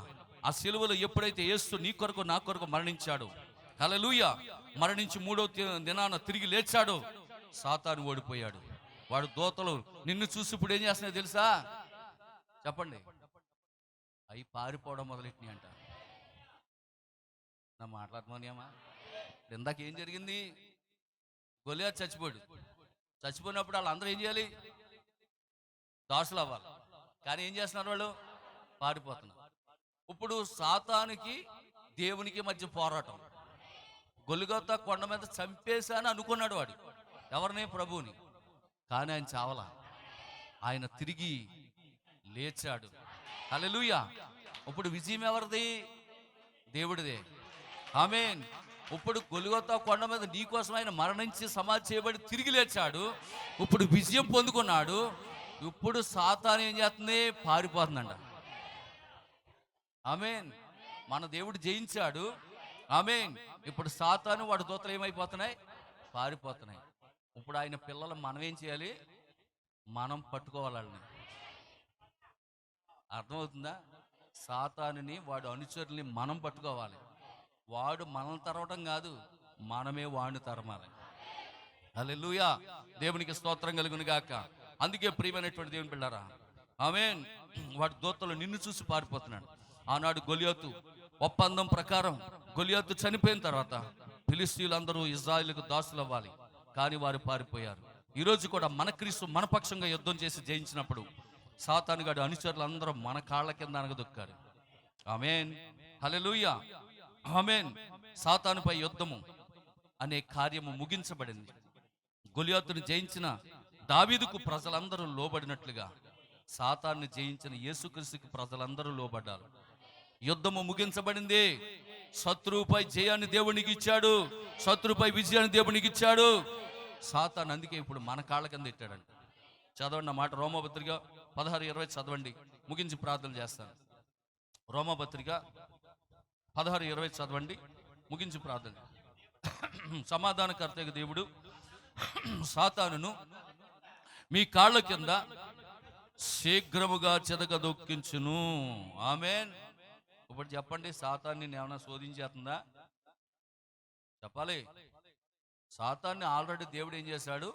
ఆ సిలువలో ఎప్పుడైతే యేసు నీ కొరకు నా కొరకు మరణించాడో, హల్లెలూయా, మరణించి 3వ దినాన తిరిగి లేచాడో, సాతాను ఓడిపోయాడు. వాడు దోతలు నిన్ను చూసి ఇప్పుడు ఏం చేస్తున్నాయో తెలుసా? చెప్పండి. అవి పారిపోవడం మొదలెట్టినాయి అంట. నా మాట్లాడుతున్నామా? ఇందాక ఏం జరిగింది? గొల్లియాతు చచ్చిపోయాడు. చచ్చిపోయినప్పుడు వాళ్ళందరూ ఏం చేయాలి? దాసులు అవ్వాలి. కానీ ఏం చేస్తున్నారు వాళ్ళు? పారిపోతున్నారు. ఇప్పుడు సాతానికి దేవునికి మధ్య పోరాటం. గొల్గొతా కొండ మీద చంపేశాను అనుకున్నాడు వాడు, ఎవరిని? ప్రభువుని. కానీ ఆయన చావలా, ఆయన తిరిగి లేచాడు. హల్లెలూయా. ఇప్పుడు విజయం ఎవరిది? దేవుడిదే. ఆమేన్. ఇప్పుడు గొల్గొతా కొండ మీద నీకోసం ఆయన మరణించి సమాధి చేయబడి తిరిగి లేచాడు. ఇప్పుడు విజయం పొందుకున్నాడు. ఇప్పుడు సాతాను ఏం చేస్తుంది? పారిపోతుందంట. ఆమేన్. మన దేవుడు జయించాడు. ఆమేన్. ఇప్పుడు సాతాను వాడి దూతలు ఏమైపోతున్నాయి? పారిపోతున్నాయి. ఇప్పుడు ఆయన పిల్లలు మనం ఏం చేయాలి? మనం పట్టుకోవాలని. అర్థమవుతుందా? సాతానుని వాడు అనుచరుల్ని మనం పట్టుకోవాలి. వాడు మనల్ని తరవటం కాదు, మనమే వాడిని తరమాలి. హల్లెలూయా. దేవునికి స్తోత్రం కలుగును గాక. అందుకే ప్రియమైనటువంటి దేవుని పిల్లరా, ఆమేన్, వాడి దూతలు నిన్ను చూసి పారిపోతున్నాడు. ఆనాడు గొలియాతు ఒప్పందం ప్రకారం గొలియాతు చనిపోయిన తర్వాత ఫిలిష్తీయులందరూ ఇజ్రాయేలుకు దాసులు అవ్వాలి, కానీ వారు పారిపోయారు. ఈరోజు కూడా మన క్రీస్తు మన పక్షంగా యుద్ధం చేసి జయించినప్పుడు సాతానుగాడు అనుచరులు అందరూ మన కాళ్ళ కింద అనగదొక్కారు. ఆమేన్. హల్లెలూయా. ఆమేన్. సాతానుపై యుద్ధము అనే కార్యము ముగించబడింది. గొలియాతును జయించిన దావీదుకు ప్రజలందరూ లోబడినట్లుగా సాతాన్ని జయించిన యేసుక్రీస్తుకు ప్రజలందరూ లోబడ్డారు. యుద్ధము ముగించబడింది. శత్రువుపై జయాన్ని దేవునికి ఇచ్చాడు, శత్రువుపై విజయాన్ని దేవునికి ఇచ్చాడు. సాతాను అందుకే ఇప్పుడు మన కాళ్ళ కింద ఇట్టాడంట. చదవండి ఆ మాట. రోమపత్రిక 16:20 చదవండి, ముగించి ప్రార్థన చేస్తాను. రోమపత్రిక 16:20 చదవండి, ముగించి ప్రార్థన. సమాధానకర్త దేవుడు సాతానును మీ కాళ్ళ కింద శీఘ్రముగా చెదగదొక్కించును. ఆమేన్. ఇప్పుడు చెప్పండి, సాతాన్ని ఏమైనా శోధించేస్తుందా? చెప్పాలి. సాతాన్ని ఆల్రెడీ దేవుడు ఏం చేశాడు?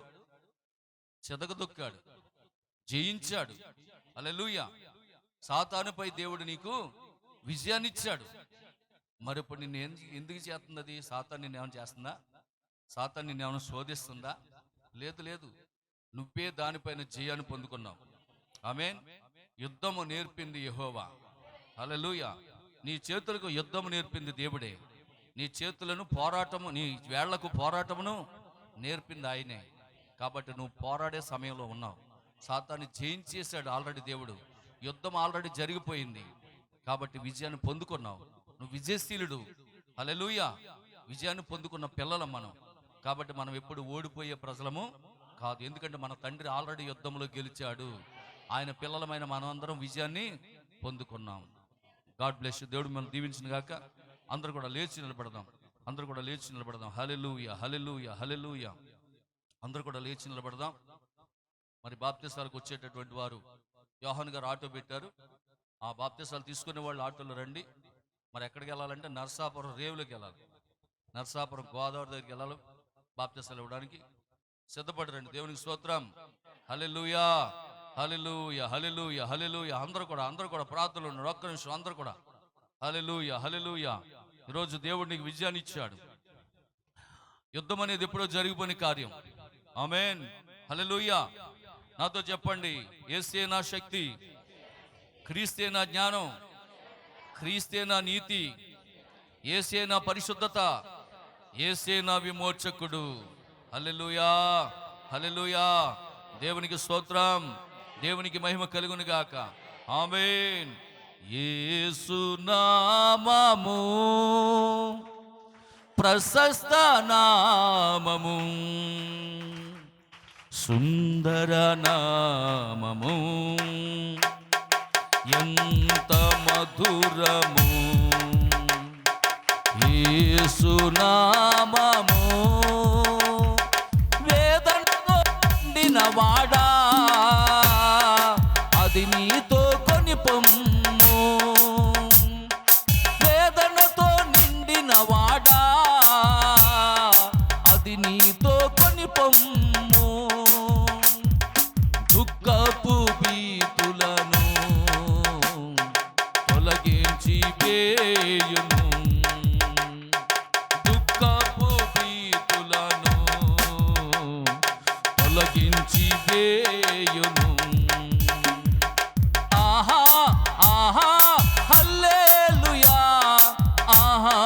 చెదగదొక్కాడు, జయించాడు. హల్లెలూయా. సాతానుపై దేవుడు నీకు విజయాన్ని ఇచ్చాడు. మరి ఇప్పుడు నిన్ను ఎందుకు చేస్తుంది అది? సాతాను నిన్ను ఏమైనా చేస్తుందా? సాతాను నిన్ను ఏమైనా శోధిస్తుందా? లేదు, లేదు. నువ్వే దానిపైన జయాన్ని పొందుకున్నావు. ఆమేన్. యుద్ధము నేర్పింది యెహోవా. హల్లెలూయా. నీ చేతులకు యుద్ధము నేర్పింది దేవుడే. నీ చేతులను పోరాటము, నీ వేళ్లకు పోరాటమును నేర్పింది ఆయనే. కాబట్టి నువ్వు పోరాడే సమయంలో ఉన్నావు. సాతాన్ని జయించేశాడు ఆల్రెడీ దేవుడు. యుద్ధం ఆల్రెడీ జరిగిపోయింది. కాబట్టి విజయాన్ని పొందుకున్నావు. నువ్వు విజయశీలుడు. హల్లెలూయా. విజయాన్ని పొందుకున్న పిల్లలం మనం. కాబట్టి మనం ఎప్పుడు ఓడిపోయే ప్రజలము కాదు. ఎందుకంటే మన తండ్రి ఆల్రెడీ యుద్ధంలో గెలిచాడు. ఆయన పిల్లలమైన మనం అందరం విజయాన్ని పొందుకున్నాం. God bless you. దేవుడు మనం దీవించిన గాక. అందరూ కూడా లేచి నిలబడదాం. అందరూ కూడా లేచి నిలబడదాం. హల్లెలూయా, హల్లెలూయా, హల్లెలూయా. అందరూ కూడా లేచి నిలబడదాం. మరి బాప్తిసాలకు వచ్చేటటువంటి వారు యోహాను గారు ఆటో పెట్టారు. ఆ బాప్తిసాలు తీసుకునే వాళ్ళు ఆటోలో రండి. మరి ఎక్కడికి వెళ్ళాలంటే నర్సాపురం రేవులోకి వెళ్ళాలి. నర్సాపురం గోదావరి దగ్గరికి వెళ్ళాలి. బాప్తిసాలు ఇవ్వడానికి సిద్ధపడి రండి. దేవునికి స్తోత్రం. హల్లెలూయా, హల్లెలూయా, హల్లెలూయా, హల్లెలూయా. అందరూ కూడా ప్రార్థనలు ఉన్నారు. ఒక్క నిమిషం అందరూ కూడా. హల్లెలూయా, హల్లెలూయా. ఈరోజు దేవుడు నీకు విజయాన్ని ఇచ్చాడు. యుద్ధం అనేది ఎప్పుడో జరిగిపోయిన కార్యం. ఆమేన్. హల్లెలూయా. నాతో చెప్పండి, యేసే నా శక్తి, క్రీస్తే నా జ్ఞానం, క్రీస్తే నా నీతి, యేసే నా పరిశుద్ధత, యేసే నా విమోచకుడు. హల్లెలూయా, హల్లెలూయా. దేవునికి స్తోత్రం. దేవునికి మహిమ కలుగును గాక. ఆమేన్. యేసు నామము ప్రశస్త నామము, సుందర నామము, ఎంత మధురము. యేసు నామము వేదనతో నిండిన వాడా, అది నీతో కొని పొమ్ము. వేదనతో నిండిన వాడా, అది నీతో కొని పొమ్ము. దుఃఖపు భీతులను తొలగించి వేయును. దుఃఖపు భీతులను తొలగించి వేయును. ఆహా, ఆహా, హల్లెలూయా, ఆహా,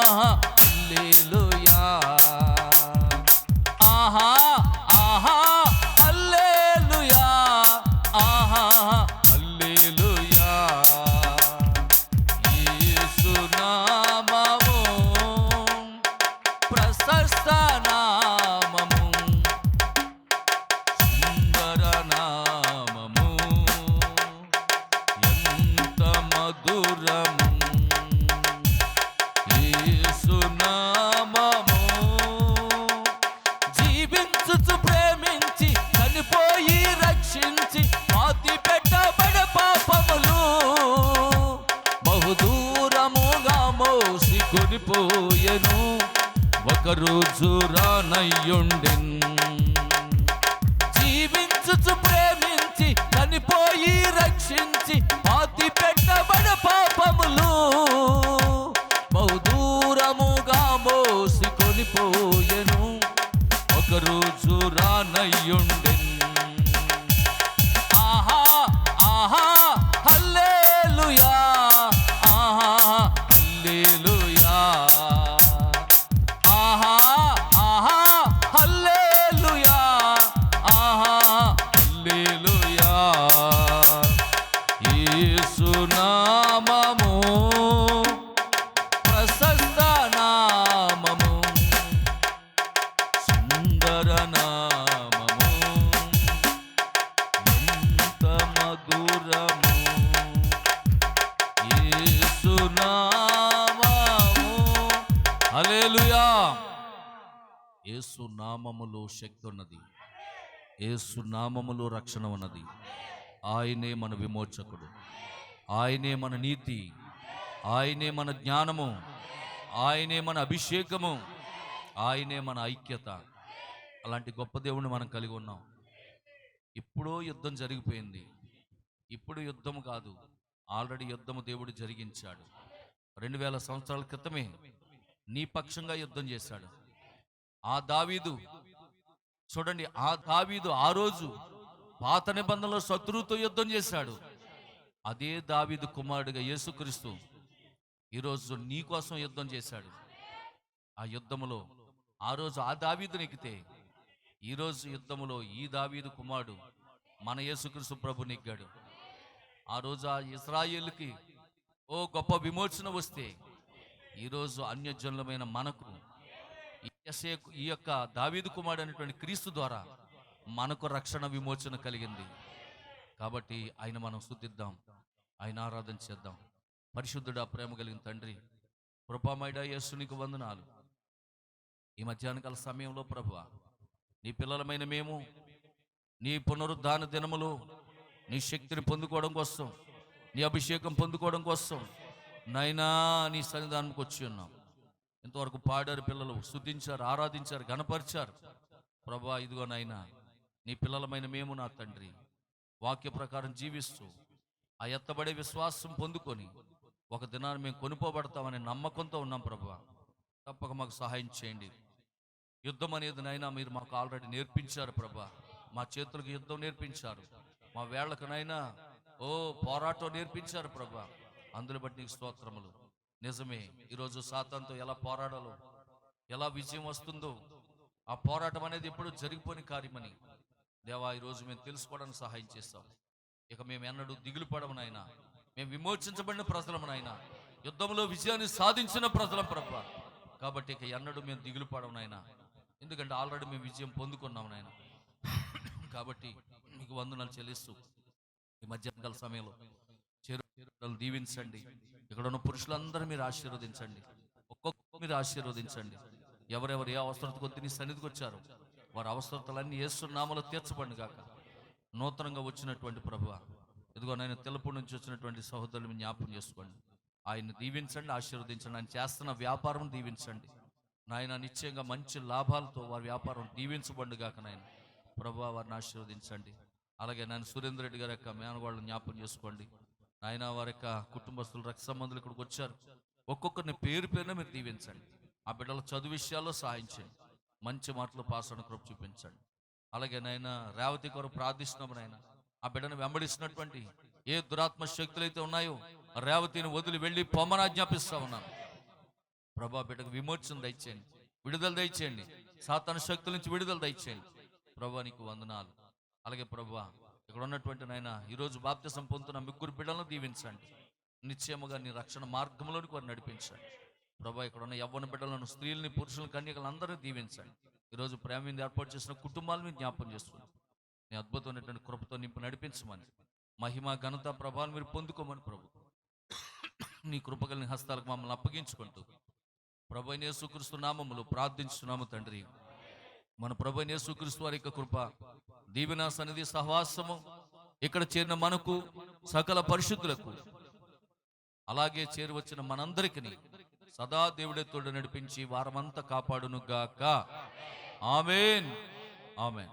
ఒక రోజు రానయ్యుండెన్. జీవించుచు ప్రేమించి చనిపోయి రక్షించి పాతి పెట్టబడ పాపములు బహుదూరముగా మోసి కొనిపోయెను. ఒక రోజు రానయ్యుండెన్. ఆహా ఆహా హల్లెలూయా, ఆహా హల్లెలూయా, ఆహా ఆహా హల్లెలూయా, ఆహా హల్లెలూయా. యేసు నామము ప్రశస్త నామము, సుందర నామము, ఎంత మధురము. యేసు నామము. హల్లెలూయా. యేసు నామములో శక్తి ఉన్నది. యేసు నామములో రక్షణ ఉన్నది. ఆయనే మన విమోచకుడు, ఆయనే మన నీతి, ఆయనే మన జ్ఞానము, ఆయనే మన అభిషేకము, ఆయనే మన ఐక్యత. అలాంటి గొప్ప దేవుణ్ణి మనం కలిగి ఉన్నాం. ఇప్పుడో యుద్ధం జరిగిపోయింది. ఇప్పుడు యుద్ధం కాదు, ఆల్రెడీ యుద్ధము దేవుడు జరిగించాడు. 2000 సంవత్సరాల క్రితమే నీ పక్షంగా యుద్ధం చేశాడు. ఆ దావీదు చూడండి, ఆ దావీదు ఆ రోజు పాత నిబంధనలో శత్రువుతో యుద్ధం చేశాడు. అదే దావీదు కుమారుడిగా యేసుక్రీస్తు ఈరోజు నీ కోసం యుద్ధం చేశాడు. ఆ యుద్ధములో ఆ రోజు ఆ దావీదు నెక్కితే ఈరోజు యుద్ధములో ఈ దావీదు కుమారుడు మన యేసుక్రీస్తు ప్రభు నెగ్గాడు. ఆ రోజు ఆ ఇశ్రాయేలుకి గొప్ప విమోచన వస్తే ఈరోజు అన్యజనులమైన మనకు ఈ యొక్క దావీదు కుమారుడు అనేటువంటి క్రీస్తు ద్వారా మనకు రక్షణ విమోచన కలిగింది. కాబట్టి ఆయన మనం స్తుతిద్దాం, ఆయన ఆరాధన చేద్దాం. పరిశుద్ధుడా, ప్రేమ కలిగిన తండ్రి, కృపామయుడా యేసు నీకు వందనాలు. ఈ మధ్యాహ్నకాల సమయంలో ప్రభువా, నీ పిల్లలమైన మేము నీ పునరుద్ధాన దినములో నీ శక్తిని పొందుకోవడం కోసం, నీ అభిషేకం పొందుకోవడం కోసం నైనా నీ సన్నిధానంకి వచ్చి ఉన్నాం. ఇంతవరకు పాడారు పిల్లలు, స్తుతించారు, ఆరాధించారు, గణపరిచారు. ప్రభువా, ఇదిగో నాయనా నీ పిల్లలమైన మేము నా తండ్రి వాక్య ప్రకారం జీవిస్తూ ఆ ఎత్తబడే విశ్వాసం పొందుకొని ఒక దినాన్ని మేము కొనుక్కోబడతామనే నమ్మకంతో ఉన్నాం. ప్రభువా, తప్పక మాకు సహాయం చేయండి. యుద్ధం అనేది నైనా మీరు మాకు ఆల్రెడీ నేర్పించారు. ప్రభువా, మా చేతులకు యుద్ధం నేర్పించారు, మా వేళ్లకు నైనా పోరాటం నేర్పించారు. ప్రభువా, అందులో బట్టి నీకు స్తోత్రములు. నిజమే, ఈరోజు సాతానుతో ఎలా పోరాడాలో, ఎలా విజయం వస్తుందో, ఆ పోరాటం అనేది ఎప్పుడు జరిగిపోని కార్యమని దేవా ఈరోజు మేము తెలుసుకోవడానికి సహాయం చేస్తాం. ఇక మేము ఎన్నడూ దిగులు పడమనైనా, మేము విమోచించబడిన ప్రజలమునైనా, యుద్ధంలో విజయాన్ని సాధించిన ప్రజలం ప్రభువా. కాబట్టి ఇక ఎన్నడూ మేము దిగులు పడమనైనా, ఎందుకంటే ఆల్రెడీ మేము విజయం పొందుకున్నాం నాయన. కాబట్టి మీకు వందనాలు చెల్లిస్తూ ఈ మధ్యాహ్నకాల సమయంలో చేరు దీవించండి. ఇక్కడ ఉన్న పురుషులందరూ మీరు ఆశీర్వదించండి, ఒక్కొక్క మీరు ఆశీర్వదించండి. ఎవరెవరు ఏ అవసరత కొద్ది నీ సన్నిధికి వచ్చారో వారి అవసరతలన్నీ యేసు నామములో తీర్చబడి గాక. నూతనంగా వచ్చినటువంటి ప్రభువా, ఇదిగో నేను తెలుపు నుంచి వచ్చినటువంటి సహోదరులు జ్ఞాపకం చేసుకోండి. ఆయన్ని దీవించండి, ఆశీర్వదించండి. ఆయన చేస్తున్న వ్యాపారం దీవించండి నాయన. నిశ్చయంగా మంచి లాభాలతో వారి వ్యాపారం దీవించబడి గాక నాయన. ప్రభువా, వారిని ఆశీర్వదించండి. అలాగే నేను సురేందర్ రెడ్డి గారి యొక్క మేనవాళ్ళని జ్ఞాపకం చేసుకోండి నాయన. వారి యొక్క కుటుంబస్తులు, రక్త సంబంధులు ఇక్కడికి వచ్చారు. ఒక్కొక్కరిని పేరు పేరున మీరు దీవించండి. ఆ బిడ్డల చదువు విషయాల్లో సహాయించండి, మంచి మాటలు పాస్ అవడం కృప చూపించండి. అలాగే నాయన రేవతి కొరకు ప్రార్థిస్తున్నాము నాయన. ఆ బిడ్డను వెంబడిస్తున్నటువంటి ఏ దురాత్మ శక్తులు అయితే ఉన్నాయో రేవతిని వదిలి వెళ్ళి పొమ్మని ఆజ్ఞాపిస్తా ఉన్నాను. ప్రభా, బిడ్డకు విమోచన దయచేయండి, విడుదల దయచేయండి, సాతాను శక్తుల నుంచి విడుదల దయచేయండి. ప్రభా, నీకు వందనాలు. అలాగే ప్రభా, ఇక్కడ ఉన్నటువంటి నాయన ఈరోజు బాప్తిసం పొందుతున్న ముగ్గురు బిడ్డలను దీవించండి. నిశ్చయముగా నీ రక్షణ మార్గంలోనికి వారు నడిపించండి. ప్రభా, ఇక్కడ ఉన్న యవ్వన బిడ్డలను, స్త్రీలని, పురుషులను, కన్యకలను అందరూ దీవించండి. ఈరోజు ప్రేమ ఏర్పాటు చేసిన కుటుంబాలను మీరు జ్ఞాపకం చేసుకోండి. నీ అద్భుతమైనటువంటి కృపతో నింపి నడిపించమని, మహిమ ఘనత ప్రభావం మీరు పొందుకోమని ప్రభు నీ కృపగలిని హస్తాలకు మమ్మల్ని అప్పగించుకుంటూ ప్రభు యేసుక్రీస్తు నామములో ప్రార్థించున్నాము తండ్రి. మన ప్రభు యేసుక్రీస్తు వారి యొక్క కృప, దీవెన, సన్నిధి, సహవాసము ఇక్కడ చేరిన మనకు, సకల పరిశుద్ధులకు, అలాగే చేరి వచ్చిన మనందరికీ సదా దేవుడే తోడు నడిపించి వారమంతా కాపాడును గాక. ఆమేన్, ఆమేన్.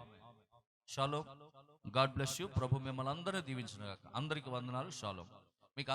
షాలోమ్. God bless you. ప్రభు మిమ్మల్ని అందరినీ దీవించును గాక. అందరికి వందనాలు. షాలోమ్. మీకు